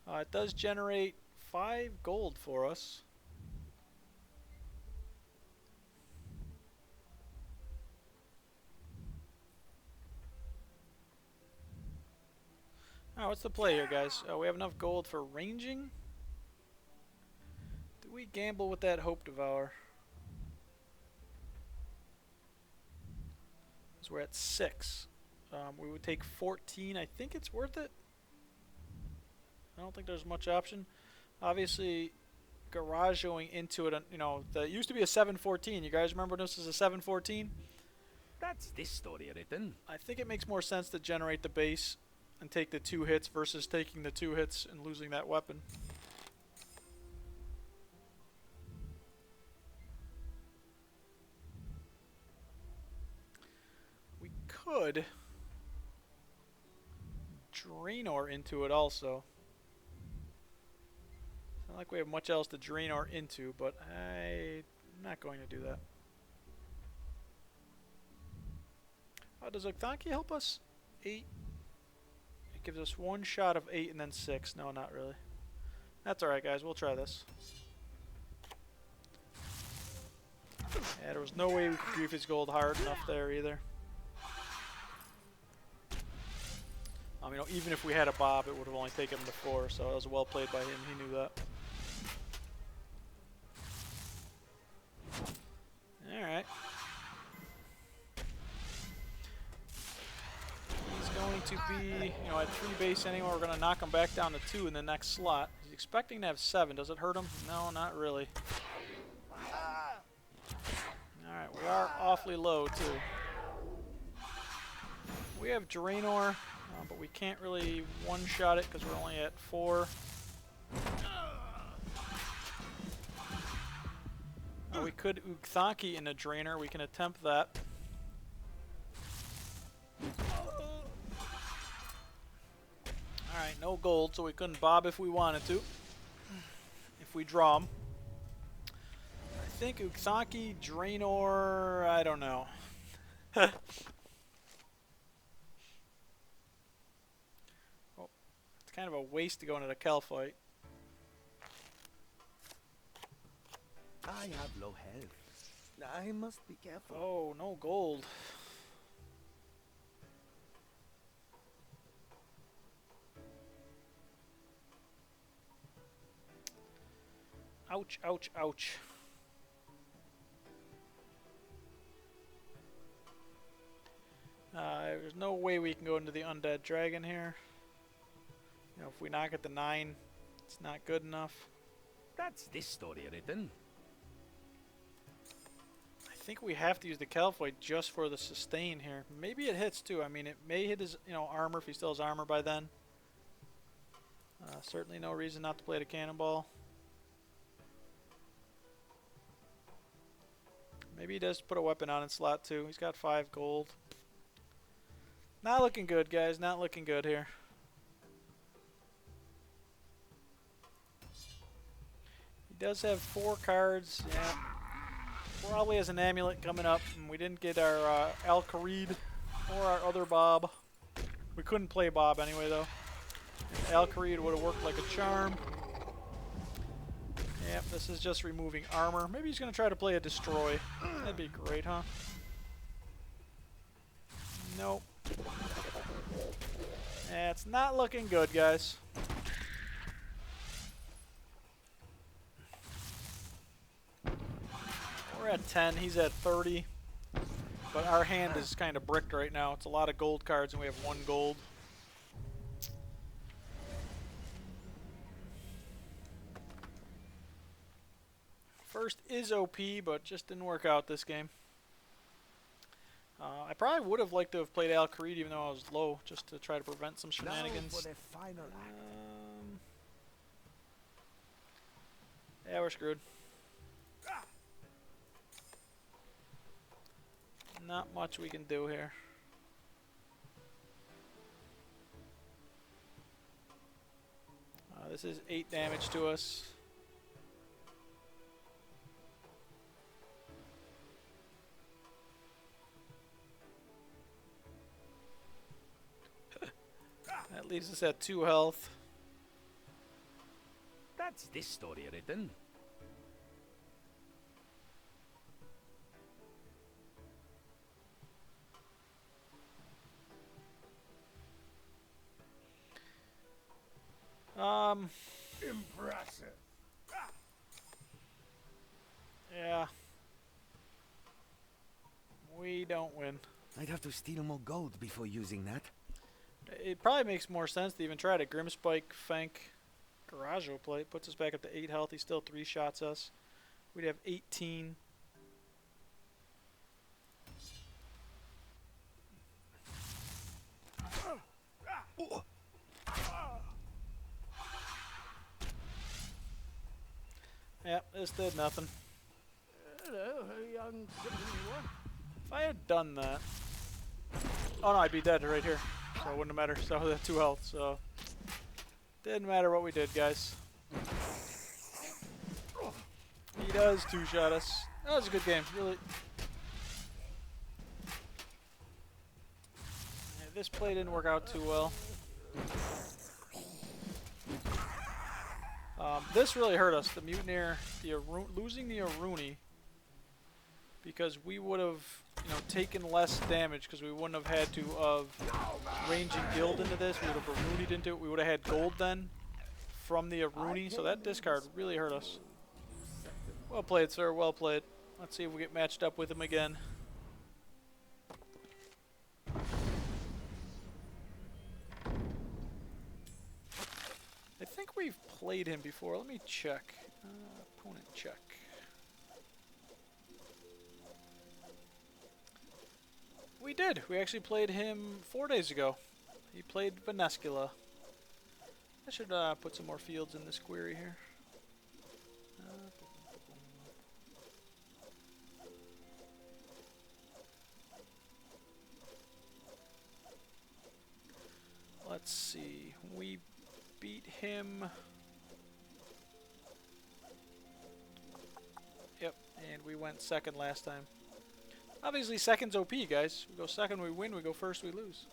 Speaker 1: it does generate 5 gold for us. Oh, what's the play here, guys? We have enough gold for ranging. Do we gamble with that Hope Devour? Because we're at 6. We would take 14. I think it's worth it. I don't think there's much option. Obviously, garageoing into it, you know, it used to be a 714. You guys remember when this was a 714?
Speaker 5: That's this story written.
Speaker 1: I think it makes more sense to generate the base and take the 2 hits versus taking the 2 hits and losing that weapon. We could Draenor into it also. It's not like we have much else to Draenor into, but I'm not going to do that. Does Uthaki help us? 8. It gives us 1 shot of 8 and then 6. No, not really. That's alright, guys. We'll try this. Yeah, there was no way we could grief his gold hard enough there either. You know, even if we had a Bob, it would have only taken him to 4, so that was well played by him. He knew that. Alright. He's going to be, you know, at 3 base anyway. We're going to knock him back down to 2 in the next slot. He's expecting to have 7. Does it hurt him? No, not really. Alright, we are awfully low, too. We have Draenor, but we can't really one-shot it because we're only at 4. Oh, we could Ukthaki in a drainer. We can attempt that. Alright, no gold, so we couldn't bob if we wanted to. If we draw them. I think Ukthaki, Draenor, I don't know. Oh, it's kind of a waste to go into the Kel fight.
Speaker 4: I have low health. I must be careful.
Speaker 1: Oh, no gold. Ouch, ouch, ouch. There's no way we can go into the Undead Dragon here. You know, if we knock at the 9, it's not good enough.
Speaker 5: That's this story written.
Speaker 1: I think we have to use the Calfoid just for the sustain here. Maybe it hits too. I mean, it may hit his, armor if he still has armor by then. Certainly no reason not to play the Cannonball. Maybe he does put a weapon on in slot 2. He's got 5 gold. Not looking good, guys. Not looking good here. He does have 4 cards. Yeah. Probably has an amulet coming up. And we didn't get our Al-Kharid or our other Bob. We couldn't play Bob anyway, though. Al-Kharid would have worked like a charm. Yep, this is just removing armor. Maybe he's going to try to play a Destroy. That'd be great, huh? Nope. Yeah, it's not looking good, guys. We're at 10. He's at 30. But our hand is kind of bricked right now. It's a lot of gold cards, and we have 1 gold. First is OP, but just didn't work out this game. I probably would have liked to have played Al-Kharid even though I was low, just to try to prevent some shenanigans.
Speaker 4: Now for the final act.
Speaker 1: Yeah, we're screwed. Not much we can do here. This is 8 damage to us. That leaves us at 2 health.
Speaker 5: That's this story written.
Speaker 4: Impressive.
Speaker 1: Yeah. We don't win.
Speaker 4: I'd have to steal more gold before using that.
Speaker 1: It probably makes more sense to even try to Grimspike, Fank, Garajo play. Puts us back up to 8 health. He still 3 shots us. We'd have 18. Yep, this did nothing.
Speaker 5: Hello, young citizen.
Speaker 1: If I had done that... Oh no, I'd be dead right here. So it wouldn't have mattered. So I had 2 health, so... Didn't matter what we did, guys. He does 2-shot us. That was a good game, really. Yeah, this play didn't work out too well. This really hurt us, the Mutineer, losing the Aruni, because we would have, taken less damage because we wouldn't have had to ranging guild into this. We would have Aruni'd into it. We would have had gold then from the Aruni, so that discard really hurt us. Well played, sir. Well played. Let's see if we get matched up with him again. I think we've played him before. Let me check. Opponent check. We did. We actually played him 4 days ago. He played Venescula. I should put some more fields in this query here. let's see. We beat him. Yep, and we went second last time. Obviously, second's OP, guys. We go second, we win. We go first, we lose.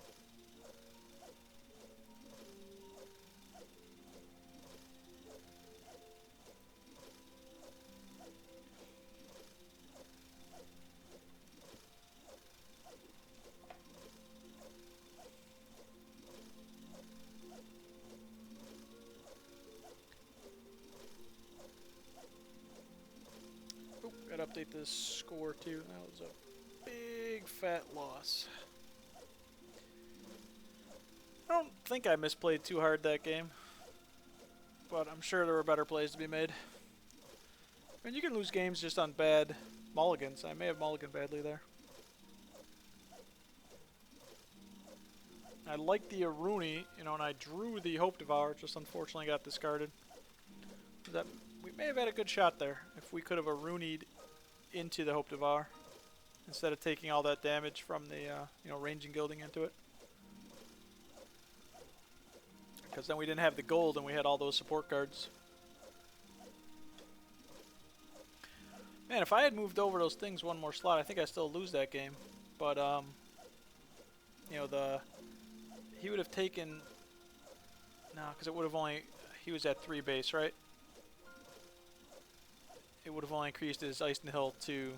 Speaker 1: Oh, gotta update this score too. That was a big fat loss. I don't think I misplayed too hard that game, but I'm sure there were better plays to be made. I mean, you can lose games just on bad mulligans. I may have mulliganed badly there. I liked the Aruni, you know, and I drew the Hope Devour, just unfortunately got discarded. That we may have had a good shot there if we could have Aruni'd into the Hope Devour instead of taking all that damage from the you know, ranging gilding into it. Because then we didn't have the gold and we had all those support cards. Man, if I had moved over those things one more slot, I think I still lose that game. But you know, he would have taken, no, because it would have only, he was at 3 base, right? It would have only increased his Ice and Hill to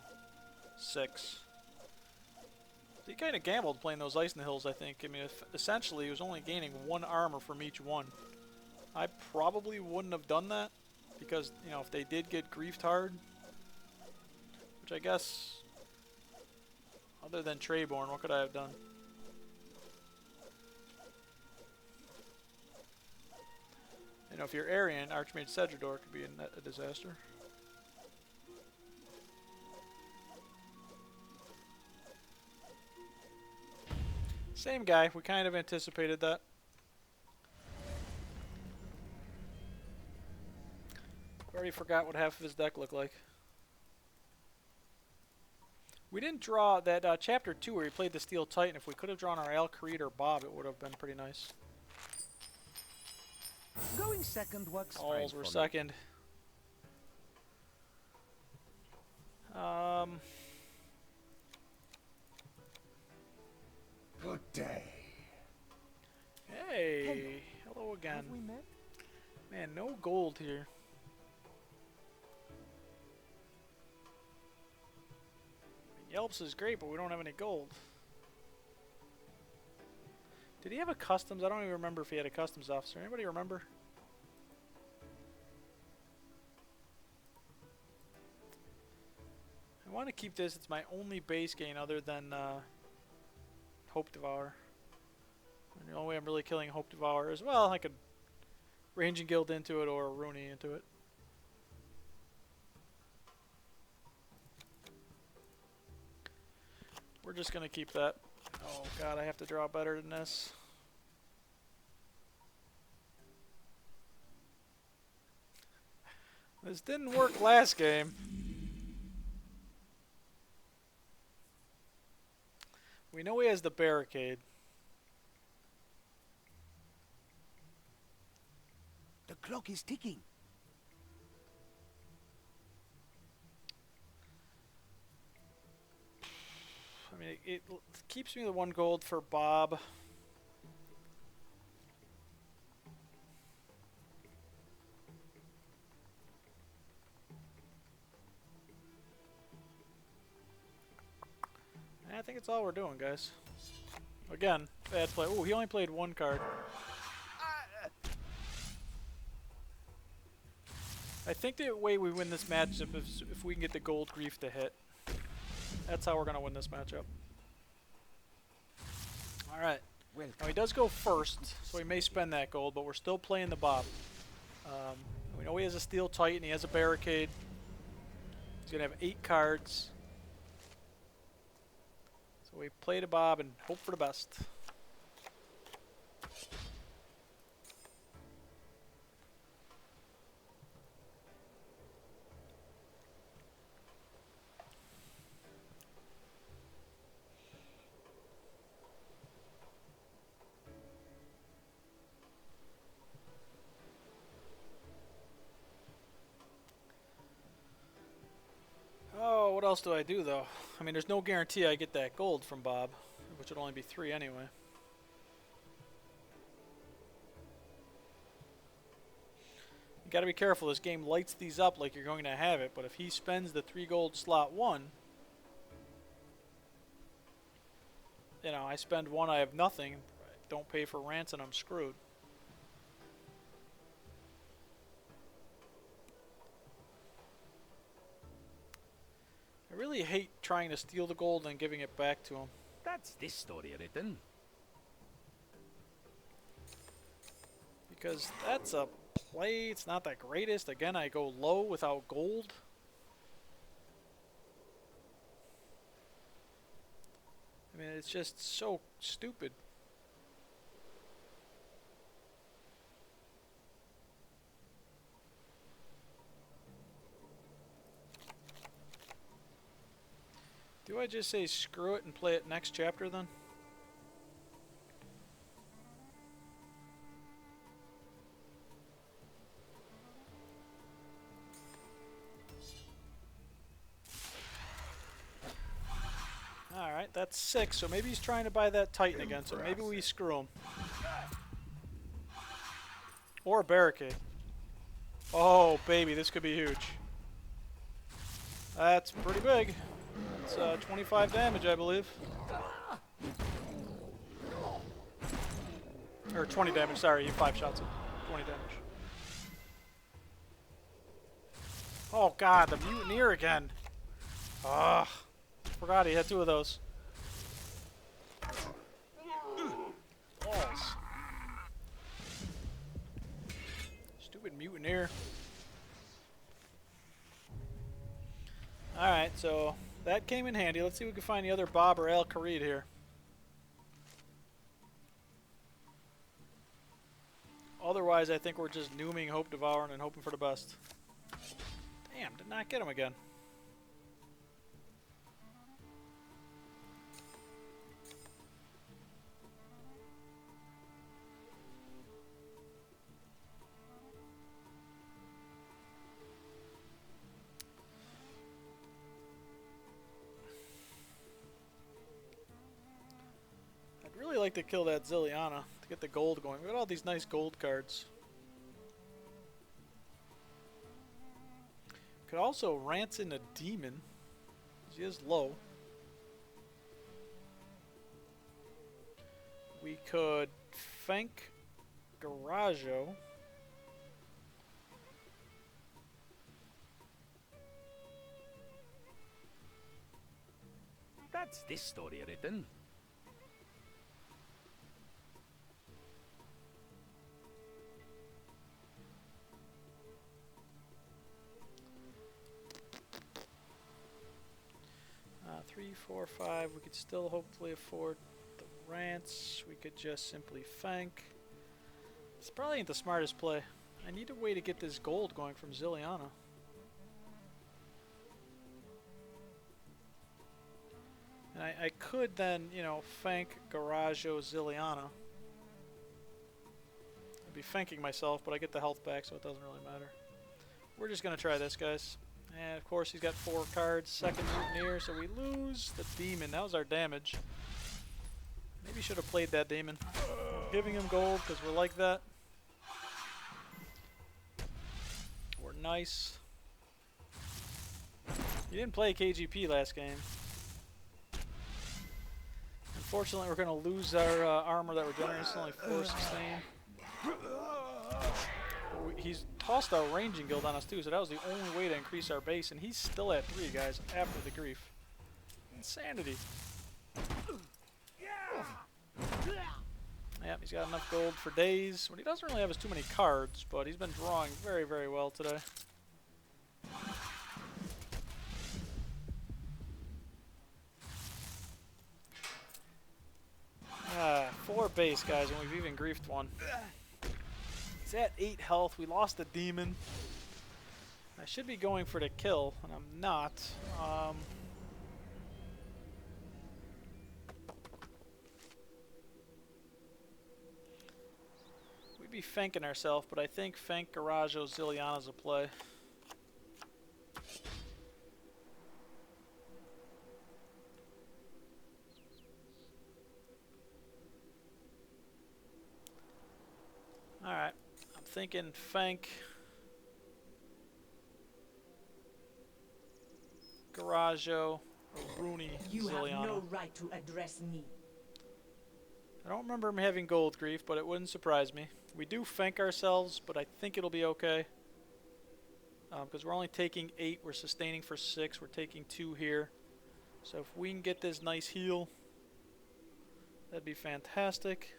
Speaker 1: 6. So he kind of gambled playing those Ice and Hills, I think. I mean, essentially, he was only gaining 1 armor from each one. I probably wouldn't have done that, because, you know, if they did get griefed hard, which I guess, other than Treyborn, what could I have done? You know, if you're Aryan, Archmage Sedrador could be a disaster. Same guy, we kind of anticipated that. Already forgot what half of his deck looked like. We didn't draw that chapter 2 where he played the Steel Titan. If we could have drawn our Al-Kharid or Bob, it would have been pretty nice.
Speaker 5: Going second works fine
Speaker 1: Alls were
Speaker 5: for me.
Speaker 1: second.
Speaker 4: Good day.
Speaker 1: Hey, hello again.
Speaker 5: Have we met?
Speaker 1: Man, no gold here. Yelps is great, but we don't have any gold. Did he have a customs? I don't even remember if he had a customs officer. Anybody remember? I want to keep this. It's my only base gain other than Hope Devour. And the only way I'm really killing Hope Devour is, well, I could Ranging Guild into it or Rooney into it. We're just going to keep that. Oh god, I have to draw better than this. This didn't work last game. We know he has the barricade.
Speaker 4: The clock is ticking.
Speaker 1: I mean, it keeps me the 1 gold for Bob. I think it's all we're doing, guys. Again, bad play. Oh, he only played 1 card. I think the way we win this matchup is if we can get the gold grief to hit. That's how we're going to win this matchup. Alright. Now he does go first, so he may spend that gold, but we're still playing the Bob. We know he has a Steel Titan, he has a barricade. He's going to have 8 cards. So we play the Bob and hope for the best. else do I do, though? I mean, there's no guarantee I get that gold from Bob, which would only be 3 anyway. You gotta be careful. This game lights these up like you're going to have it, but if he spends the 3 gold slot 1, you know, I spend 1, I have nothing. Don't pay for rants and I'm screwed. I really hate trying to steal the gold and giving it back to him.
Speaker 5: That's this story written.
Speaker 1: Because that's a play, it's not the greatest. Again, I go low without gold. I mean, it's just so stupid. Do I just say screw it and play it next chapter then? Alright, that's 6, so maybe he's trying to buy that Titan again, so maybe we screw him. Or a barricade. Oh, baby, this could be huge. That's pretty big. It's 25 damage, I believe. Or 20 damage, sorry, he 5 shots him. 20 damage. Oh god, the Mutineer again. Ugh. Forgot he had 2 of those. Balls. Stupid Mutineer. Alright, so that came in handy. Let's see if we can find the other Bob or Al Kharid here. Otherwise, I think we're just nooming, hope devouring, and hoping for the best. Damn, did not get him again. I'd really like to kill that Zilliana to get the gold going. We got all these nice gold cards. Could also rance in a demon. He is low. We could Fank Garajo.
Speaker 5: That's this story written.
Speaker 1: Three, four, 5. We could still hopefully afford the rants. We could just simply Fank. This probably ain't the smartest play. I need a way to get this gold going from Zilliana. And I could then, you know, Fank Garajo Zilliana. I'd be fanking myself, but I get the health back, so it doesn't really matter. We're just going to try this, guys. And of course he's got 4 cards, second Mutineer, so we lose the demon. That was our damage. Maybe should have played that demon. Giving him gold because we're like that. We're nice. You didn't play KGP last game. Unfortunately, we're going to lose our armor that regenerates. It's only 4 sustain. He's tossed our ranging guild on us too, so that was the only way to increase our base, and he's still at 3, guys, after the grief. Insanity. Yep, he's got enough gold for days. What he doesn't really have is too many cards, but he's been drawing very, very well today. 4 base, guys, and we've even griefed 1. He's at 8 health. We lost the demon. I should be going for the kill, and I'm not. We'd be fanking ourselves, but I think Fank Garajo Zilliana's a play. thinking Fank, Garajo, or Bruni,
Speaker 6: You have
Speaker 1: Ziliana.
Speaker 6: no right to address me.
Speaker 1: I don't remember him having gold grief, but it wouldn't surprise me. We do Fank ourselves, but I think it'll be okay. Because we're only taking 8, we're sustaining for 6, we're taking 2 here. So if we can get this nice heal, that'd be fantastic.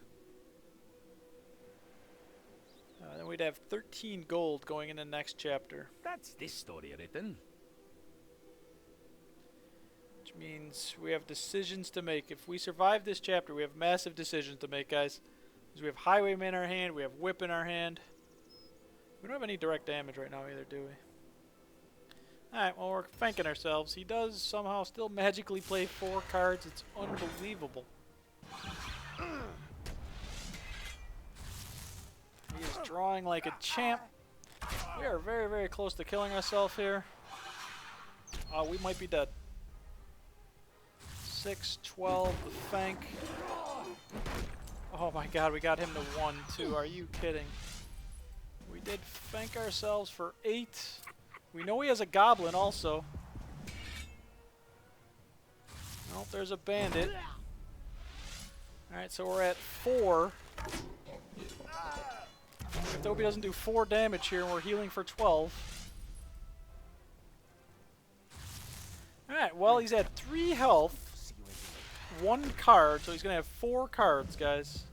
Speaker 1: Then we'd have 13 gold going in the next chapter.
Speaker 5: That's this story written.
Speaker 1: Which means we have decisions to make. If we survive this chapter, we have massive decisions to make, guys. Because we have Highwayman in our hand, we have Whip in our hand. We don't have any direct damage right now either, do we? Alright, well, we're thanking ourselves. He does somehow still magically play 4 cards. It's unbelievable. He is drawing like a champ. We are very, very close to killing ourselves here. We might be dead. 6, 12, the Fank. Oh my god, we got him to 1, too. Are you kidding? We did Fank ourselves for 8. We know he has a Goblin also. Nope, there's a Bandit. Alright, so we're at 4. If Toby doesn't do 4 damage here, and we're healing for 12. Alright, well, he's at 3 health. 1 card, so he's going to have 4 cards, guys.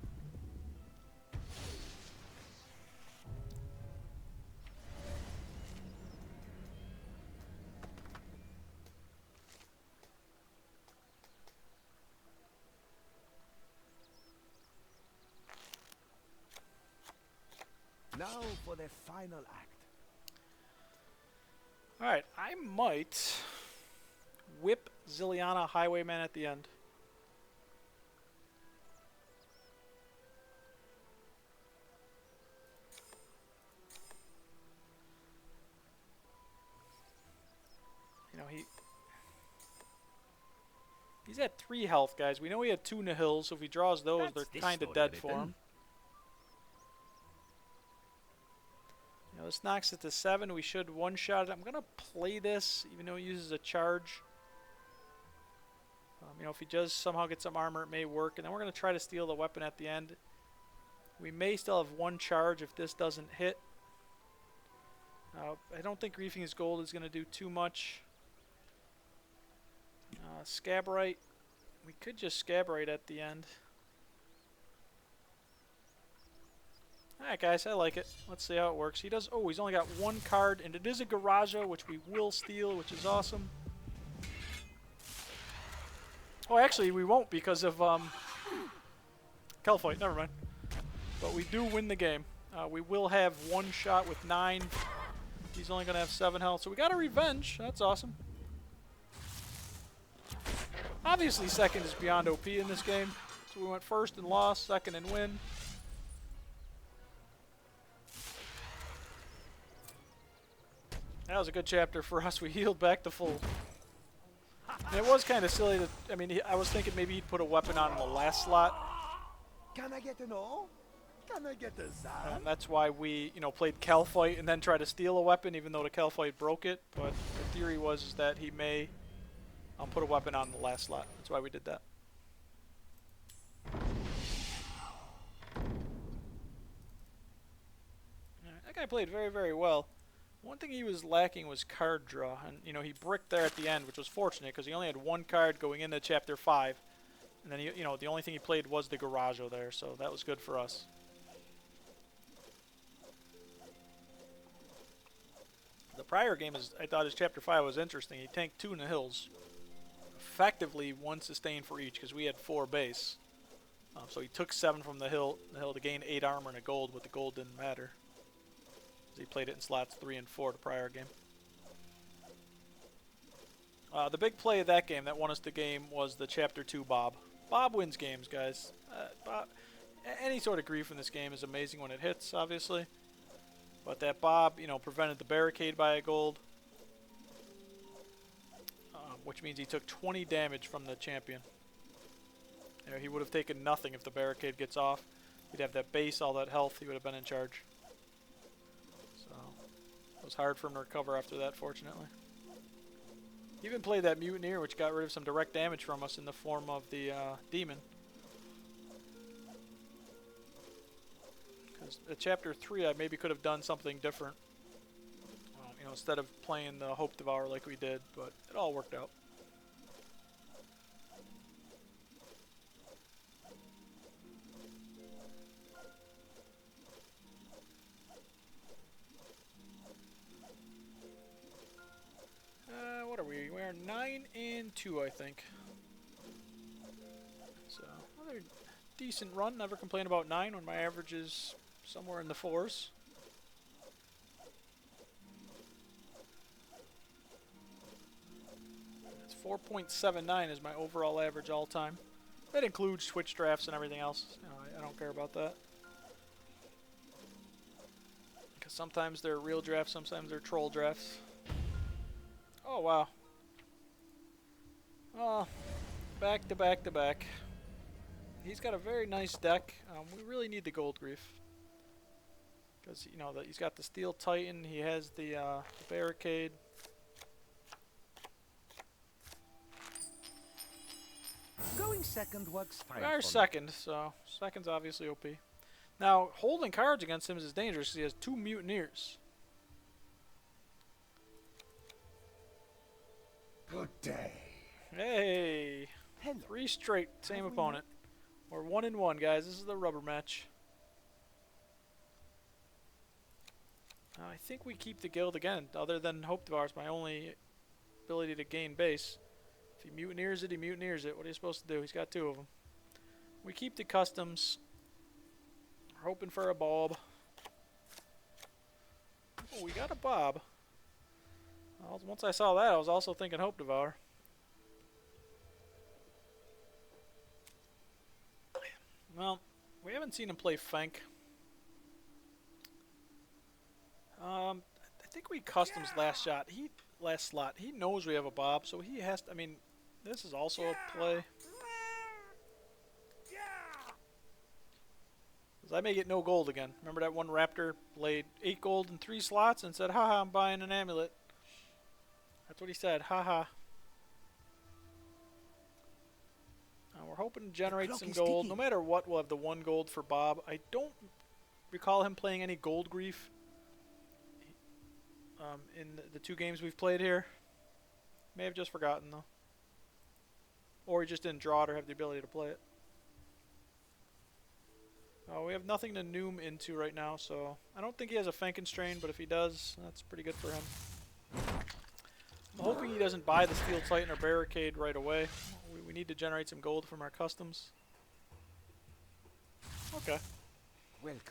Speaker 4: Now for the final act.
Speaker 1: Alright, I might whip Ziliana Highwayman at the end. You know, he's at 3 health, guys. We know he had 2 Nihils, so if he draws those,
Speaker 5: That's
Speaker 1: they're kind of dead for him. You know, this knocks it to 7. We should one-shot it. I'm going to play this, even though he uses a charge. You know, if he does somehow get some armor, it may work. And then we're going to try to steal the weapon at the end. We may still have 1 charge if this doesn't hit. I don't think griefing his gold is going to do too much. Scabrite. We could just Scabrite at the end. Alright guys, I like it. Let's see how it works. He does, oh, he's only got 1 card, and it is a Garajo, which we will steal, which is awesome. Oh, actually, we won't because of, Kelfoid, never mind. But we do win the game. We will have 1 shot with 9. He's only going to have 7 health, so we got a revenge. That's awesome. Obviously, second is beyond OP in this game. So we went first and lost, second and win. That was a good chapter for us. We healed back to full. And it was kind of silly that, I mean, I was thinking maybe he'd put a weapon on in the last slot.
Speaker 4: Can I get an O? Can I get a Zan?
Speaker 1: That's why we, you know, played Calfight and then tried to steal a weapon, even though the Calfight broke it. But the theory was that he may put a weapon on in the last slot. That's why we did that. That guy played very, very well. One thing he was lacking was card draw, and you know, he bricked there at the end, which was fortunate because he only had 1 card going into chapter 5, and then you know, the only thing he played was the Garajo there, so that was good for us. The prior game I thought his chapter 5 was interesting. He tanked 2 Nihils, effectively 1 sustain for each because we had 4 base. So he took 7 from the hill to gain 8 armor and a gold, but the gold didn't matter. He played it in slots 3 and 4 the prior game. The big play of that game that won us the game was the Chapter 2 Bob. Bob wins games, guys. Any sort of grief in this game is amazing when it hits, obviously. But that Bob, you know, prevented the barricade by a gold. Which means he took 20 damage from the champion. You know, he would have taken nothing if the barricade gets off. He'd have that base, all that health. He would have been in charge. was hard for him to recover after that, fortunately. He even played that Mutineer, which got rid of some direct damage from us in the form of the demon. Because at Chapter 3, I maybe could have done something different. You know, instead of playing the Hope Devourer like we did, but it all worked out. What are we? We are 9-2, I think. So, another decent run. Never complain about 9 when my average is somewhere in the 4s. It's 4.79 is my overall average all time. That includes Twitch drafts and everything else. You know, I don't care about that. Because sometimes they're real drafts, sometimes they're troll drafts. Oh, wow. Oh, back to back to back. He's got a very nice deck. We really need the Gold Grief. Because, you know, he's got the Steel Titan, he has the Barricade.
Speaker 5: Going second works fine.
Speaker 1: We are
Speaker 5: for me.
Speaker 1: second, so second's obviously OP. Now, holding cards against him is dangerous because he has 2 Mutineers.
Speaker 4: Good day.
Speaker 1: Hey!
Speaker 5: Hello.
Speaker 1: 3 straight, same opponent. We're 1-1, guys. This is the rubber match. I think we keep the guild again. Other than Hope Devour, it's my only ability to gain base. If he mutineers it, he mutineers it. What are you supposed to do? He's got 2 of them. We keep the customs. We're hoping for a Bob. Oh, we got a Bob. Well, once I saw that, I was also thinking Hope Devour. Well, we haven't seen him play Fenk. I think we customs last slot. He knows we have a Bob, so he has to, I mean, this is also a play. Because I may get no gold again. Remember that one Raptor played 8 gold in 3 slots and said, haha, I'm buying an amulet. That's what he said, haha. We're hoping to generate some gold. No matter what, we'll have the 1 gold for Bob. I don't recall him playing any Gold Grief in the 2 games we've played here. May have just forgotten, though. Or he just didn't draw it or have the ability to play it. We have nothing to noom into right now, so I don't think he has a Frankenstrain, but if he does, that's pretty good for him. I'm hoping he doesn't buy the Steel Titan or Barricade right away. We need to generate some gold from our customs. Okay.
Speaker 5: Welcome.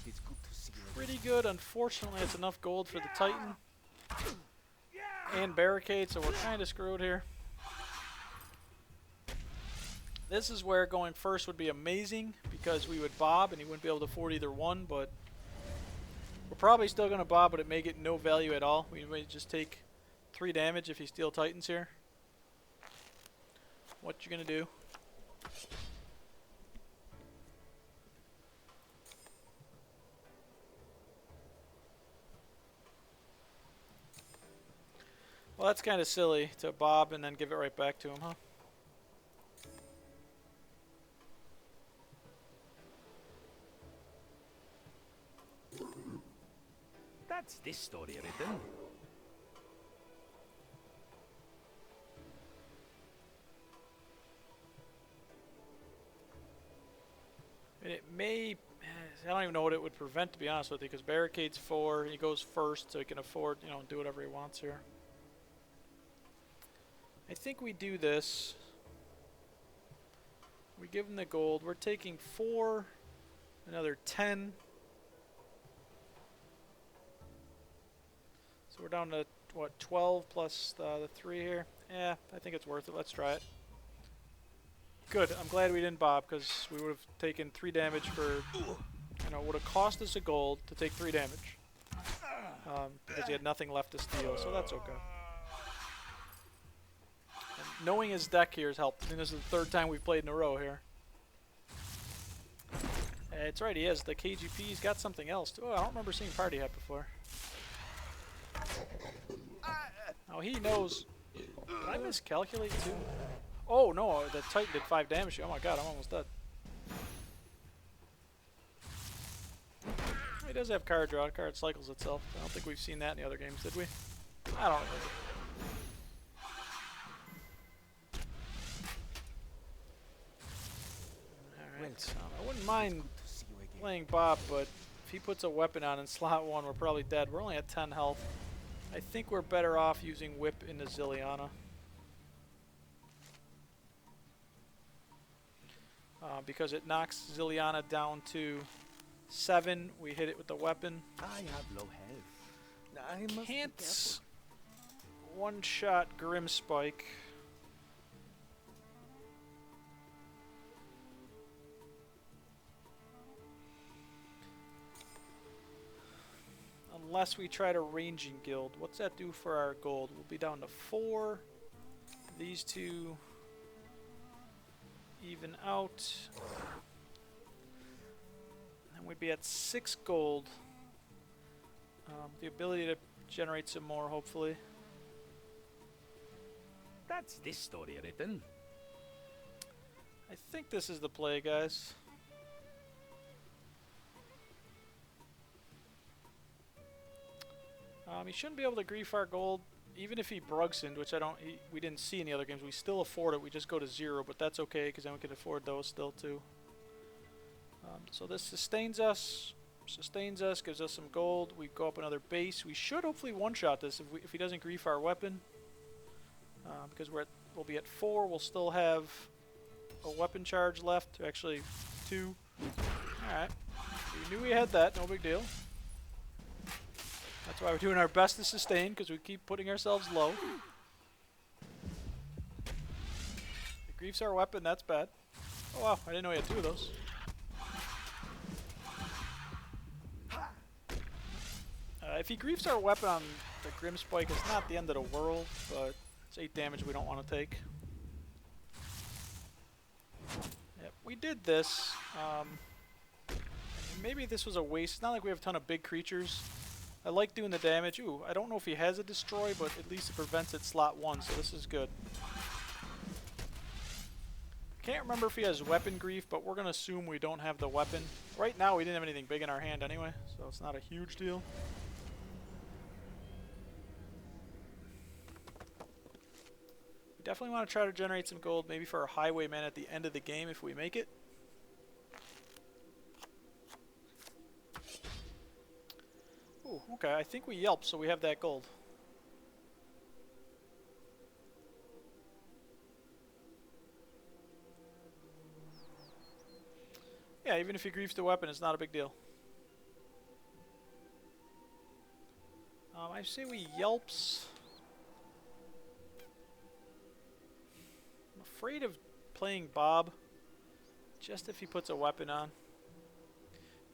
Speaker 5: It is good to see you.
Speaker 1: Pretty good. Unfortunately, it's enough gold for the Titan and Barricade, so we're kind of screwed here. This is where going first would be amazing because we would Bob and he wouldn't be able to afford either one, but we're probably still going to Bob, but it may get no value at all. We may just take 3 damage if he Steel Titans here. What you gonna do? Well, that's kind of silly to Bob and then give it right back to him, huh?
Speaker 5: That's this story written.
Speaker 1: And it may, I don't even know what it would prevent, to be honest with you, because Barricade's 4, he goes first, so he can afford, you know, do whatever he wants here. I think we do this. We give him the gold. We're taking 4, another 10. So we're down to, what, 12 plus the 3 here? Yeah, I think it's worth it. Let's try it. Good. I'm glad we didn't Bob, because we would have taken 3 damage for, you know, it would have cost us a gold to take 3 damage. Because he had nothing left to steal, so that's okay. And knowing his deck here has helped. I think this is the 3rd time we've played in a row here. It's right, he has the KGP. He's got something else too. Oh, I don't remember seeing Party Hat before. Oh, he knows. Did I miscalculate too? Oh no, the Titan did 5 damage. Oh my god, I'm almost dead. He does have card draw. Card cycles itself. I don't think we've seen that in the other games, did we? I don't remember. Alright, I wouldn't mind playing Bob, but if he puts a weapon on in slot 1, we're probably dead. We're only at 10 health. I think we're better off using Whip into Zilliana. Because it knocks Zilliana down to 7. We hit it with the weapon.
Speaker 5: I have low health. I must be
Speaker 1: Can't
Speaker 5: careful.
Speaker 1: one-shot Grim Spike. Unless we try to ranging guild. What's that do for our gold? We'll be down to 4. These two even out. And we'd be at 6 gold. The ability to generate some more, hopefully.
Speaker 5: That's this story written.
Speaker 1: I think this is the play, guys. He shouldn't be able to grief our gold, even if he Brugsinned, which we didn't see in the other games. We still afford it. We just go to 0, but that's okay because then we can afford those still too. So this sustains us, gives us some gold. We go up another base. We should hopefully one-shot this if he doesn't grief our weapon, because we'll be at 4. We'll still have a weapon charge left. Actually, 2. All right. We knew we had that. No big deal. That's why we're doing our best to sustain, because we keep putting ourselves low. It griefs our weapon, that's bad. Oh wow, I didn't know he had 2 of those. If he griefs our weapon on the Grim Spike, it's not the end of the world, but it's 8 damage we don't want to take. Yep, we did this. Maybe this was a waste. It's not like we have a ton of big creatures. I like doing the damage. Ooh, I don't know if he has a destroy, but at least it prevents it slot 1, so this is good. Can't remember if he has weapon grief, but we're going to assume we don't have the weapon. Right now we didn't have anything big in our hand anyway, so it's not a huge deal. We definitely want to try to generate some gold, maybe for our highwayman at the end of the game if we make it. Ooh, okay, I think we yelp, so we have that gold. Yeah, even if he griefs the weapon, it's not a big deal. I say we yelps. I'm afraid of playing Bob, just if he puts a weapon on.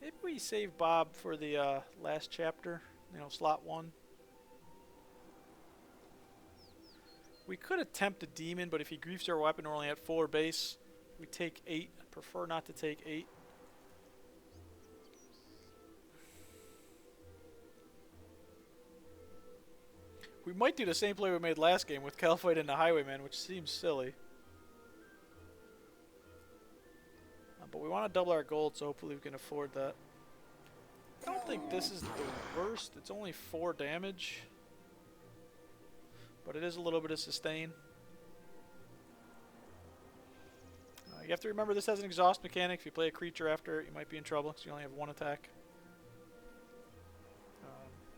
Speaker 1: Maybe we save Bob for the last chapter, you know, slot 1. We could attempt a demon, but if he griefs our weapon, we're only at 4 base. We take 8. I prefer not to take 8. We might do the same play we made last game with Calfight and the Highwayman, which seems silly. But we want to double our gold, so hopefully we can afford that. I don't think this is the worst. It's only 4 damage. But it is a little bit of sustain. You have to remember this has an exhaust mechanic. If you play a creature after it, you might be in trouble because you only have 1 attack.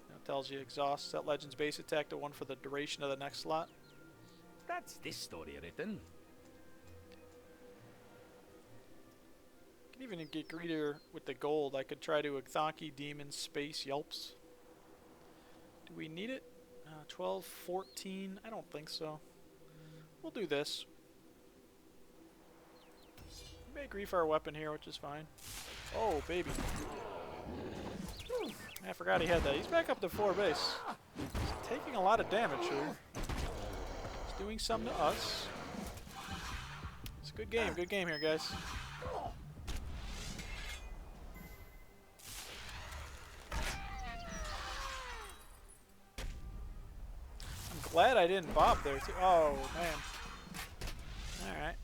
Speaker 1: It tells you exhaust. Set Legend's base attack to 1 for the duration of the next slot.
Speaker 5: That's this story written.
Speaker 1: I can even get greedier with the gold. I could try to Xanki, Demon, Space, Yelps. Do we need it? 12, 14? I don't think so. We'll do this. We may grief our weapon here, which is fine. Oh, baby. I forgot he had that. He's back up to 4 base. He's taking a lot of damage here. He's doing something to us. It's a good game here, guys. glad I didn't bob there, too. Oh, man. Alright.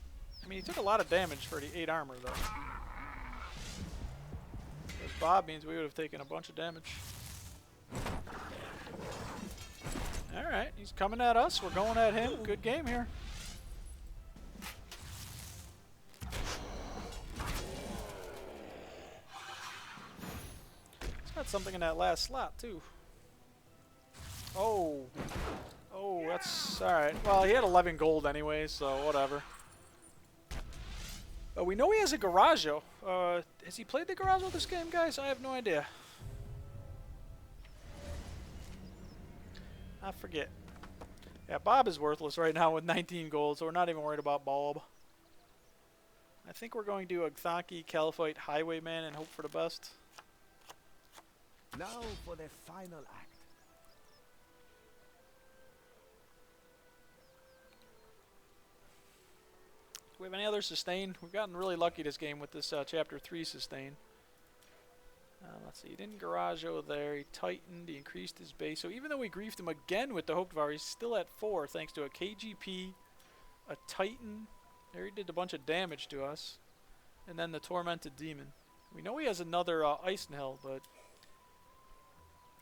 Speaker 1: I mean, he took a lot of damage for the 8 armor, though. Because bob means we would have taken a bunch of damage. Alright, he's coming at us. We're going at him. Good game here. He's got something in that last slot, too. Oh. Oh, that's alright. Well, he had 11 gold anyway, so whatever. We know he has a Garaggio. Has he played the Garaggio this game, guys? I have no idea. I forget. Yeah, Bob is worthless right now with 19 gold, so we're not even worried about Bob. I think we're going to do Agthaki, Caliphite, Highwayman, and hope for the best.
Speaker 4: Now for the final act.
Speaker 1: Do we have any other sustain? We've gotten really lucky this game with this Chapter 3 sustain. Let's see, he didn't Garaggio there, he tightened, he increased his base. So even though we griefed him again with the Hope Devour, he's still at 4 thanks to a KGP, a Titan. There he did a bunch of damage to us. And then the Tormented Demon. We know he has another Eisenhell, but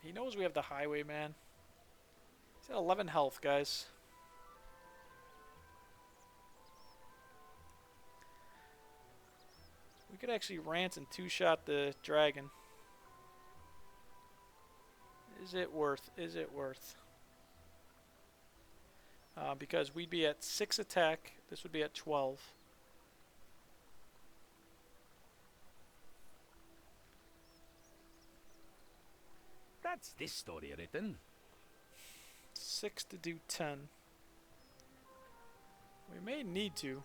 Speaker 1: he knows we have the Highwayman. He's at 11 health, guys. We could actually rant and 2-shot the dragon. Is it worth? Is it worth? Because we'd be at 6 attack. This would be at 12.
Speaker 5: That's this story written.
Speaker 1: 6 to do 10. We may need to.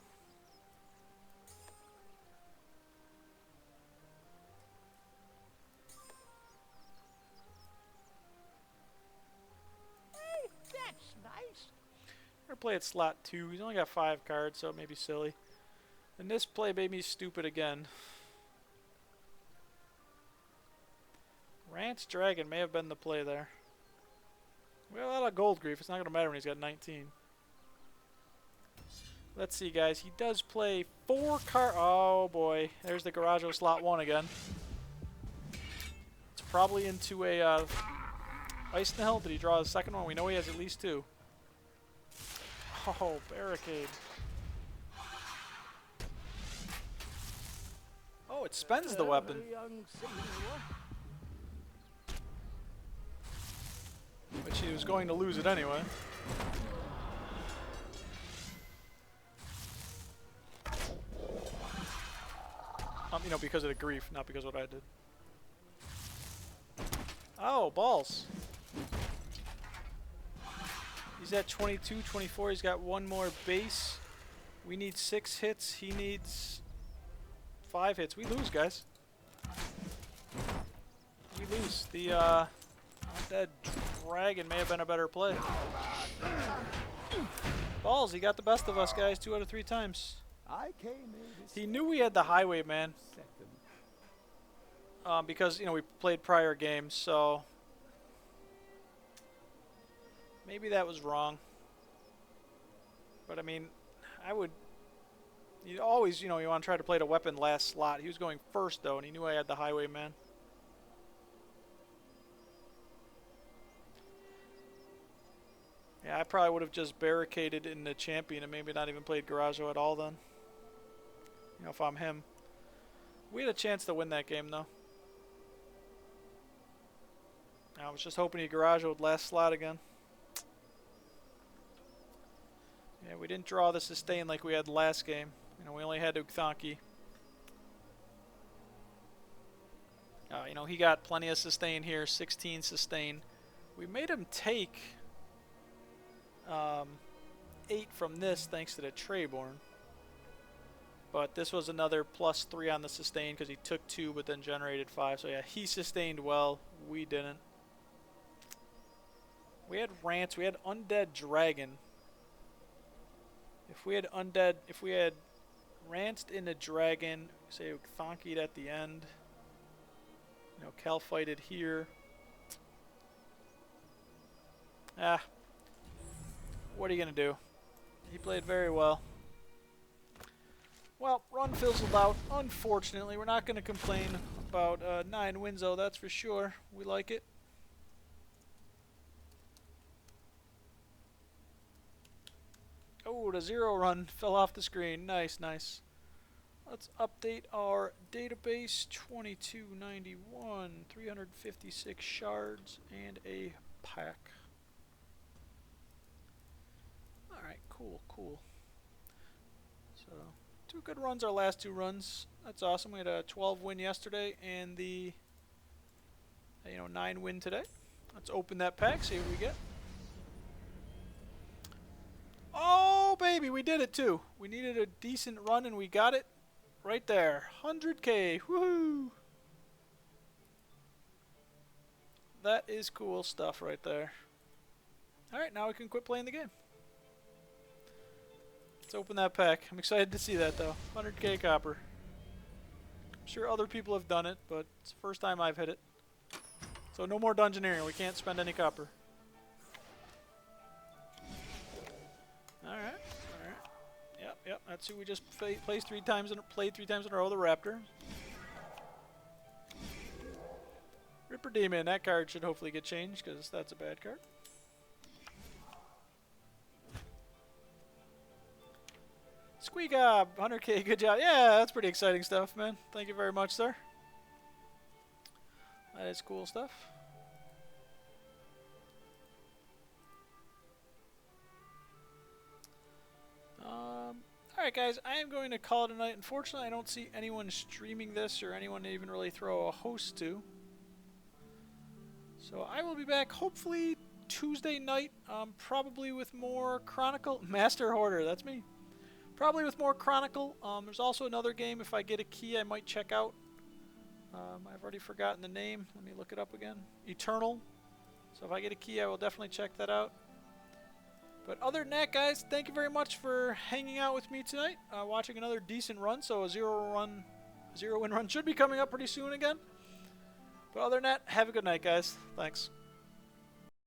Speaker 4: That's nice.
Speaker 1: We're gonna play at slot 2. He's only got 5 cards, so it may be silly. And this play made me stupid again. Rance Dragon may have been the play there. We got a lot of gold grief. It's not gonna matter when he's got 19. Let's see, guys. He does play 4 cards. Oh boy, there's the Garaggio slot 1 again. It's probably into a Eisenhell. Did he draw the second one? We know he has at least 2. Oh, barricade. Oh, it spends the weapon. Which he was going to lose it anyway. You know, because of the grief, not because of what I did. Oh, balls. He's at 22, 24. He's got 1 more base. We need 6 hits. He needs 5 hits. We lose, guys. We lose. The Undead Dragon may have been a better play. Balls, he got the best of us, guys, 2 out of 3 times.
Speaker 4: I came in this
Speaker 1: He knew we had the Highwayman. Because, you know, we played prior games, so maybe that was wrong. But, I mean, you always, you know, you want to try to play the weapon last slot. He was going first, though, and he knew I had the Highwayman. Yeah, I probably would have just barricaded in the champion and maybe not even played Garaggio at all then. You know, if I'm him. We had a chance to win that game, though. I was just hoping he Garaggio would last slot again. Yeah, we didn't draw the sustain like we had last game. You know, we only had Ugthonki. You know, he got plenty of sustain here, 16 sustain. We made him take 8 from this thanks to the Trayborn. But this was another +3 on the sustain because he took 2 but then generated 5. So yeah, he sustained well. We didn't. We had Rance. We had Undead Dragon. If we had Ranced in the Dragon, say Thonkied at the end. You know, Calfighted here. what are you going to do? He played very well. Well, run fizzled out. Unfortunately, we're not going to complain about 9 wins, though, that's for sure. We like it. Oh, the 0 run fell off the screen. Nice, nice. Let's update our database. 2291, 356 shards, and a pack. Alright, cool, cool. So, 2 good runs, our last 2 runs. That's awesome. We had a 12 win yesterday and the 9 win today. Let's open that pack, see what we get. Oh, baby, we did it too. We needed a decent run and we got it right there. 100K. Woohoo! That is cool stuff right there. Alright, now we can quit playing the game. Let's open that pack. I'm excited to see that though. 100K copper. I'm sure other people have done it, but it's the first time I've hit it. So no more dungeoneering. We can't spend any copper. Alright, alright. Yep, that's who we just played 3 times in a row, the Raptor. Ripper Demon, that card should hopefully get changed because that's a bad card. Squeagob, 100K, good job. Yeah, that's pretty exciting stuff, man. Thank you very much, sir. That is cool stuff. Alright guys, I am going to call it a night. Unfortunately, I don't see anyone streaming this or anyone to even really throw a host to. So I will be back hopefully Tuesday night, probably with more Chronicle. Master Hoarder, that's me. Probably with more Chronicle. There's also another game, if I get a key, I might check out. I've already forgotten the name. Let me look it up again. Eternal. So if I get a key, I will definitely check that out. But other than that, guys, thank you very much for hanging out with me tonight, watching another decent run. So a 0 win run should be coming up pretty soon again. But other than that, have a good night, guys. Thanks.